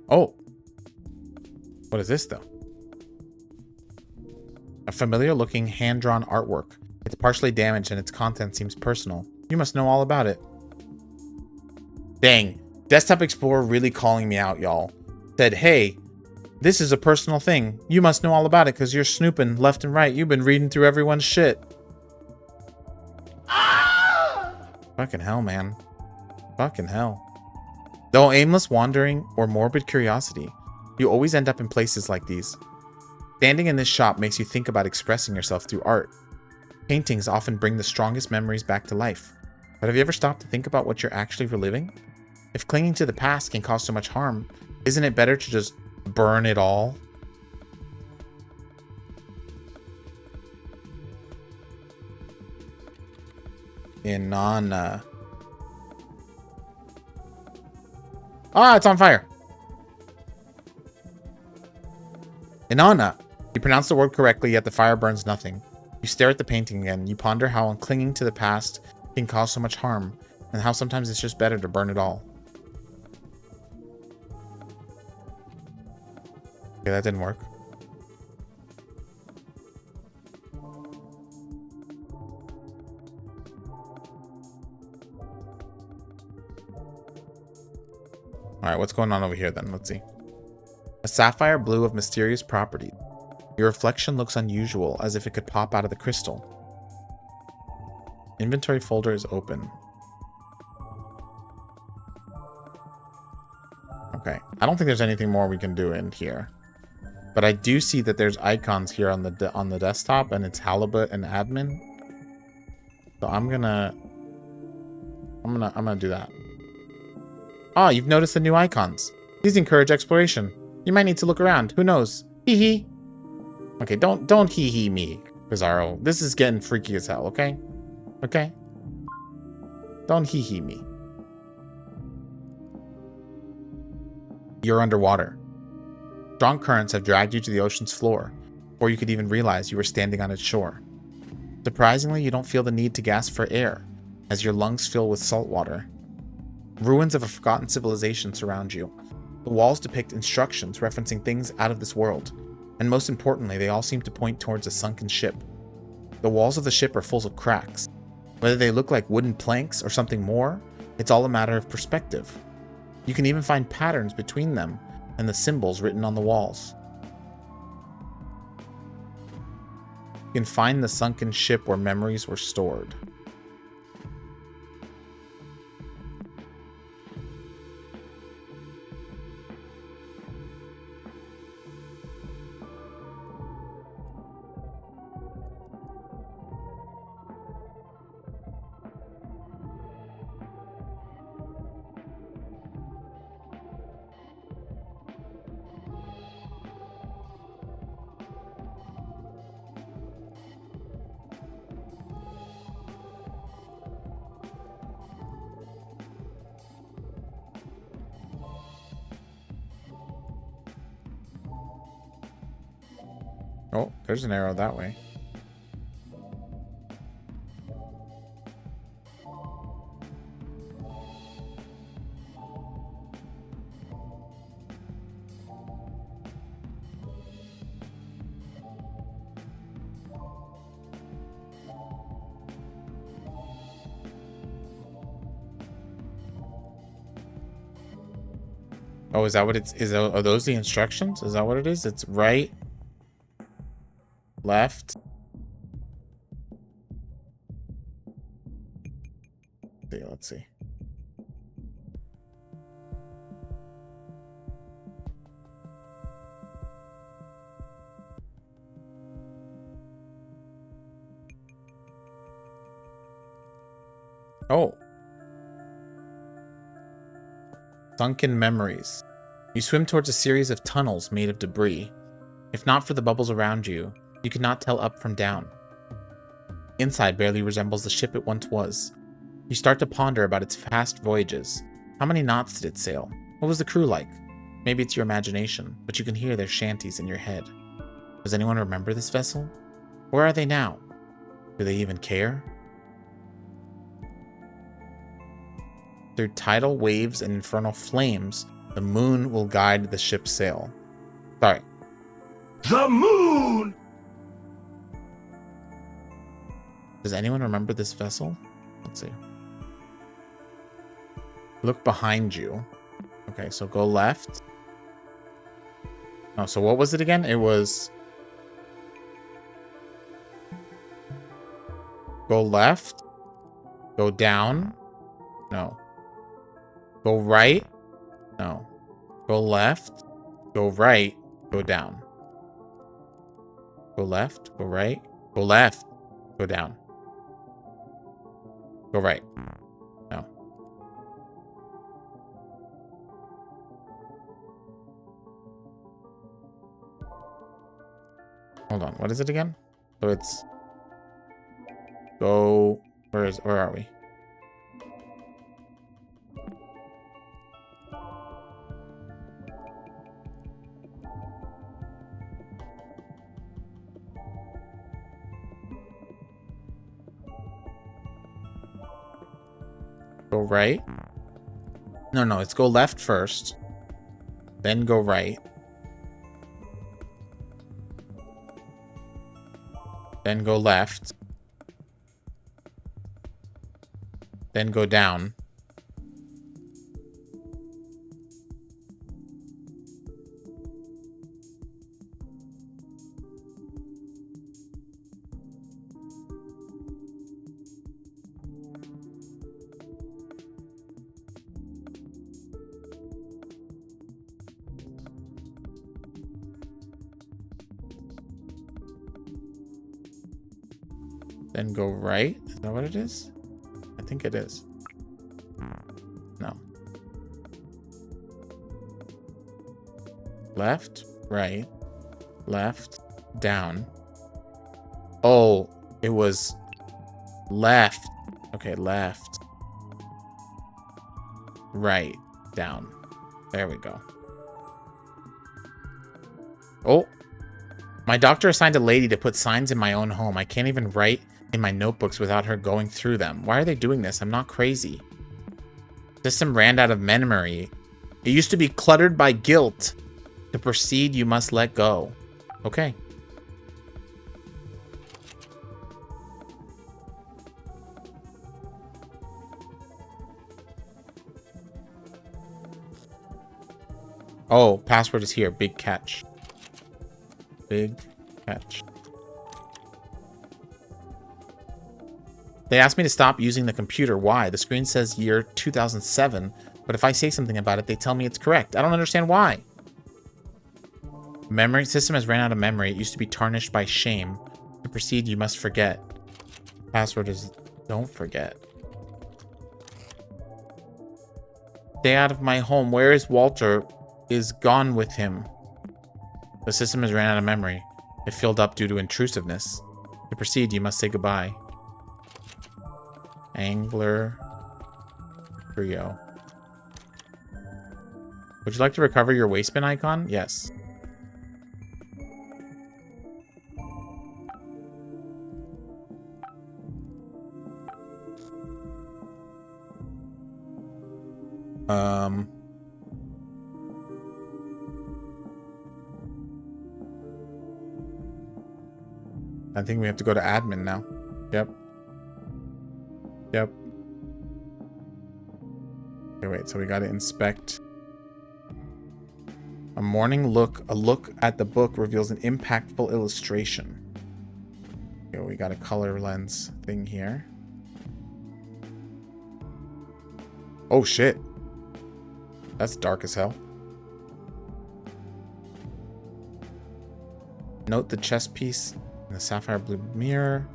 Oh. What is this, though? A familiar-looking hand-drawn artwork. It's partially damaged and its content seems personal. You must know all about it. Dang. Desktop Explorer really calling me out, y'all. Said, hey, this is a personal thing. You must know all about it because you're snooping left and right. You've been reading through everyone's shit. Fucking hell, man. Fucking hell. Though aimless wandering or morbid curiosity, you always end up in places like these. Standing in this shop makes you think about expressing yourself through art. Paintings often bring the strongest memories back to life. But have you ever stopped to think about what you're actually reliving? If clinging to the past can cause so much harm, isn't it better to just burn it all? Inanna. Ah, it's on fire. Inanna. You pronounce the word correctly, yet the fire burns nothing. You stare at the painting again. You ponder how clinging to the past can cause so much harm, and how sometimes it's just better to burn it all. Okay, that didn't work. Alright, what's going on over here then? Let's see. A sapphire blue of mysterious property. Your reflection looks unusual, as if it could pop out of the crystal. Inventory folder is open. Okay, I don't think there's anything more we can do in here. But I do see that there's icons here on the desktop, and it's halibut and admin. So I'm gonna do that. Ah, you've noticed the new icons. These encourage exploration. You might need to look around. Who knows? Hee hee. Okay, don't hee hee me, Bizarro. This is getting freaky as hell, okay? Okay? Don't hee hee me. You're underwater. Strong currents have dragged you to the ocean's floor, before you could even realize you were standing on its shore. Surprisingly, you don't feel the need to gasp for air, as your lungs fill with salt water. Ruins of a forgotten civilization surround you. The walls depict instructions referencing things out of this world, and most importantly, they all seem to point towards a sunken ship. The walls of the ship are full of cracks. Whether they look like wooden planks or something more, it's all a matter of perspective. You can even find patterns between them and the symbols written on the walls. You can find the sunken ship where memories were stored. Oh, there's an arrow that way. Oh, is that what it's... Are those the instructions? Is that what it is? It's right... left. Let's see. Oh. Sunken memories. You swim towards a series of tunnels made of debris. If not for the bubbles around you, you could not tell up from down. Inside barely resembles the ship it once was. You start to ponder about its past voyages. How many knots did it sail? What was the crew like? Maybe it's your imagination, but you can hear their shanties in your head. Does anyone remember this vessel? Where are they now? Do they even care? Through tidal waves and infernal flames, the moon will guide the ship's sail. Sorry. The moon! Does anyone remember this vessel? Let's see. Look behind you. Okay, so go left. Oh, so what was it again? It was... Go left. Go down. No. Go right. No. Go left. Go right. Go down. Go left. Go right. Go left. Go down. Go right. No. Hold on. What is it again? So it's... Go... Where are we? Go right. No, it's go left first. Then go right. Then go left. Then go down. Then go right. Is that what it is? I think it is. No. Left, right, left, down. Oh, it was left. Okay, left. Right, down. There we go. Oh. My doctor assigned a lady to put signs in my own home. I can't even write in my notebooks without her going through them. Why are they doing this? I'm not crazy. System ran out of memory. It used to be cluttered by guilt. To proceed, you must let go. Okay. Oh, password is here. Big catch. Big catch. They asked me to stop using the computer. Why? The screen says year 2007, but if I say something about it, they tell me it's correct. I don't understand why. Memory system has ran out of memory. It used to be tarnished by shame. To proceed, you must forget. Password is don't forget. Stay out of my home. Where is Walter? Is gone with him. The system has ran out of memory. It filled up due to intrusiveness. To proceed, you must say goodbye. Angler Trio. Would you like to recover your waste bin icon? Yes. I think we have to go to admin now. Yep. Yep. Okay, wait, so we gotta inspect. A look at the book reveals an impactful illustration. Okay, we got a color lens thing here. Oh shit. That's dark as hell. Note the chess piece in the sapphire blue mirror.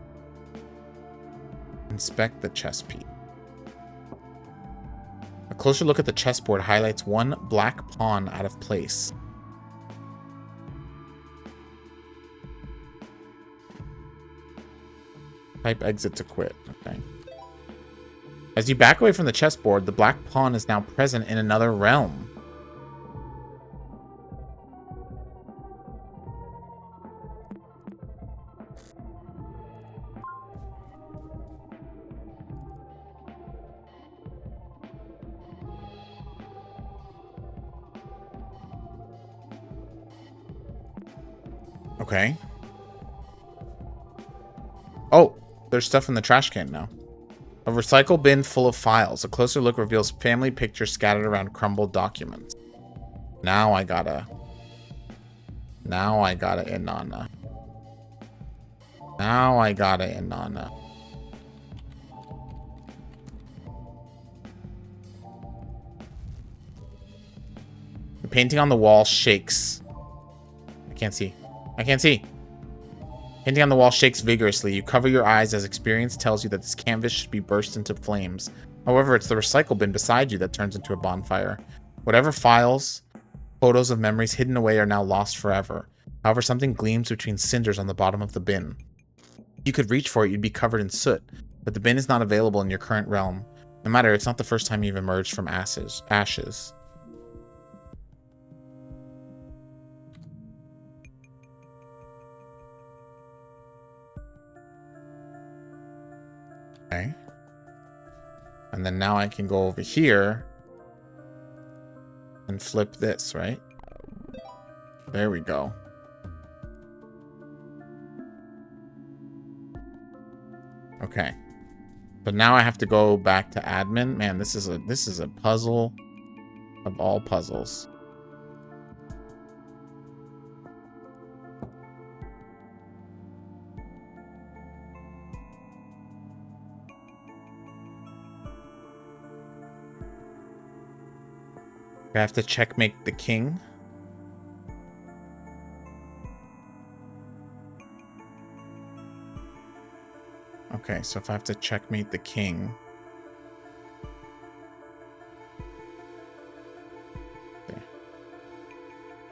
Inspect the chess piece. A closer look at the chessboard highlights one black pawn out of place. Type exit to quit. Okay. As you back away from the chessboard, the black pawn is now present in another realm. Okay. Oh, there's stuff in the trash can now. A recycle bin full of files. A closer look reveals family pictures scattered around crumbled documents. Now I gotta Inanna. Now I gotta Inanna. The painting on the wall shakes. I can't see. I can't see. Painting on the wall shakes vigorously. You cover your eyes as experience tells you that this canvas should be burst into flames. However, it's the recycle bin beside you that turns into a bonfire. Whatever files, photos of memories hidden away are now lost forever. However, something gleams between cinders on the bottom of the bin. If you could reach for it, you'd be covered in soot, but the bin is not available in your current realm. No matter, it's not the first time you've emerged from ashes. Okay. And then now I can go over here and flip this, right? There we go. Okay. But now I have to go back to admin. Man, this is a puzzle of all puzzles. I have to checkmate the king. Okay, so if I have to checkmate the king. Okay.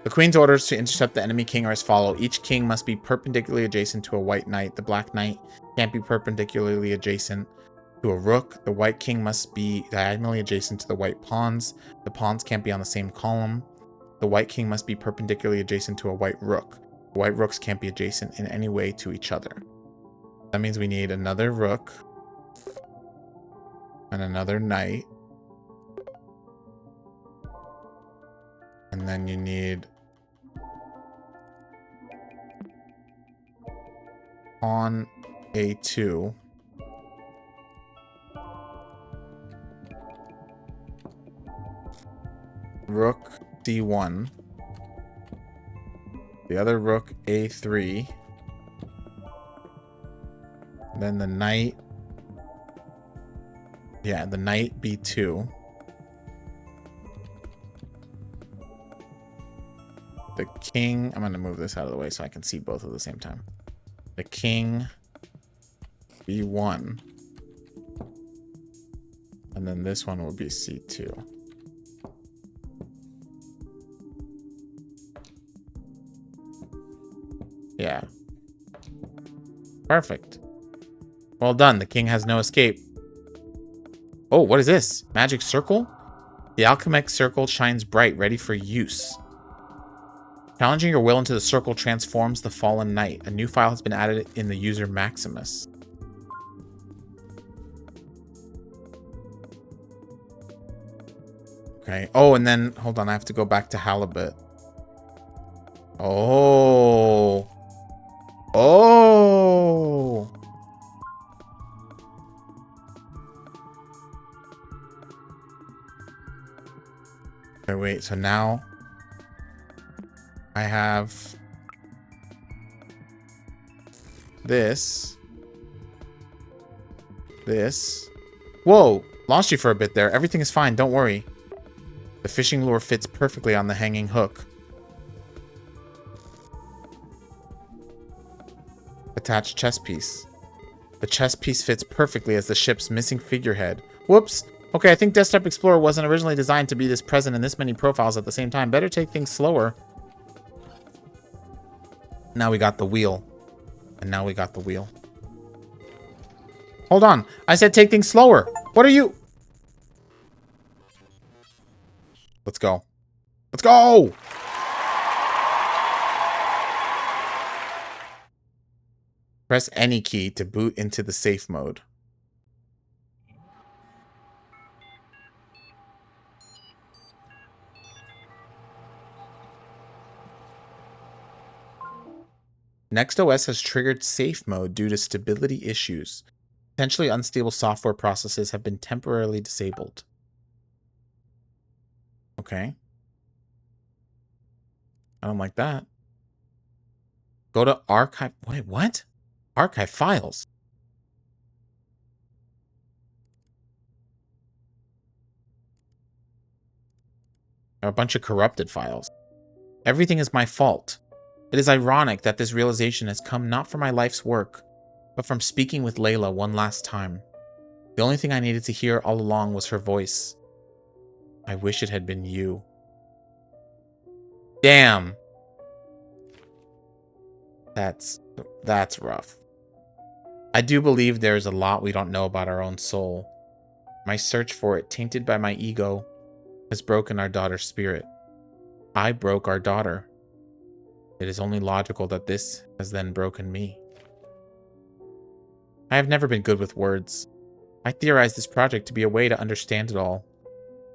The queen's orders to intercept the enemy king are as follow. Each king must be perpendicularly adjacent to a white knight. The black knight can't be perpendicularly adjacent to a rook. The white king must be diagonally adjacent to the white pawns. The pawns can't be on the same column. The white king must be perpendicularly adjacent to a white rook. The white rooks can't be adjacent in any way to each other. That means we need another rook and another knight. And then you need pawn A2. Rook D1. The other rook A3. Then the knight. Yeah, the knight B2. The king. I'm going to move this out of the way so I can see both at the same time. The king B1. And then this one will be C2. Yeah. Perfect. Well done. The king has no escape. Oh, what is this? Magic circle? The alchemic circle shines bright, ready for use. Challenging your will into the circle transforms the fallen knight. A new file has been added in the user Maximus. Okay. Oh, and then, hold on. I have to go back to Halibut. Oh. Oh. Okay, wait. So now I have this. Whoa. Lost you for a bit there. Everything is fine. Don't worry. The fishing lure fits perfectly on the hanging hook. Attached chess piece. The chess piece fits perfectly as the ship's missing figurehead. Whoops. Okay, I think Desktop Explorer wasn't originally designed to be this present in this many profiles at the same time. Better take things slower. Now we got the wheel. And now we got the wheel. Hold on. I said take things slower. What are you? Let's go. Let's go! Press any key to boot into the safe mode. NextOS has triggered safe mode due to stability issues. Potentially unstable software processes have been temporarily disabled. Okay. I don't like that. Go to archive. Wait, what? Archive files. A bunch of corrupted files. Everything is my fault. It is ironic that this realization has come not from my life's work, but from speaking with Layla one last time. The only thing I needed to hear all along was her voice. I wish it had been you. Damn. That's rough. I do believe there is a lot we don't know about our own soul. My search for it, tainted by my ego, has broken our daughter's spirit. I broke our daughter. It is only logical that this has then broken me. I have never been good with words. I theorized this project to be a way to understand it all.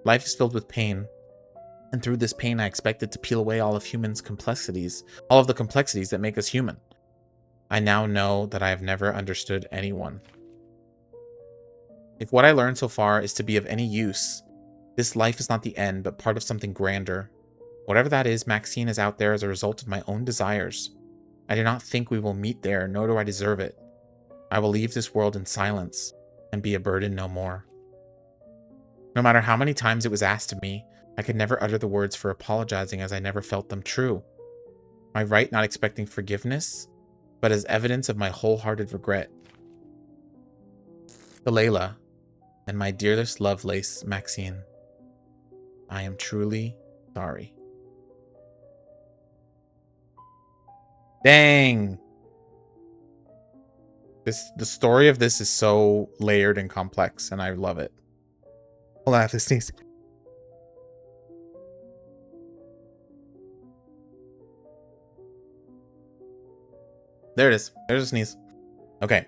Life is filled with pain, and through this pain I expected to peel away all of humans' complexities, all of the complexities that make us human. I now know that I have never understood anyone. If what I learned so far is to be of any use, this life is not the end, but part of something grander. Whatever that is, Maxine is out there as a result of my own desires. I do not think we will meet there, nor do I deserve it. I will leave this world in silence, and be a burden no more. No matter how many times it was asked of me, I could never utter the words for apologizing as I never felt them true. My right not expecting forgiveness, but as evidence of my wholehearted regret. To Layla, and my dearest Lovelace, Maxine, I am truly sorry. Dang! The story of this is so layered and complex, and I love it. Hold on, I have to sneeze. There it is. There's a sneeze. Okay.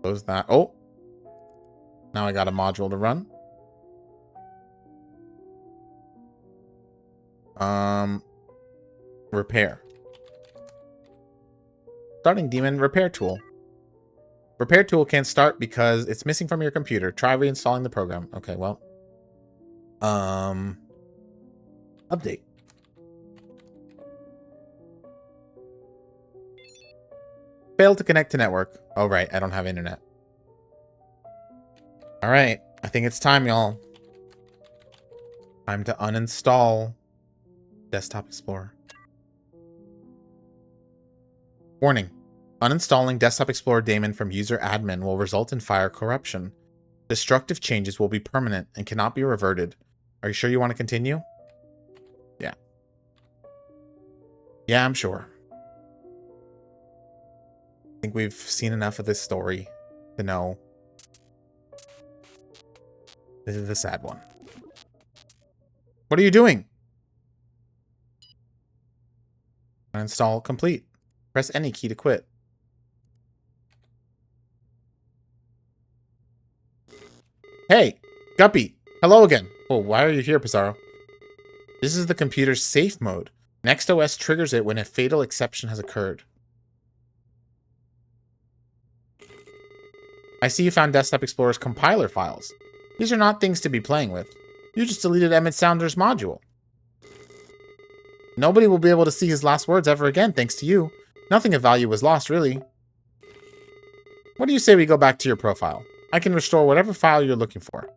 Close that. Oh. Now I got a module to run. Repair. Starting daemon repair tool. Repair tool can't start because it's missing from your computer. Try reinstalling the program. Okay, well. Update. Failed to connect to network. Oh, right. I don't have internet. All right. I think it's time, y'all. Time to uninstall Desktop Explorer. Warning. Uninstalling Desktop Explorer daemon from user admin will result in file corruption. Destructive changes will be permanent and cannot be reverted. Are you sure you want to continue? Yeah. Yeah, I'm sure. I think we've seen enough of this story to know this is the sad one. What are you doing? Uninstall complete. Press any key to quit. Hey, Guppy. Hello again. Oh, why are you here, Pizarro? This is the computer's safe mode. NextOS triggers it when a fatal exception has occurred. I see you found Desktop Explorer's compiler files. These are not things to be playing with. You just deleted Emmett Sounder's module. Nobody will be able to see his last words ever again thanks to you. Nothing of value was lost, really. What do you say we go back to your profile? I can restore whatever file you're looking for.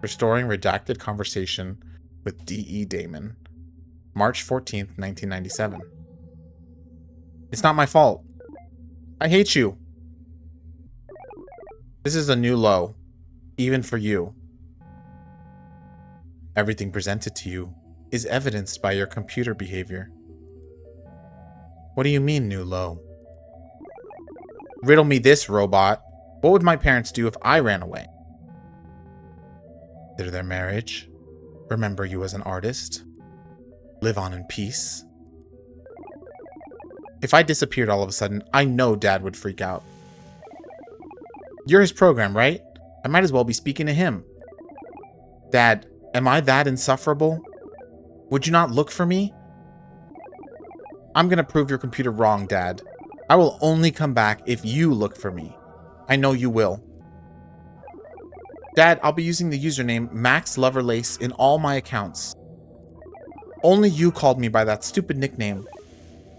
Restoring redacted conversation with D.E. Damon. March 14th, 1997. It's not my fault. I hate you. This is a new low, even for you. Everything presented to you is evidenced by your computer behavior. What do you mean, new low? Riddle me this, robot. What would my parents do if I ran away? Consider their marriage. Remember you as an artist. Live on in peace. If I disappeared all of a sudden, I know Dad would freak out. You're his program, right? I might as well be speaking to him. Dad, am I that insufferable? Would you not look for me? I'm gonna prove your computer wrong, Dad. I will only come back if you look for me. I know you will. Dad, I'll be using the username MaxLoverlace in all my accounts. Only you called me by that stupid nickname.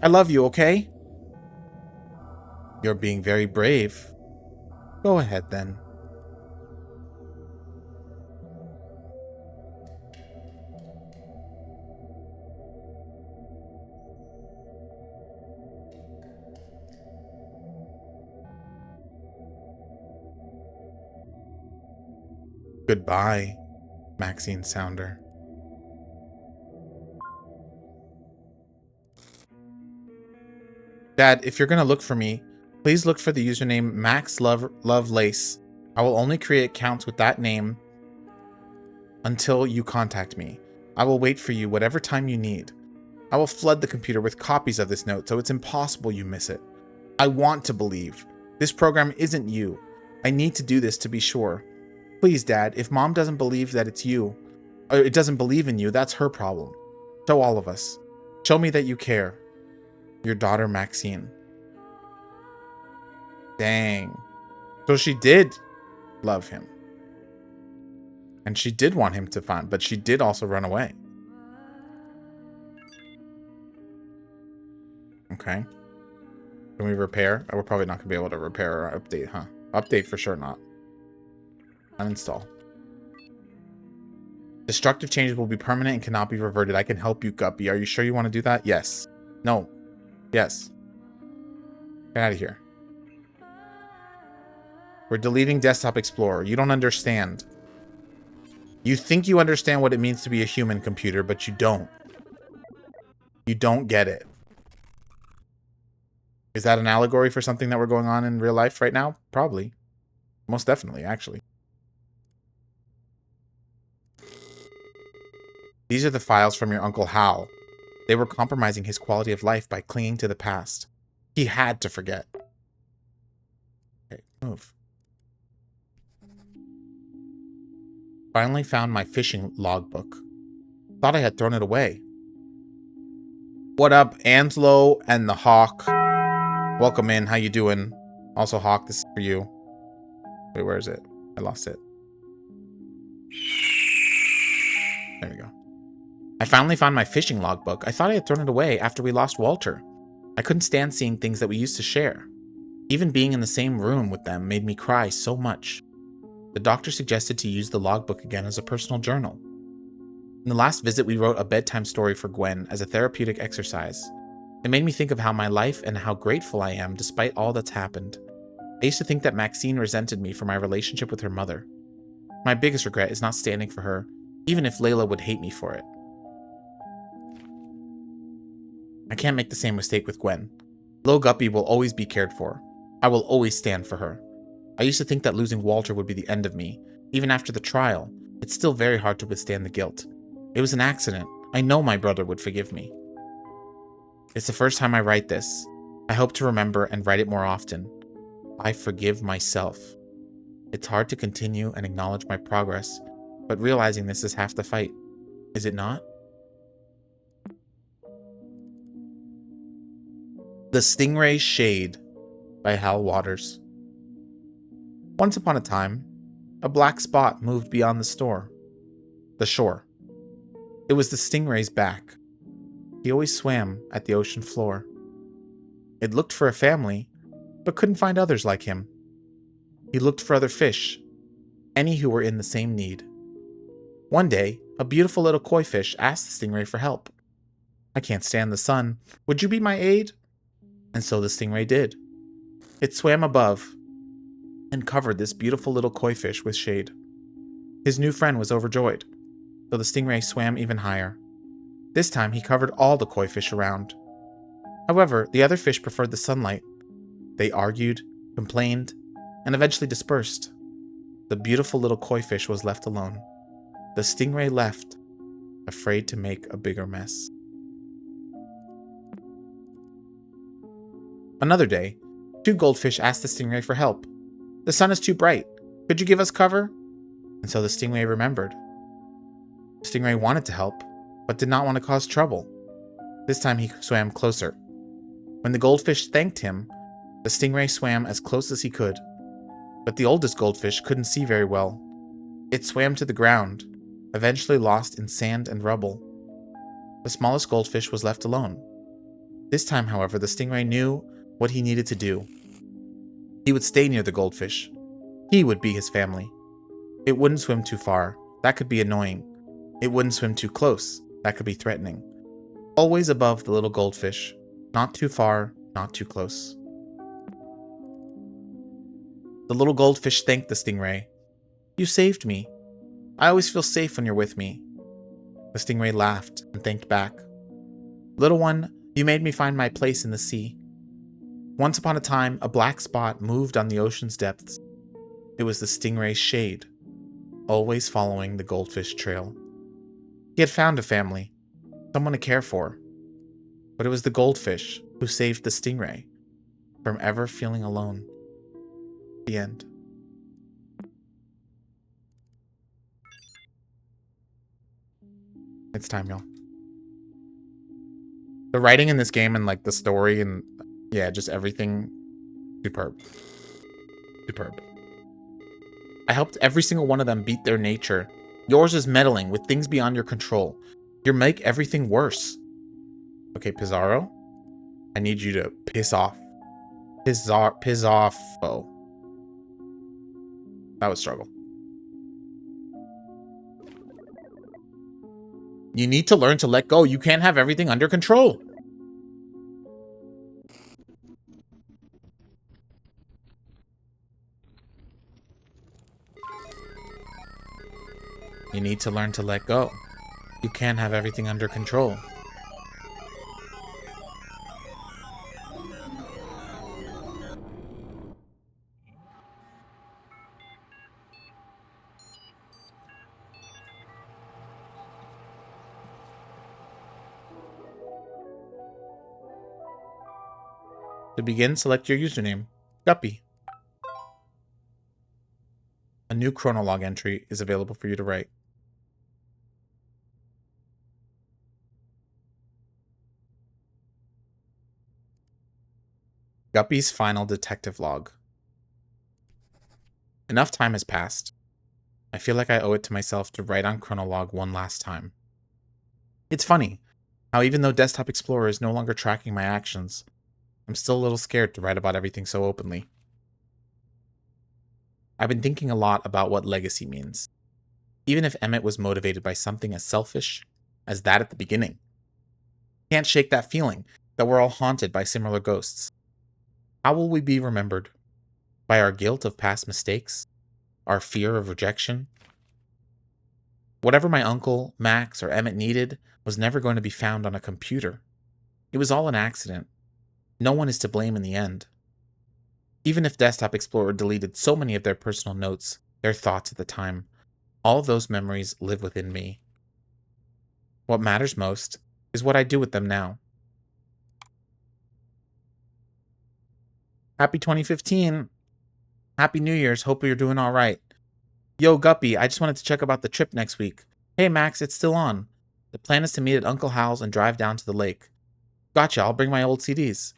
I love you, okay? You're being very brave. Go ahead, then. Goodbye, Maxine Sounder. Dad, if you're gonna look for me, please look for the username MaxLoveLace. I will only create accounts with that name until you contact me. I will wait for you whatever time you need. I will flood the computer with copies of this note so it's impossible you miss it. I want to believe. This program isn't you. I need to do this to be sure. Please, Dad, if Mom doesn't believe that it's you, or it doesn't believe in you, that's her problem. Show all of us. Show me that you care. Your daughter, Maxine. Dang. So she did love him. And she did want him to find, but she did also run away. Okay. Can we repair? Oh, we're probably not going to be able to repair or update, huh? Update for sure not. Uninstall. Destructive changes will be permanent and cannot be reverted. I can help you, Guppy. Are you sure you want to do that? Yes. No. Yes. Get out of here. We're deleting Desktop Explorer. You don't understand. You think you understand what it means to be a human computer, but you don't. You don't get it. Is that an allegory for something that we're going on in real life right now? Probably. Most definitely, actually. These are the files from your Uncle Hal. They were compromising his quality of life by clinging to the past. He had to forget. Okay, move. Finally found my fishing logbook. Thought I had thrown it away. What up, Anslo and the Hawk? Welcome in. How you doing? Also, Hawk, this is for you. Wait, where is it? I lost it. There we go. I finally found my fishing logbook. I thought I had thrown it away after we lost Walter. I couldn't stand seeing things that we used to share. Even being in the same room with them made me cry so much. The doctor suggested to use the logbook again as a personal journal. In the last visit, we wrote a bedtime story for Gwen as a therapeutic exercise. It made me think of how my life and how grateful I am despite all that's happened. I used to think that Maxine resented me for my relationship with her mother. My biggest regret is not standing for her, even if Layla would hate me for it. I can't make the same mistake with Gwen. Lil Guppy will always be cared for. I will always stand for her. I used to think that losing Walter would be the end of me. Even after the trial, it's still very hard to withstand the guilt. It was an accident. I know my brother would forgive me. It's the first time I write this. I hope to remember and write it more often. I forgive myself. It's hard to continue and acknowledge my progress, but realizing this is half the fight. Is it not? The Stingray Shade by Hal Waters. Once upon a time, a black spot moved beyond the shore. It was the stingray's back. He always swam at the ocean floor. It looked for a family, but couldn't find others like him. He looked for other fish, any who were in the same need. One day, a beautiful little koi fish asked the stingray for help. I can't stand the sun. Would you be my aid? And so the stingray did. It swam above and covered this beautiful little koi fish with shade. His new friend was overjoyed, so the stingray swam even higher. This time he covered all the koi fish around. However, the other fish preferred the sunlight. They argued, complained, and eventually dispersed. The beautiful little koi fish was left alone. The stingray left, afraid to make a bigger mess. Another day, two goldfish asked the stingray for help. The sun is too bright. Could you give us cover? And so the stingray remembered. Stingray wanted to help, but did not want to cause trouble. This time he swam closer. When the goldfish thanked him, the stingray swam as close as he could. But the oldest goldfish couldn't see very well. It swam to the ground, eventually lost in sand and rubble. The smallest goldfish was left alone. This time, however, the stingray knew what he needed to do. He would stay near the goldfish. He would be his family. It wouldn't swim too far. That could be annoying. It wouldn't swim too close. That could be threatening. Always above the little goldfish. Not too far, not too close. The little goldfish thanked the stingray. You saved me. I always feel safe when you're with me. The stingray laughed and thanked back. Little one, you made me find my place in the sea. Once upon a time, a black spot moved on the ocean's depths. It was the stingray's shade, always following the goldfish trail. He had found a family, someone to care for. But it was the goldfish who saved the stingray from ever feeling alone. The end. It's time, y'all. The writing in this game and like the story and yeah, just everything, superb. Superb. I helped every single one of them beat their nature. Yours is meddling with things beyond your control. You make everything worse. Okay, Pizarro, I need you to piss off. Piss off. Oh. That was struggle. You need to learn to let go. You can't have everything under control. You need to learn to let go. You can't have everything under control. To begin, select your username, Guppy. A new chronolog entry is available for you to write. Guppy's final detective log. Enough time has passed. I feel like I owe it to myself to write on chronolog one last time. It's funny how even though Desktop Explorer is no longer tracking my actions, I'm still a little scared to write about everything so openly. I've been thinking a lot about what legacy means. Even if Emmett was motivated by something as selfish as that at the beginning. Can't shake that feeling that we're all haunted by similar ghosts. How will we be remembered? By our guilt of past mistakes? Our fear of rejection? Whatever my uncle, Max, or Emmett needed was never going to be found on a computer. It was all an accident. No one is to blame in the end. Even if Desktop Explorer deleted so many of their personal notes, their thoughts at the time, all of those memories live within me. What matters most is what I do with them now. Happy 2015. Happy New Year's. Hope you're doing all right. Yo, Guppy, I just wanted to check about the trip next week. Hey, Max, it's still on. The plan is to meet at Uncle Hal's and drive down to the lake. Gotcha, I'll bring my old CDs.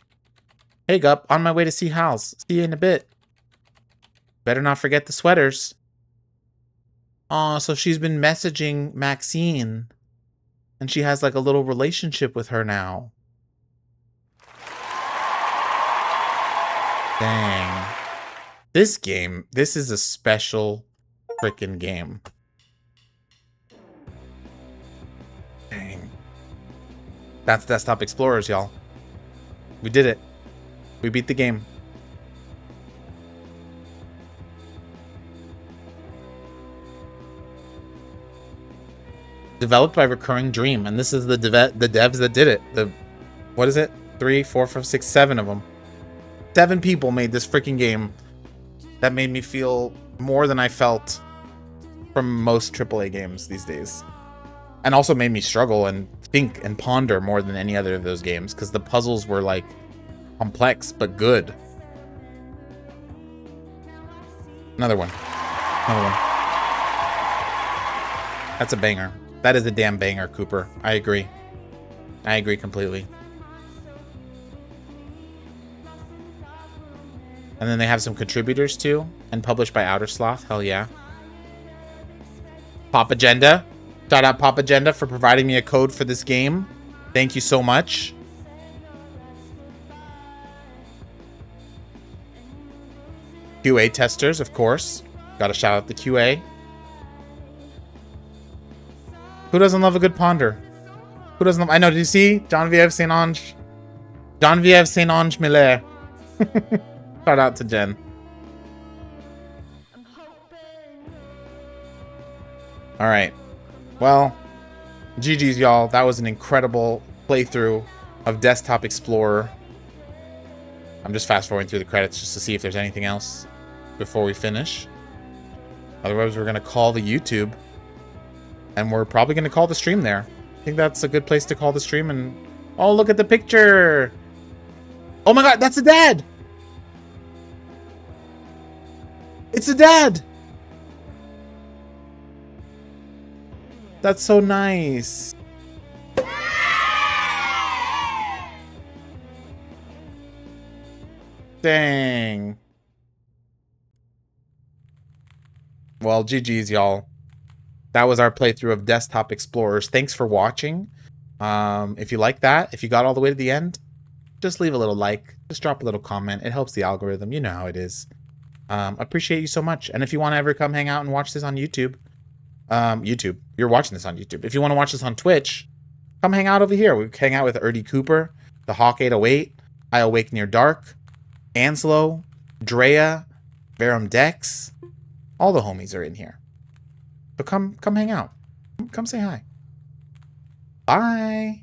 Hey, Gupp, on my way to see Hal's. See you in a bit. Better not forget the sweaters. Aw, so she's been messaging Maxine. And she has like a little relationship with her now. Dang. This is a special freaking game. Dang. That's Desktop Explorers, y'all. We did it. We beat the game. Developed by Recurring Dream, and this is the devs that did it. What is it? 3, 4, 5, 6, 7 of them. 7 people made this freaking game. That made me feel more than I felt from most AAA games these days. And also made me struggle and think and ponder more than any other of those games, because the puzzles were like complex but good. Another one. Another one. That's a banger. That is a damn banger, Cooper. I agree. I agree completely. And then they have some contributors too, and published by Outer Sloth. Hell yeah. Pop Agenda. Shout out Pop Agenda for providing me a code for this game. Thank you so much. QA testers, of course. Gotta shout out the QA. Who doesn't love a good ponder? Who doesn't love... I know, did you see? Genevieve Saint Ange. Genevieve Saint Ange Miller. Shout out to Jen. Alright. Well, GG's, y'all. That was an incredible playthrough of Desktop Explorer. I'm just fast forwarding through the credits just to see if there's anything else before we finish. Otherwise, we're going to call the YouTube. And we're probably going to call the stream there. I think that's a good place to call the stream. And oh, look at the picture. Oh my god, that's a dad. It's a dad. That's so nice. Dang. Well, GG's, y'all. That was our playthrough of Desktop Explorers. Thanks for watching. If you like that, if you got all the way to the end, just leave a little like. Just drop a little comment. It helps the algorithm. You know how it is. Appreciate you so much. And if you want to ever come hang out and watch this on YouTube, you're watching this on YouTube. If you want to watch this on Twitch, come hang out over here. We hang out with Erdy Cooper, the Hawk 808, I Awake Near Dark, Anslow, Drea, Verum Dex. All the homies are in here. So come hang out. Come say hi. Bye.